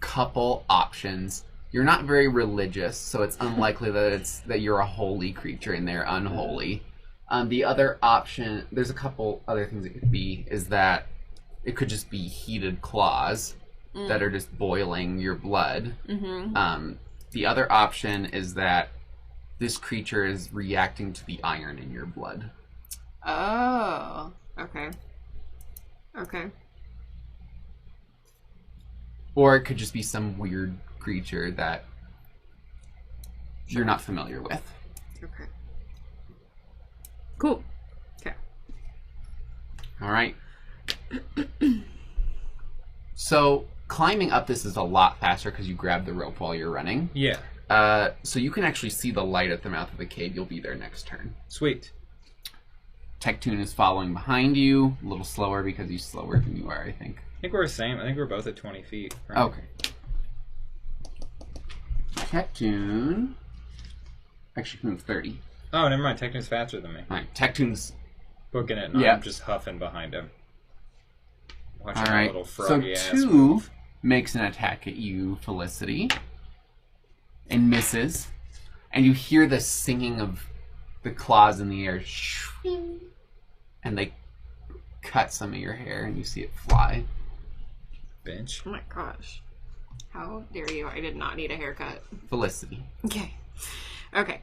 couple options. You're not very religious, so it's unlikely that you're a holy creature and they're unholy. The other option, there's a couple other things it could be, is that it could just be heated claws that are just boiling your blood. Mm-hmm. The other option is that this creature is reacting to the iron in your blood. Oh. Okay. Okay. Or it could just be some weird creature that you're not familiar with. Okay. Cool. Okay. All right. So climbing up this is a lot faster because you grab the rope while you're running. Yeah. So you can actually see the light at the mouth of the cave. You'll be there next turn. Sweet. Tectoon is following behind you, a little slower because he's slower than you are, I think. I think we're the same. I think we're both at 20 feet. Right? Okay. Tectoon actually can move 30. Oh, never mind. Tectoon's faster than me. All right, Tectoon's... Booking it, and Yeah. I'm just huffing behind him. Watching All my right, little so froggy ass 2 move. makes an attack at you, Felicity, and misses. And you hear the singing of the claws in the air, and they cut some of your hair, and you see it fly. Bench. Oh my gosh. How dare you? I did not need a haircut. Felicity. Okay. Okay.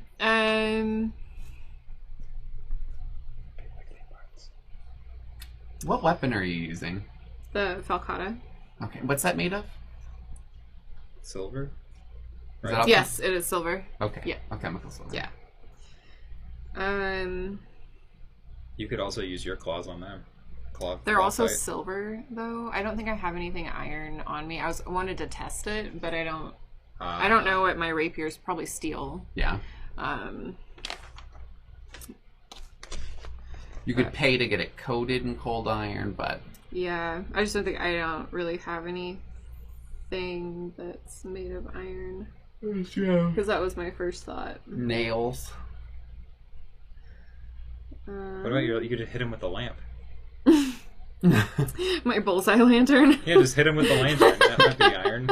What weapon are you using? The falcata. Okay, what's that made of? Silver? Is that Yes, it is silver. Okay. Yeah. Alchemical silver. Yeah. You could also use your claws on them. They're also fight. silver, though. I don't think I have anything iron on me. Wanted to test it, but I don't. I don't know what my rapier is. Probably steel. Yeah. You could pay to get it coated in cold iron, but yeah, I just don't really have anything that's made of iron. yeah. Because that was my first thought. Nails. What about you could hit him with the lamp. My bullseye lantern. Yeah, just hit him with the lantern. That might be iron.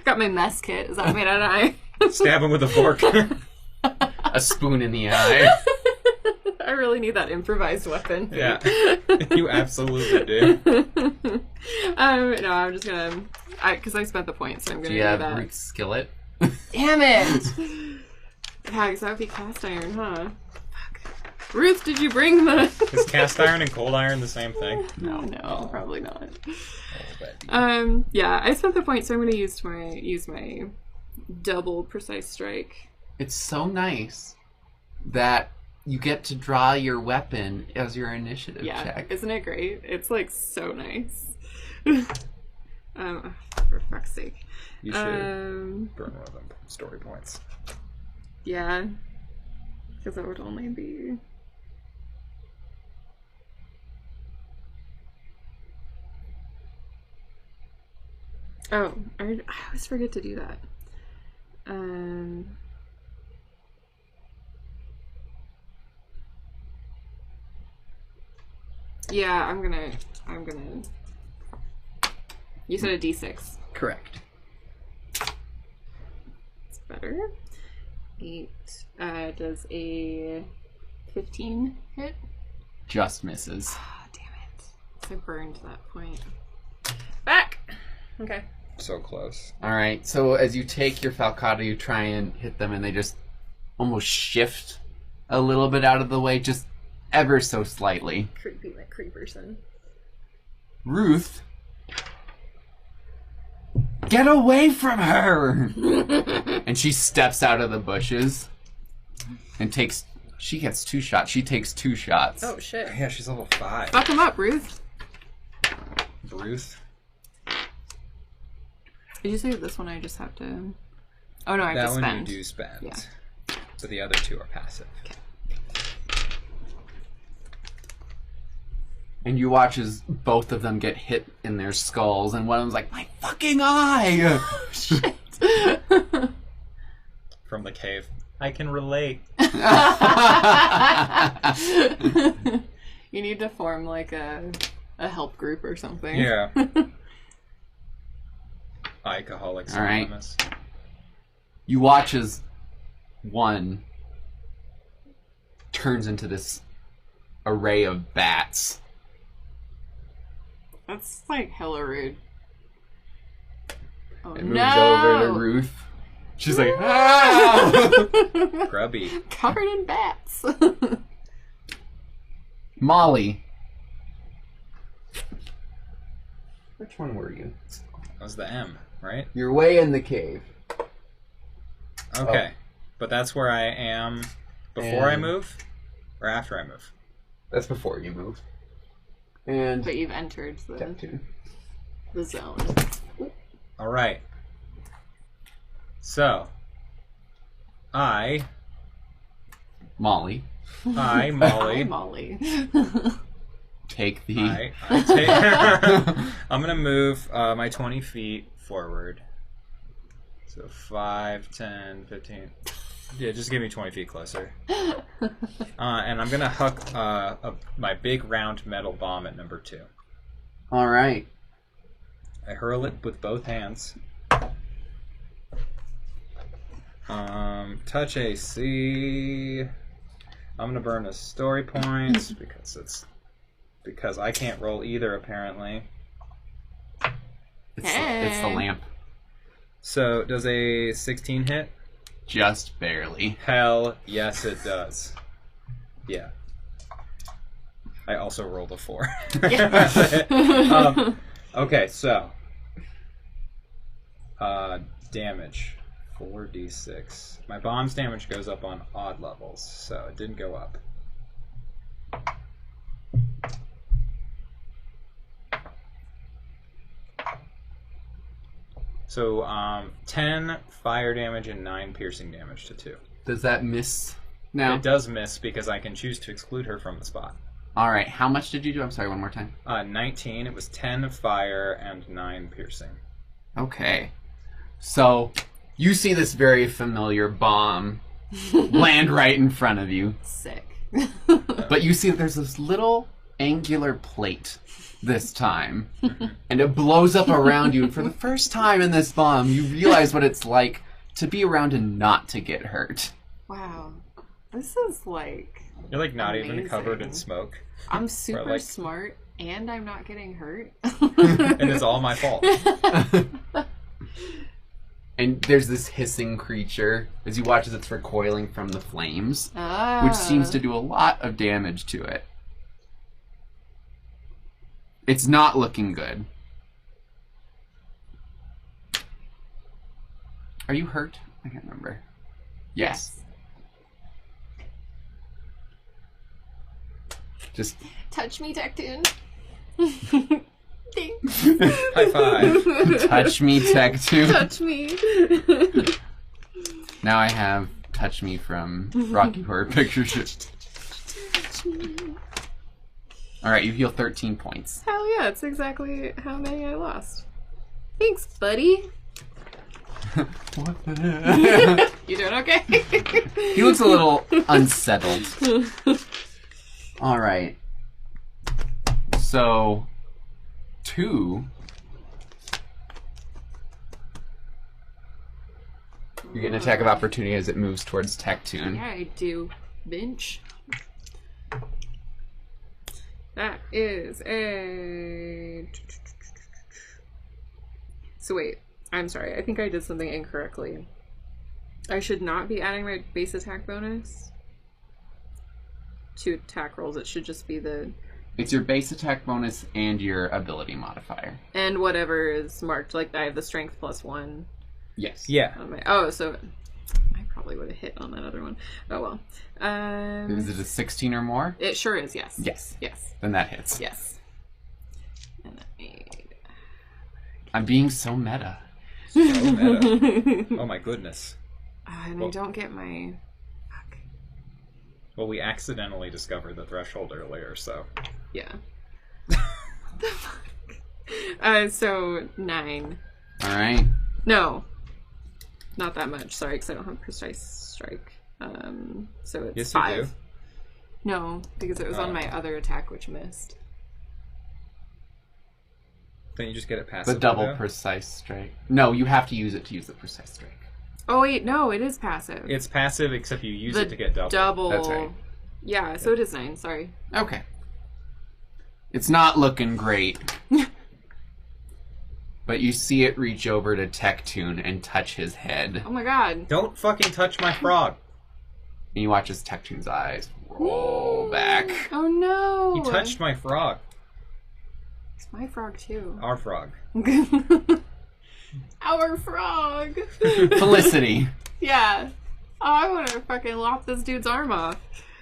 Got my mess kit. Is that made out of iron? Stab him with a fork. A spoon in the eye. I really need that improvised weapon. Yeah, you absolutely do. No, I'm just gonna... Because I spent the point, so I'm gonna Do you do have that. Ruth's skillet? Damn it! Yeah, because that would be cast iron, huh? Fuck. Ruth, did you bring the... Is cast iron and cold iron the same thing? No, probably not. Oh, Yeah, I spent the point, so I'm gonna use my double precise strike. It's so nice that you get to draw your weapon as your initiative check. Isn't it great? It's like so nice. For fuck's sake. You should burn one of them story points. Yeah. Because that would only be... Oh, I always forget to do that. Yeah, I'm gonna... You said a D6. Correct. It's better. 8. Does a 15 hit? Just misses. Oh, damn it. So I burned that point. Back! Okay. So close. Alright, so as you take your falcata, you try and hit them, and they just almost shift a little bit out of the way, just ever so slightly. Creepy McCreeperson. Ruth, get away from her! And she steps out of the bushes and she gets 2 shots. She takes 2 shots. Oh, shit. Yeah, she's level 5. Fuck him up, Ruth. Ruth? Did you say this one I just have to... Oh, no, I have That to one spend. you do spend. Yeah. So the other 2 are passive. Okay. And you watch as both of them get hit in their skulls, and one of them's like, my fucking eye! Shit. From the cave. I can relate. You need to form like a help group or something. Yeah. Alcoholics All right. Anonymous. You watch as one turns into this array of bats. That's like hella rude. Oh, It moves no! over to Ruth. She's like, ah! Grubby. Covered in bats. Molly. Which one were you? That was the M, right? You're way in the cave. Okay. But that's where I am before I And- move? Or after I move? That's before you move. And But you've entered Neptune. the zone. Alright. So. Molly. Molly. Hi, Molly. Take the... I take... I'm going to move my 20 feet forward. So 5, 10, 15... Yeah, just give me 20 feet closer. And I'm going to huck my big round metal bomb at number 2. Alright. I hurl it with both hands. Touch AC. I'm going to burn a story point because I can't roll either, apparently. It's the lamp. So, does a 16 hit? Just barely. Hell yes, it does. Yeah. I also rolled a 4. Yeah. Okay, so damage 4d6. My bomb's damage goes up on odd levels, so it didn't go up. So 10 fire damage and 9 piercing damage to 2. Does that miss now? It does miss because I can choose to exclude her from the spot. All right. How much did you do? I'm sorry, one more time. 19. It was 10 fire and 9 piercing. Okay. So you see this very familiar bomb land right in front of you. Sick. But you see that there's this little angular plate this time. And it blows up around you. And for the first time in this bomb, you realize what it's like to be around and not to get hurt. Wow. This is like... You're like not amazing. even covered in smoke. I'm super like- smart and I'm not getting hurt. And it's all my fault. And there's this hissing creature as you watch as it's recoiling from the flames, Ah. which seems to do a lot of damage to it. It's not looking good. Are you hurt? I can't remember. Yes. Just Touch me, Tectoon. Thanks. High five. touch me, Tech2. Touch me. Now I have Touch Me from Rocky Horror Picture Show. Alright, you heal 13 points. Hell yeah, it's exactly how many I lost. Thanks, buddy. What the You doing okay? He looks a little unsettled. Alright. So, 2. You get an attack of opportunity as it moves towards Tectoon. Yeah, I do. Bench. That is a... So wait, I'm sorry. I think I did something incorrectly. I should not be adding my base attack bonus to attack rolls. It should just be the... It's your base attack bonus and your ability modifier. And whatever is marked. Like, I have the strength +1 Yes. Yeah. on my... Oh, so... I probably would have hit on that other one. Oh, well. Is it a 16 or more? It sure is, yes. Yes. Yes. Then that hits. Yes. And that made... I'm being so meta. So meta. Oh my goodness. And I don't get my... Fuck. Well, we accidentally discovered the threshold earlier, so... Yeah. So 9. Alright. No, not that much. Sorry, because I don't have precise strike. So it's Yes, you 5. do. No, because it was on Oh. my other attack, which missed. Then you just get it past The double precise strike. No, you have to use it to use the precise strike. Oh wait, no, it is passive. It's passive, except you use the it to get double. double. That's right. Yeah, so it is 9. Sorry. Okay. It's not looking great. But you see it reach over to Tectoon and touch his head. Oh my god. Don't fucking touch my frog. And you watch as Tectoon's eyes roll back. Oh no. You touched my frog. It's my frog too. Our frog. Our frog. Felicity. Yeah. Oh, I want to fucking lop this dude's arm off.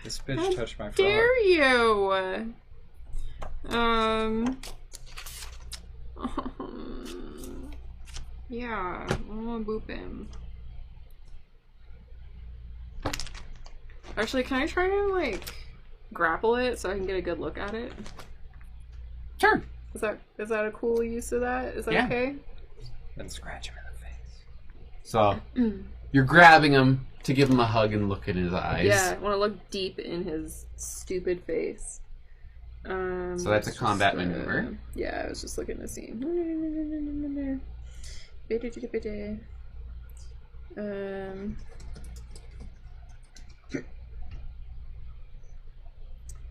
This bitch touched my frog. Dare you? Yeah, I'm gonna boop him. Actually, can I try and like grapple it so I can get a good look at it? Sure. Is that a cool use of that? Is that Yeah. okay? Then scratch him in the face. So, you're grabbing him to give him a hug and look in his eyes. Yeah, I want to look deep in his stupid face. So that's a combat maneuver. Yeah, I was just looking to see.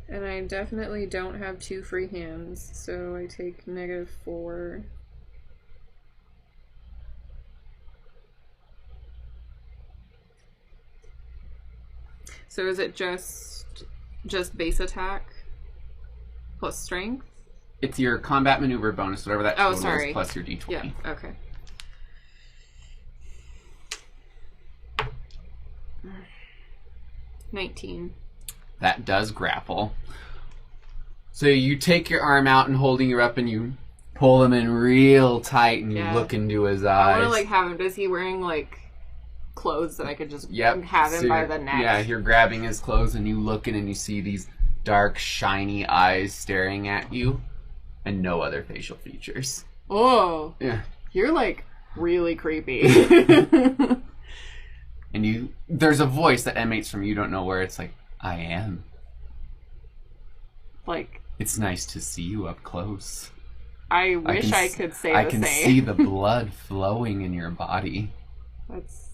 And I definitely don't have 2 free hands, so I take -4. So is it just base attack? Plus strength? It's your combat maneuver bonus, whatever that total is, plus your d20. Yeah, okay. $19. That does grapple. So you take your arm out and holding her up and you pull him in real tight and you look into his eyes. I want to have him. Is he wearing clothes that I could just have him by the neck? Yeah, you're grabbing his clothes and you look in and you see these dark, shiny eyes staring at you and no other facial features. Oh. Yeah. You're really creepy. And there's a voice that emanates from you don't know where. It's like, I am. It's nice to see you up close. I wish I could say the same. I can see the blood flowing in your body. That's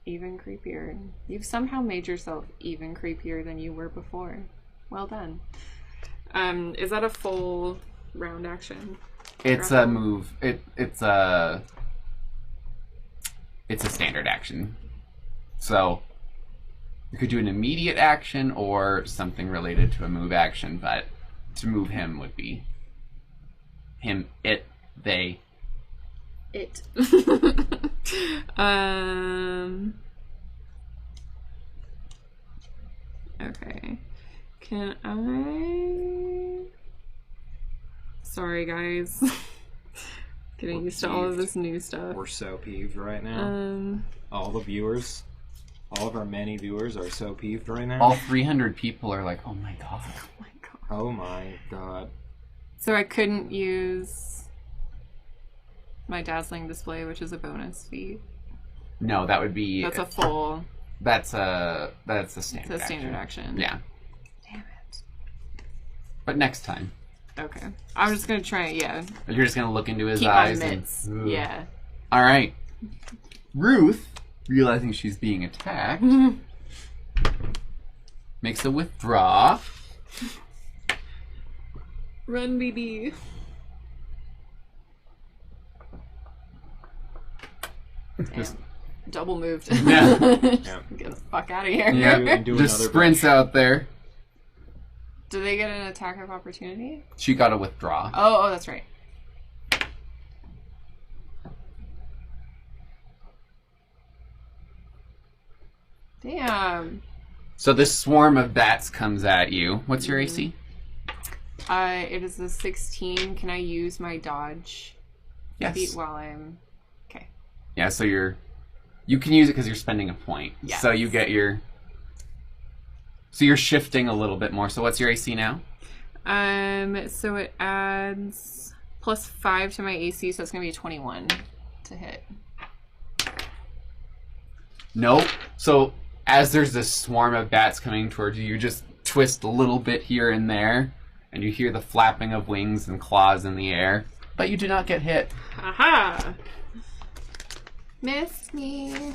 even creepier. You've somehow made yourself even creepier than you were before. Well done. Is that a full round action? It's a move. It's a standard action. So you could do an immediate action or something related to a move action, but to move him would be him, it, they. It. Okay. Can I... Sorry, guys. Getting used to all of this new stuff. We're so peeved right now. All the viewers, all of our many viewers are so peeved right now. All 300 people are like, oh my god. Oh my god. Oh my god. So I couldn't use my dazzling display, which is a bonus feat. No, that would be... That's a full... That's a standard action. It's a standard action. Yeah. Damn it. But next time. Okay. I'm just going to try it, yeah. You're just going to look into his Keep eyes. my mitts. Yeah. Alright. Ruth, realizing she's being attacked, makes a withdraw. Run, BB. Damn. Double moved. Yeah. Yeah. Get the fuck out of here. Yeah. Do Just another sprints out there. Do they get an attack of opportunity? She got a withdraw. Oh, that's right. Damn. So this swarm of bats comes at you. What's your AC? It is a 16. Can I use my dodge Yes. feat while I'm... Okay. Yeah, so you can use it because you're spending a point. Yes. So you get your... So you're shifting a little bit more. So what's your AC now? So it adds +5 to my AC, so it's going to be a 21 to hit. Nope. So as there's this swarm of bats coming towards you, you just twist a little bit here and there, and you hear the flapping of wings and claws in the air, but you do not get hit. Aha! Missed me.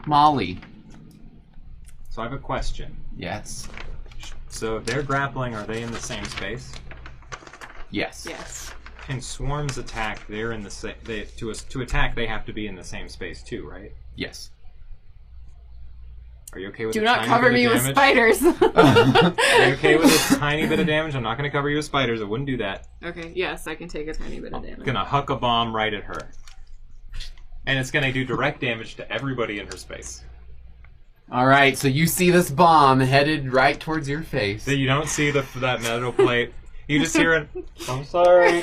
Molly. So I have a question. Yes. So if they're grappling, are they in the same space? Yes. Yes. Can swarms attack? They're in the same. To attack, they have to be in the same space too, right? Yes. Are you okay with? Do a not tiny cover bit me of with damage? spiders. Are you okay with a tiny bit of damage? I'm not going to cover you with spiders. I wouldn't do that. Okay, yes, I can take a tiny bit of damage. I'm going to huck a bomb right at her. And it's going to do direct damage to everybody in her space. Alright, so you see this bomb headed right towards your face. So you don't see that metal plate. You just hear it. I'm sorry.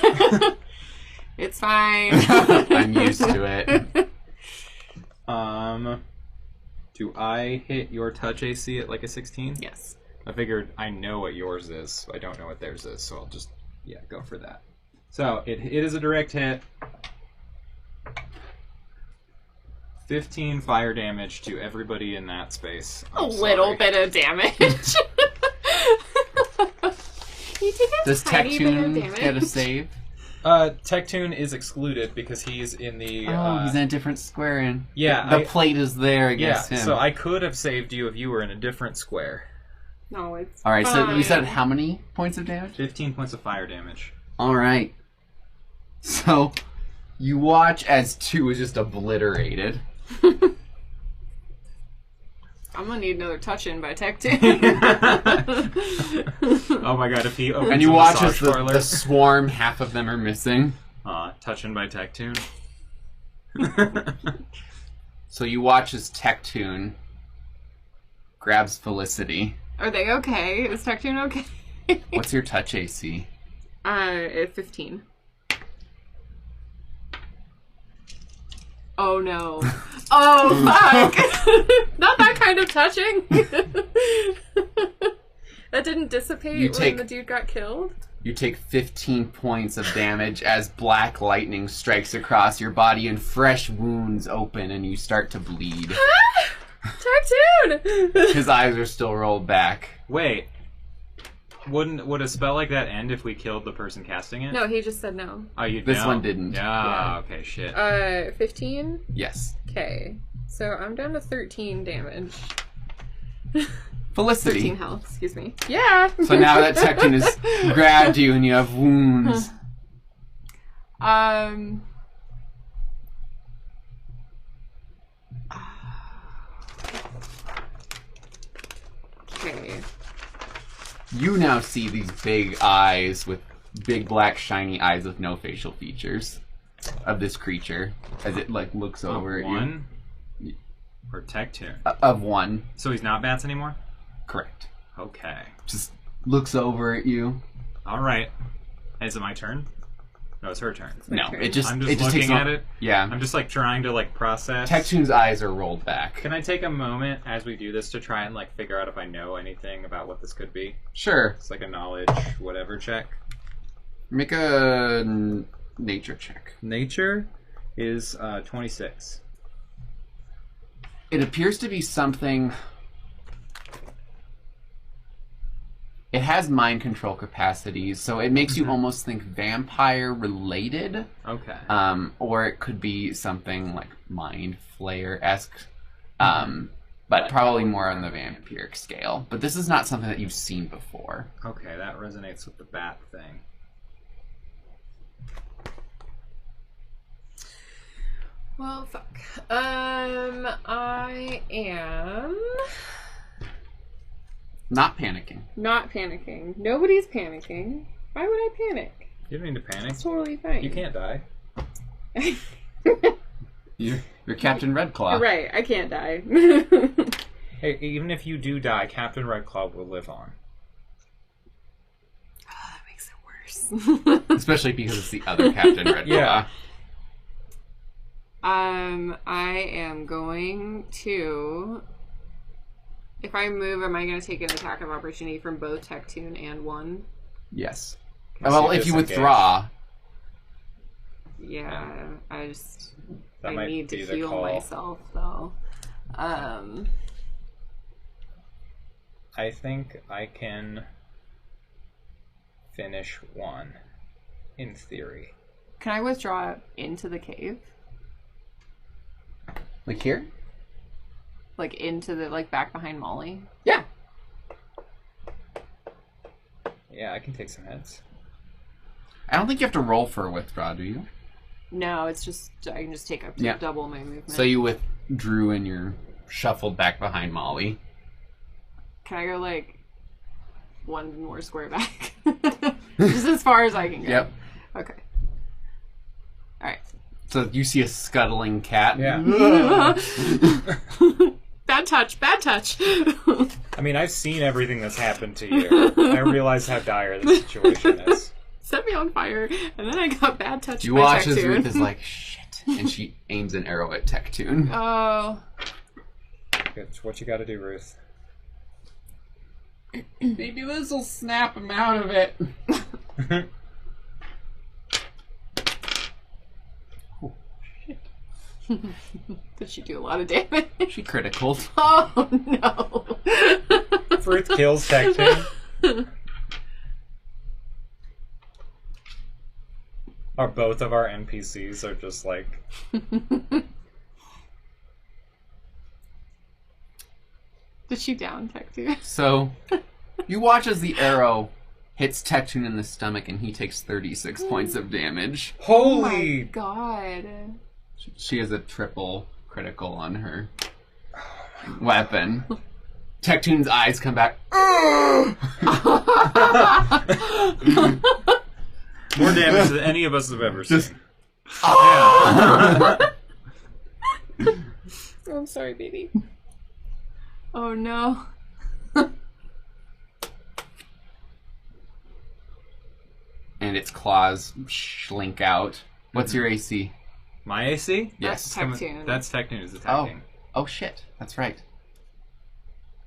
It's fine. I'm used to it. Do I hit your touch AC at like a 16? Yes. I figured I know what yours is. I don't know what theirs is, so I'll just, go for that. So, it is a direct hit. 15 fire damage to everybody in that space. A little bit of damage. You take a Does tiny bit of Tectune damage. get a save? Tectune is excluded because he's in the... He's in a different square in. Yeah, The plate is there against him. so I could have saved you if you were in a different square. No, it's Alright, so fine. we said how many points of damage? 15 points of fire damage. Alright. So, you watch as 2 is just obliterated. I'm I'm gonna need another touch-in by Tech2. Oh my god, if he opens And you a watch massage as parlor. the swarm, half of them are missing. Touching by Tech2. So you watch as Tech2 grabs Felicity. Are they okay? Is Tech2 okay? What's your touch AC? 15. Oh no. Oh fuck! Not that kind of touching! That didn't dissipate when the dude got killed? You take 15 points of damage as black lightning strikes across your body and fresh wounds open and you start to bleed. Tech2! His eyes are still rolled back. Wait. Would a spell like that end if we killed the person casting it? No, he just said no. Oh, you This one didn't. Yeah, okay, shit. 15? Yes. Okay. So I'm down to 13 damage. Felicity. 13 health, excuse me. Yeah! So now that Tech2 has grabbed you and you have wounds. Okay. You now see these big eyes with big black shiny eyes with no facial features of this creature as it like looks over at one? you. Or Tech2? Of one. So he's not bats anymore? Correct. Okay. Just looks over at you. Alright. Is it my turn? No, it's her turn. No, turn. it just I'm it just just looking takes at it. Yeah. I'm just like trying to like process. Tech2's eyes are rolled back. Can I take a moment as we do this to try and like figure out if I know anything about what this could be? Sure. It's like a knowledge whatever check. Make a nature check. Nature is 26. It appears to be something. It has mind control capacities, so it makes you almost think vampire related. Okay. Or it could be something like mind flayer-esque. But probably more on the vampiric scale. But this is not something that you've seen before. Okay, that resonates with the bat thing. Well, fuck. I am Not panicking. not panicking. Nobody's panicking. Why would I panic? You don't need to panic. It's totally fine. You can't die. You're Captain Redclaw. Right, I can't die. Hey, even if you do die, Captain Redclaw will live on. Oh, that makes it worse. Especially because it's the other Captain Redclaw. Yeah. I am going to... If I move, am I going to take an attack of opportunity from both Tech2 and 1? Yes. Can I Well, see if you disengage? withdraw, Yeah, I That might need to be the heal call. myself, though. I think I can finish one, in theory. Can I withdraw into the cave? like here? Like, into the, like, back behind Molly? Yeah. Yeah, I can take some hits. I don't think you have to roll for a withdraw, do you? No, it's just, I can just take up to Yeah. double my movement. So you withdrew and you're shuffled back behind Molly. Can I go, like, one more square back? Just as far as I can go. Yep. Okay. Alright. So you see a scuttling cat. Yeah. Bad touch, bad touch. I mean, I've seen everything that's happened to you. I realize how dire the situation is. Set me on fire, and then I got bad touch. You by watch as Tech2. Ruth is like, shit. And she aims an arrow at Tech2. Oh. It's what you gotta do, Ruth. Maybe this will snap him out of it. Did she do a lot of damage? She critical. Oh no. Ruth kills Tech2. Or both of our NPCs are just like... Did she down Tech2? So, you watch as the arrow hits Tech2 in the stomach and he takes 36 points of damage. Oh my Holy... god. She has a triple critical on her weapon. Tectoon's eyes come back. More damage than any of us have ever Just- seen. Oh, I'm sorry, baby. Oh no. And its claws slink out. What's your AC? My AC? Yes. That's Tectoon. That's Tectoon is attacking. Oh shit. That's right.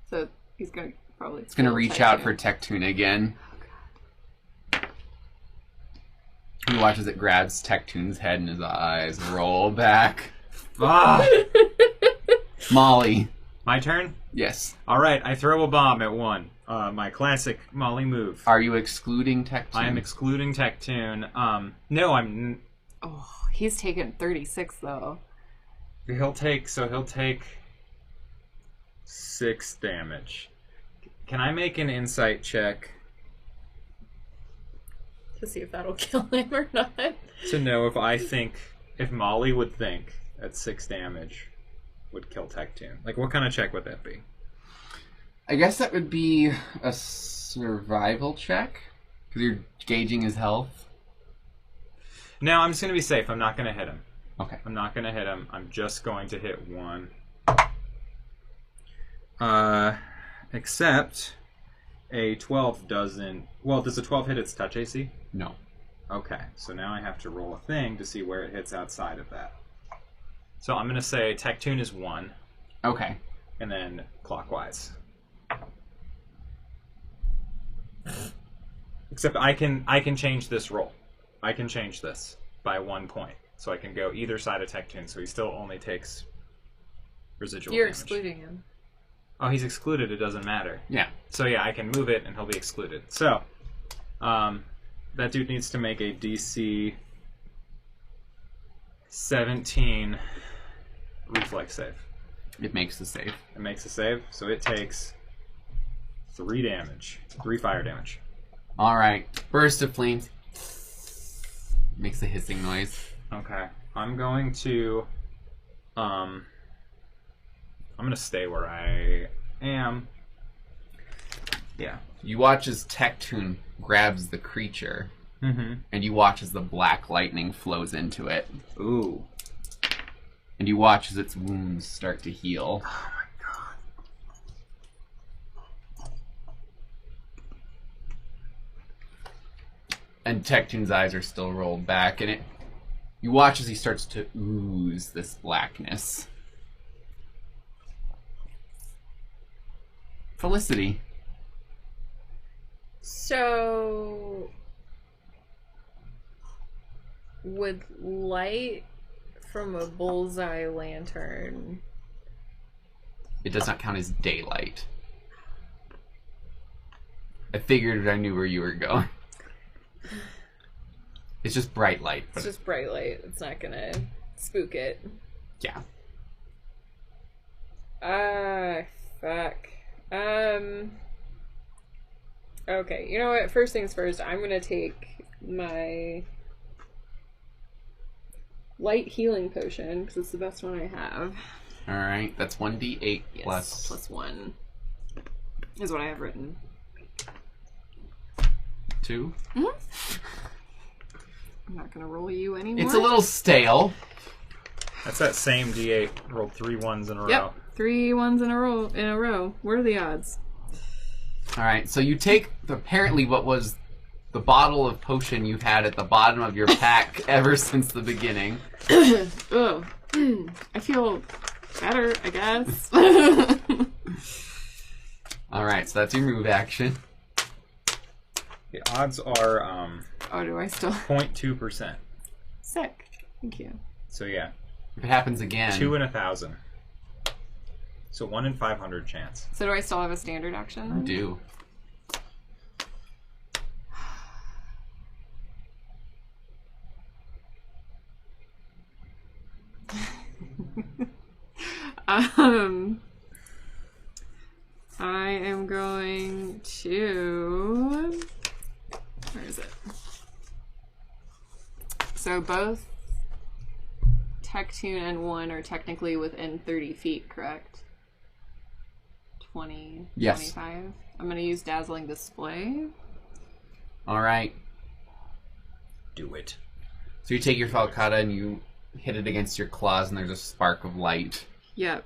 So he's gonna probably. It's gonna reach out for Tectoon again. He watches it grabs Tectoon's head and his eyes roll back. Ah! Molly. My turn? Yes. Alright, I throw a bomb at one. My classic Molly move. Are you excluding Tectoon? I am excluding Tectoon. No, I'm... Oh, he's taken 36 though. He'll take 6 damage. Can I make an insight check To see if that'll kill him or not. to know if Molly would think that 6 damage would kill Tectoon? Like, what kind of check would that be? I guess that would be a survival check. Because you're gauging his health. No, I'm just going to be safe. I'm not going to hit him. Okay. I'm not going to hit him. I'm just going to hit one. Except a 12 doesn't... Well, does a 12 hit its touch AC? No. Okay, so now I have to roll a thing to see where it hits outside of that. So I'm going to say Tectoon is 1, Okay. and then clockwise. Except I can change this roll. I can change this by 1 point. So I can go either side of Tectoon, so he still only takes residual You're damage. excluding him. Oh, he's excluded, it doesn't matter. Yeah. So yeah, I can move it and he'll be excluded. So, that dude needs to make a DC 17 reflex save. It makes the save. It makes a save, so it takes 3 damage. 3 fire damage. Alright. Burst of flames. Makes a hissing noise. Okay. I'm going to stay where I am. Yeah. You watch as Tectoon grabs the creature, Mm-hmm. and you watch as the black lightning flows into it. Ooh. And you watch as its wounds start to heal. Oh my god. And Tectoon's eyes are still rolled back, and you watch as he starts to ooze this blackness. Felicity. So, with light from a bullseye lantern, It does not count as daylight. I figured I knew where you were going. It's just bright light. it's just bright light. It's not gonna spook it. Yeah. Fuck. Okay, you know what? First things first, I'm gonna take my light healing potion, because it's the best one I have. Alright, that's 1d8 Yes, plus 1 is what I have written. 2. I'm not gonna roll you anymore. It's a little stale. That's that same D8. Rolled 3 ones in a row. Yep, 3 ones in a row. What are the odds? Alright, so you take apparently what was the bottle of potion you've had at the bottom of your pack ever since the beginning. Oh, I feel better, I guess. Alright, so that's your move action. The odds are Oh, do I still? 0.2%. Sick. Thank you. So yeah, If it happens again... 2 in 1,000. So 1 in 500 chance. So do I still have a standard action? I do. I am going to... Where is it? So both Tectoon and 1 are technically within 30 feet, correct? 20, Yes. 25. I'm going to use Dazzling Display. All right. Do it. So you take your falcata and you hit it against your claws, and there's a spark of light. Yep.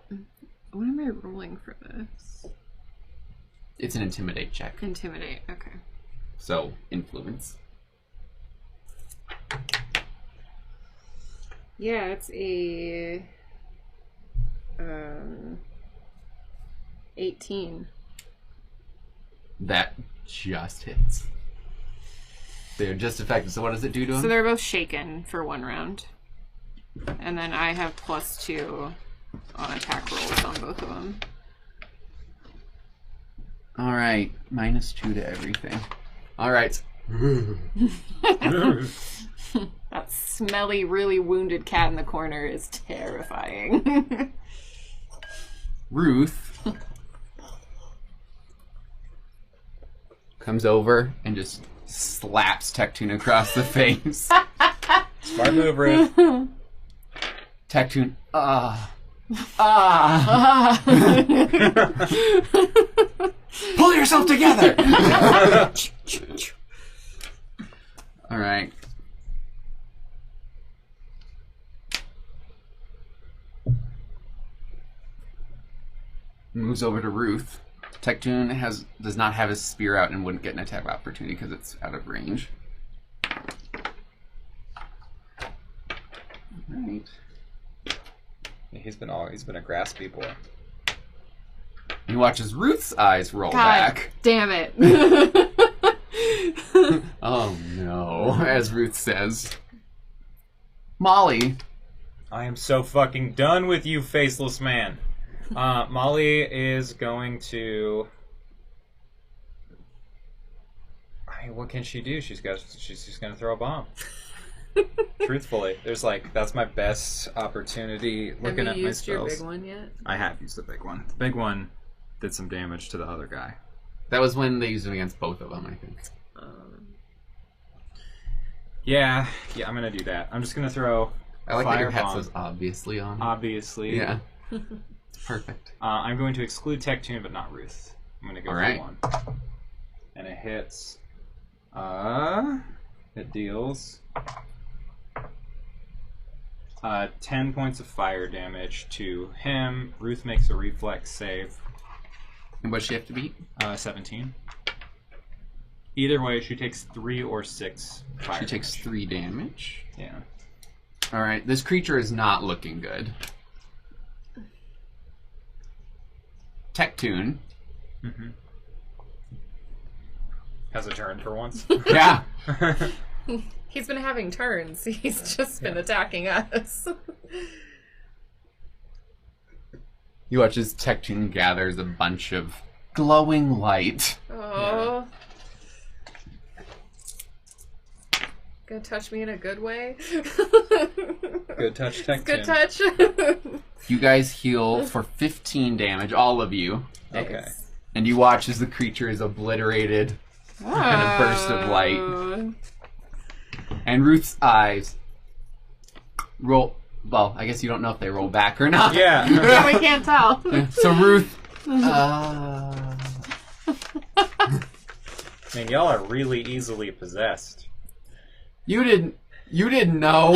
What am I rolling for this? It's an intimidate check. Intimidate, okay. So, influence. Yeah, it's a 18. That just hits. They're just effective. So what does it do to them? So they're both shaken for 1 round. And then I have +2 on attack rolls on both of them. All right. -2 to everything. All right. That smelly, really wounded cat in the corner is terrifying. Ruth comes over and just slaps Tectune across the face. Smart move, Ruth. Tectune, pull yourself together! All right. Moves over to Ruth. Tectune does not have his spear out and wouldn't get an attack of opportunity because it's out of range. Alright. He's been a graspy boy. He watches Ruth's eyes roll God back. damn it. Oh no, as Ruth says. Molly. I am so fucking done with you, faceless man. Molly is going to... I mean, what can she do? She's just going to throw a bomb. Truthfully, that's my best opportunity looking Have at you my used your spells. big one yet? I have used the big one. The big one did some damage to the other guy. That was when they used it against both of them, I think. Yeah, I'm going to do that. I'm just going to throw I like that your hat Firebomb. says obviously on. Obviously. Yeah. Perfect. I'm going to exclude Tectune, but not Ruth. I'm going to go All for right. 1. And it hits. It deals 10 points of fire damage to him. Ruth makes a reflex save. And what does she have to beat? 17. Either way, she takes 3 or 6 fire She takes damage. 3 damage. Yeah. Alright, this creature is not looking good. Tectune. Mm-hmm. Has a turn for once. Yeah. He's been having turns. He's just been attacking us. You watch as Tectune gathers a bunch of glowing light. Oh. Gonna touch me in a good way? Good touch, Tectune. Good touch. You guys heal for 15 damage, all of you. Okay. And you watch as the creature is obliterated in a burst of light. And Ruth's eyes roll. Well, I guess you don't know if they roll back or not. Yeah. Yeah, we can't tell. So Ruth. I mean, y'all are really easily possessed. You didn't know.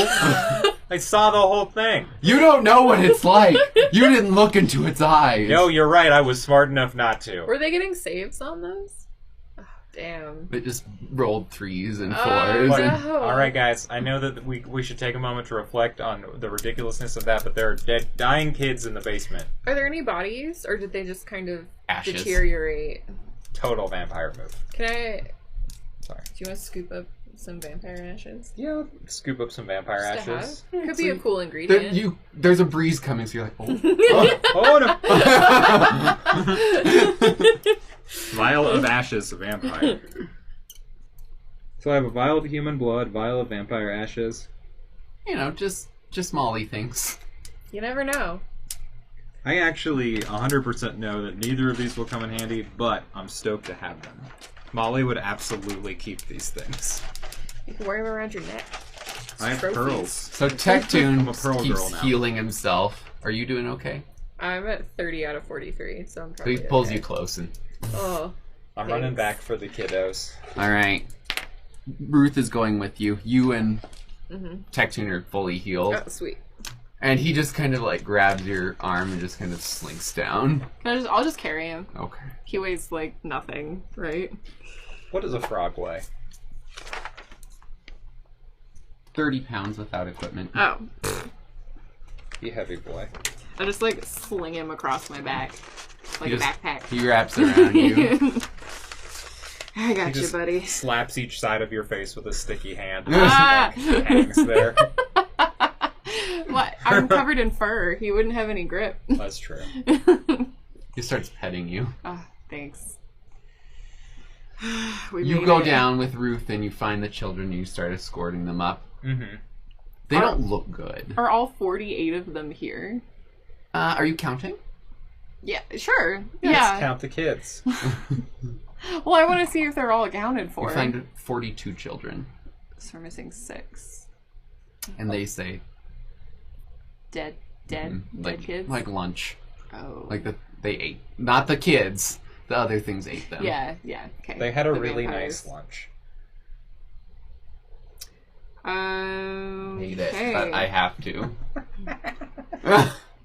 I saw the whole thing. You don't know what it's like. You didn't look into its eyes. No, you're right. I was smart enough not to. Were they getting saves on those? Oh, damn. They just rolled 3s and 4s. Oh, and no. All right, guys. I know that we should take a moment to reflect on the ridiculousness of that, but there are dying kids in the basement. Are there any bodies, or did they just kind of Ashes. deteriorate? Total vampire move. Can I... Sorry. Do you want to scoop up some vampire ashes? Yeah. Scoop up some vampire Just to ashes. have? Could be a cool ingredient. There's a breeze coming, so you're like, oh. Oh no! Vial of ashes, vampire. So I have a vial of human blood, vial of vampire ashes. You know, just Molly things. You never know. I actually 100% know that neither of these will come in handy, but I'm stoked to have them. Molly would absolutely keep these things. You can wear them around your neck. I have Trophies. pearls. So Tectune I'm a pearl girl keeps now. healing himself. Are you doing okay? I'm at 30 out of 43, so I'm So probably he pulls okay. you close and... Oh. I'm running back for the kiddos. Alright. Ruth is going with you. You and Tectune are fully healed. Oh, sweet. And he just kind of like grabs your arm and just kind of slinks down. I'll just carry him. Okay. He weighs like nothing, right? What does a frog weigh? 30 pounds without equipment. Oh. You heavy boy. I just like sling him across my back. Like a backpack. He wraps around you. I got He you, just buddy. slaps each side of your face with a sticky hand. Ah! And hangs there. What? I'm covered in fur. He wouldn't have any grip. That's true. He starts petting you. Oh, thanks. You go down with Ruth and you find the children and you start escorting them up. Mm-hmm. They don't look good. Are all 48 of them here? Are you counting? Yeah, sure. Let's Yeah. count the kids. Well, I want to see if they're all accounted for. You find 42 children. So we're missing 6. And they say... Dead like, kids? Like lunch. Oh. Like they ate. Not the kids. The other things ate them. Yeah, okay. They had a The really vampires. nice lunch. Hate it, but I have to.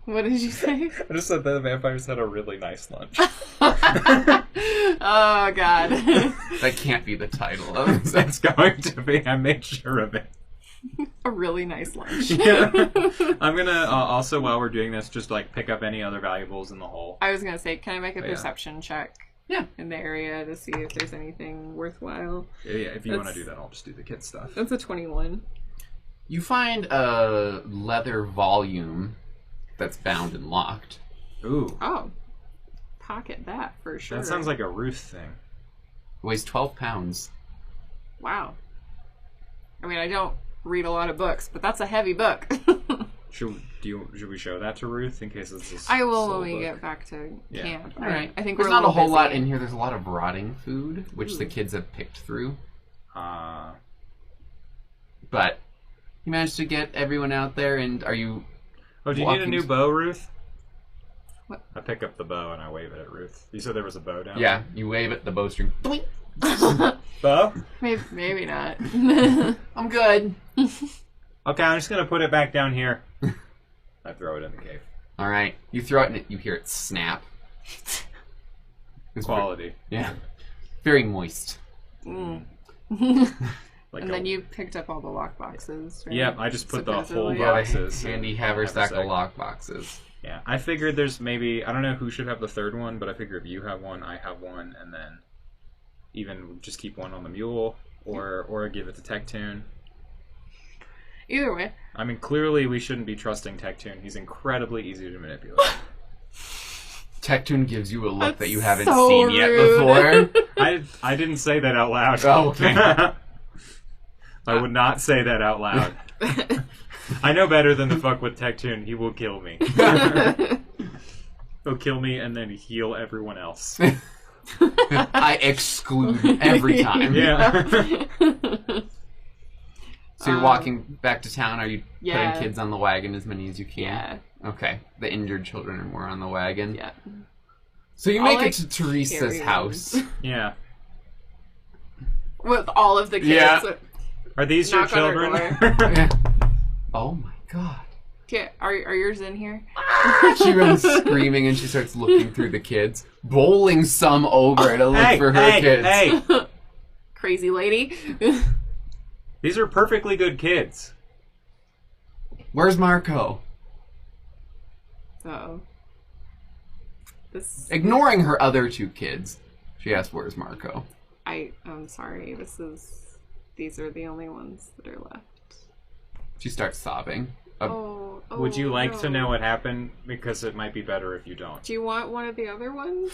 What did you say? I just said the vampires had a really nice lunch. Oh, God. That can't be the title of this. That's going to be. I made sure of it. A really nice lunch. Yeah. I'm gonna also, while we're doing this, just like pick up any other valuables in the hole. I was going to say, can I make a Oh, yeah. perception check? Yeah. In the area to see if there's anything worthwhile. Yeah, if you want to do that, I'll just do the kid stuff. That's a 21. You find a leather volume that's bound and locked. Ooh, Oh. Pocket that for sure. that sounds like a Ruth thing. Weighs 12 pounds. Wow. I mean, I don't read a lot of books, but that's a heavy book. Should we show that to Ruth in case it's a I will soul when we book? get back to Yeah. camp. All right. I think There's we're not a little whole lot busy. in here. There's a lot of rotting food, which the kids have picked through. But you managed to get everyone out there, and are you... Oh, do you need a walking- new bow, Ruth? What? I pick up the bow and I wave it at Ruth. You said there was a bow down Yeah, you wave at the bowstring. Boing. there? Bow? Maybe not. I'm good. Okay, I'm just gonna put it back down here. I throw it in the cave. All right. You throw it, and you hear it snap. It's Quality. yeah. Very moist. Mm. Like And then you picked up all the lock boxes, right? Yep, I just put the whole Supposedly. boxes. Handy in haversack of haversack. lock boxes. Yeah, I figured there's maybe, I don't know who should have the third one, but I figure if you have one, I have one, and then even just keep one on the mule, or give it to Tectune. Either way. I mean, clearly we shouldn't be trusting Tectune. He's incredibly easy to manipulate. Tectune gives you a look That's that you haven't so seen yet rude. before. I didn't say that out loud. Oh, okay. I would not say that out loud. I know better than to fuck with Tectune. He will kill me. He'll kill me and then heal everyone else. I exclude every time. Yeah. So you're walking back to town. Are you Yeah. putting kids on the wagon as many as you can? Yeah. Okay. The injured children are more on the wagon. Yeah. So you I'll, make like, it to Teresa's carry house. Yeah. With all of the kids. Yeah. Are these your Knock on her children? Yeah. Oh my god. Okay, are yours in here? She runs screaming and she starts looking through the kids, bowling some over to look for her kids. Hey! Crazy lady. These are perfectly good kids. Where's Marco? Uh-oh. This... Ignoring her other two kids, she asks, "Where's Marco?" I'm sorry. These are the only ones that are left. She starts sobbing. Would you like to know no. what happened? Because it might be better if you don't. Do you want one of the other ones?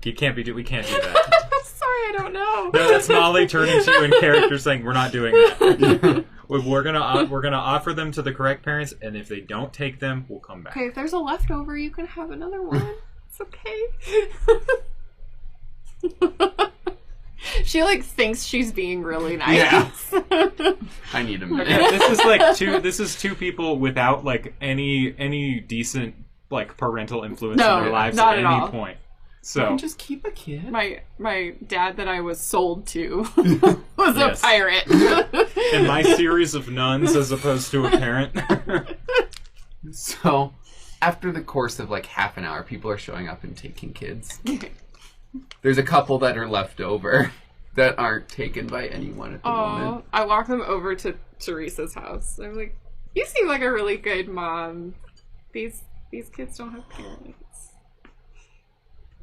You can't be. We can't do that. Sorry, I don't know. No, that's Molly turning to you in character saying, "We're not doing that. We're gonna offer them to the correct parents, and if they don't take them, we'll come back." Okay, if there's a leftover, you can have another one. It's okay. She thinks she's being really nice. Yeah. I need a minute. Yeah, this is two people without any decent like parental influence No, in their lives not at at any all. point. You So can just keep a kid. My dad that I was sold to was Yes. a pirate. in my series of nuns as opposed to a parent. So, after the course of like half an hour, people are showing up and taking kids. There's a couple that are left over that aren't taken by anyone at the moment. I walk them over to Teresa's house. I'm like, you seem like a really good mom. These kids don't have parents.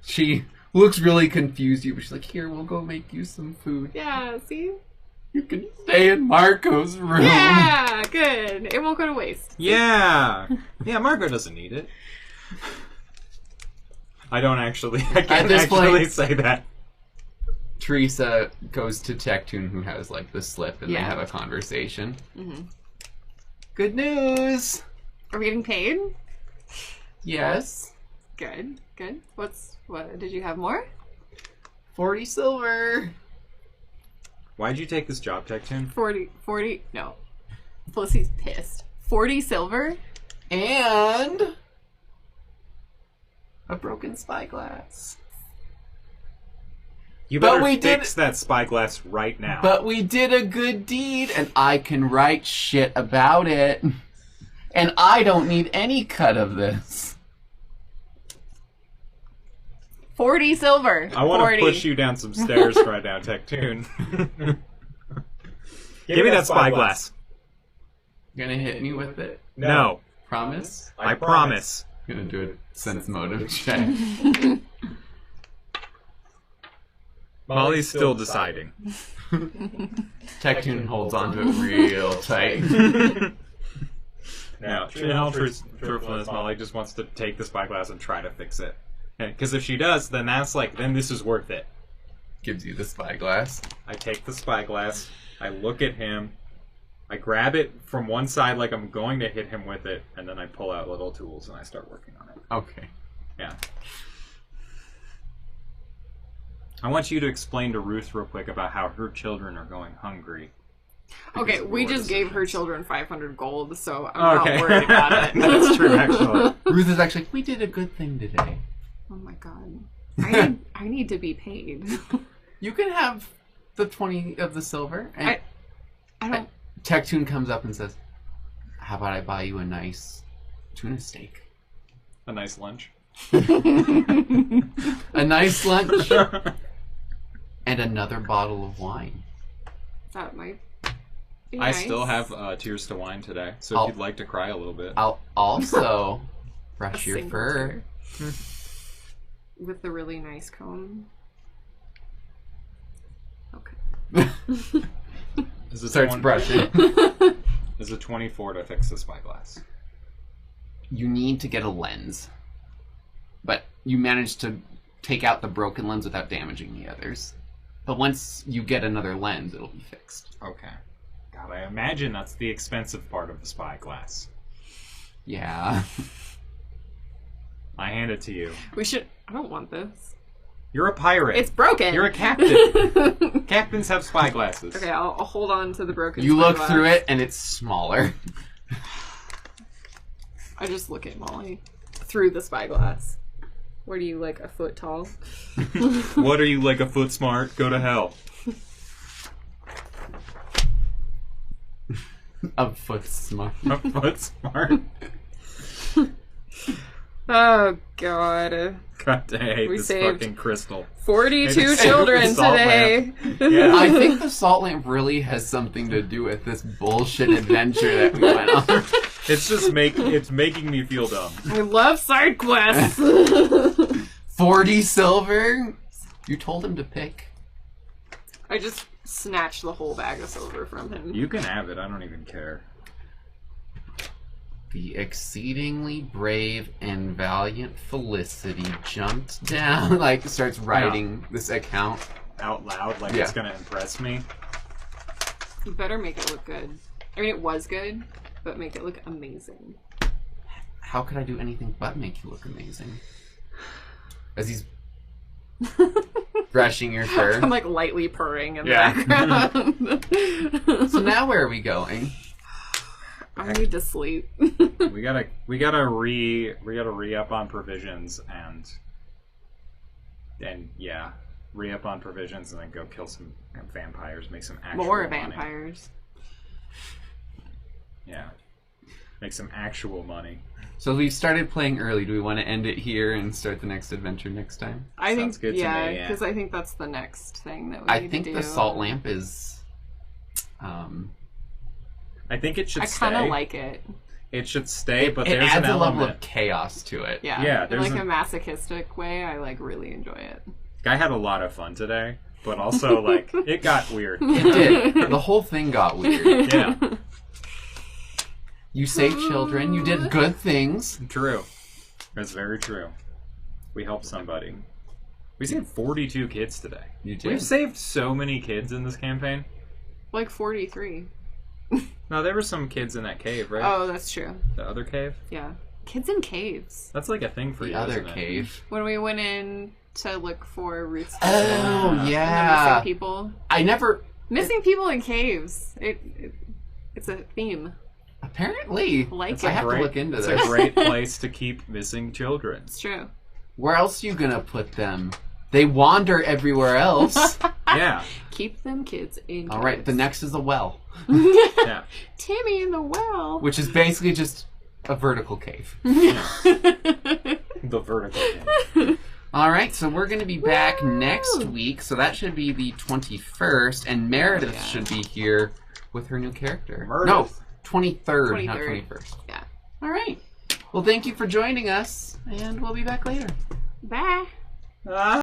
She looks really confused. But she's like, here, we'll go make you some food. Yeah, see? You can stay in Marco's room. Yeah, good. It won't go to waste. Yeah, Margot doesn't need it. I can't this actually point- say that. Teresa goes to Tectoon, who has like the slip, and they Yeah. have a conversation. Mm-hmm. Good news. Are we getting paid? Yes. Good. What did you have more? 40 silver. Why'd you take this job, Tectoon? 40, no. Felicity's pissed. 40 silver? And a broken spyglass. You But better we did- fix that spyglass right now. But we did a good deed, and I can write shit about it. And I don't need any cut of this. 40 silver. I want 40. to push you down some stairs right now, Tectoon. Give me that spyglass. Gonna hit me with it? No. Promise? I promise. Gonna do a sense motive check. Molly's still deciding. Tectoon holds onto it real tight. No, in all truthfulness, Molly just wants to take the spyglass and try to fix it. Because if she does, then then this is worth it. Gives you the spyglass. I take the spyglass, I look at him, I grab it from one side like I'm going to hit him with it, and then I pull out little tools and I start working on it. Okay. Yeah. I want you to explain to Ruth real quick about how her children are going hungry. Okay, Because of we your just gave her decisions. children 500 gold, so I'm Okay. not worried about it. That's true, actually. Ruth is actually, we did a good thing today. Oh my god. I need to be paid. You can have the 20 of the silver. And I don't... Tectoon comes up and says, how about I buy you a nice tuna steak? A nice lunch. A nice lunch. And another bottle of wine. That might be I nice. still have Tears to Wine today, so I'll- if you'd like to cry a little bit. I'll also A brush your single fur. tear. With the really nice comb. Okay. Is it Starts brushing. Is it 24 to fix the spyglass? You need to get a lens. But you manage to take out the broken lens without damaging the others. But once you get another lens, it'll be fixed. Okay. God, I imagine that's the expensive part of the spyglass. Yeah. I hand it to you. We should... I don't want this. You're a pirate. It's broken! You're a captain. Captains have spyglasses. Okay, I'll hold on to the broken You look spyglass. through it, and it's smaller. I just look at Molly. Through the spyglass. What are you, like, a foot tall? What are you, like a foot smart? Go to hell. A foot smart. A foot smart? Oh, God. God damn, I hate We this saved fucking crystal. 42 Maybe children save the salt today. Yeah. I think the salt lamp really has something to do with this bullshit adventure that we went on. It's just it's making me feel dumb. I love side quests. 40 silver? You told him to pick. I just snatched the whole bag of silver from him. You can have it, I don't even care. The exceedingly brave and valiant Felicity jumped down, like starts writing this account. Out loud, like Yeah. it's gonna impress me. You better make it look good. I mean, it was good, but make it look amazing. How could I do anything but make you look amazing? As he's brushing your fur. I'm like lightly purring in Yeah. the background. So now where are we going? I need to sleep. We gotta re-up on provisions and yeah, re-up on provisions and then go kill some vampires, make some actual More money. vampires. Yeah. Make some actual money. So we've started playing early. Do we want to end it here and start the next adventure next time? I Sounds think, good to me, yeah, yeah. because I think that's the next thing that we I need think to do. the salt lamp is... I think it should stay. I kind of like it. It should stay, but it there's adds an a level element. of chaos to it. Yeah, Yeah, in there's like a masochistic way, I like really enjoy it. I had a lot of fun today, but also like it got weird. It did. The whole thing got weird. Yeah, You saved children. You did good things. true. That's very true. We helped somebody. We saved 42 kids today. You did. We've saved so many kids in this campaign. Like 43. No, there were some kids in that cave, right? Oh, that's true. The other cave? Yeah. Kids in caves. That's like a thing for The you, other isn't it? cave. When we went in to look for Ruth's Oh, and the yeah. missing people. I never... Missing people in caves. It's a theme. Apparently. Like I it. have to look into It's this. a great place to keep missing children. It's true. Where else are you going to put them? They wander everywhere else. Yeah. Keep them kids in All right, the next is a well, Yeah. Timmy in the well. which is basically just a vertical cave. The vertical cave. All right, so we're going to be back Woo! next week, so that should be the 21st, and Meredith Yeah. should be here with her new character. Meredith. No, 23rd, not 23rd. 21st. Yeah. All right. Well, thank you for joining us, and we'll be back later. Bye. Ah.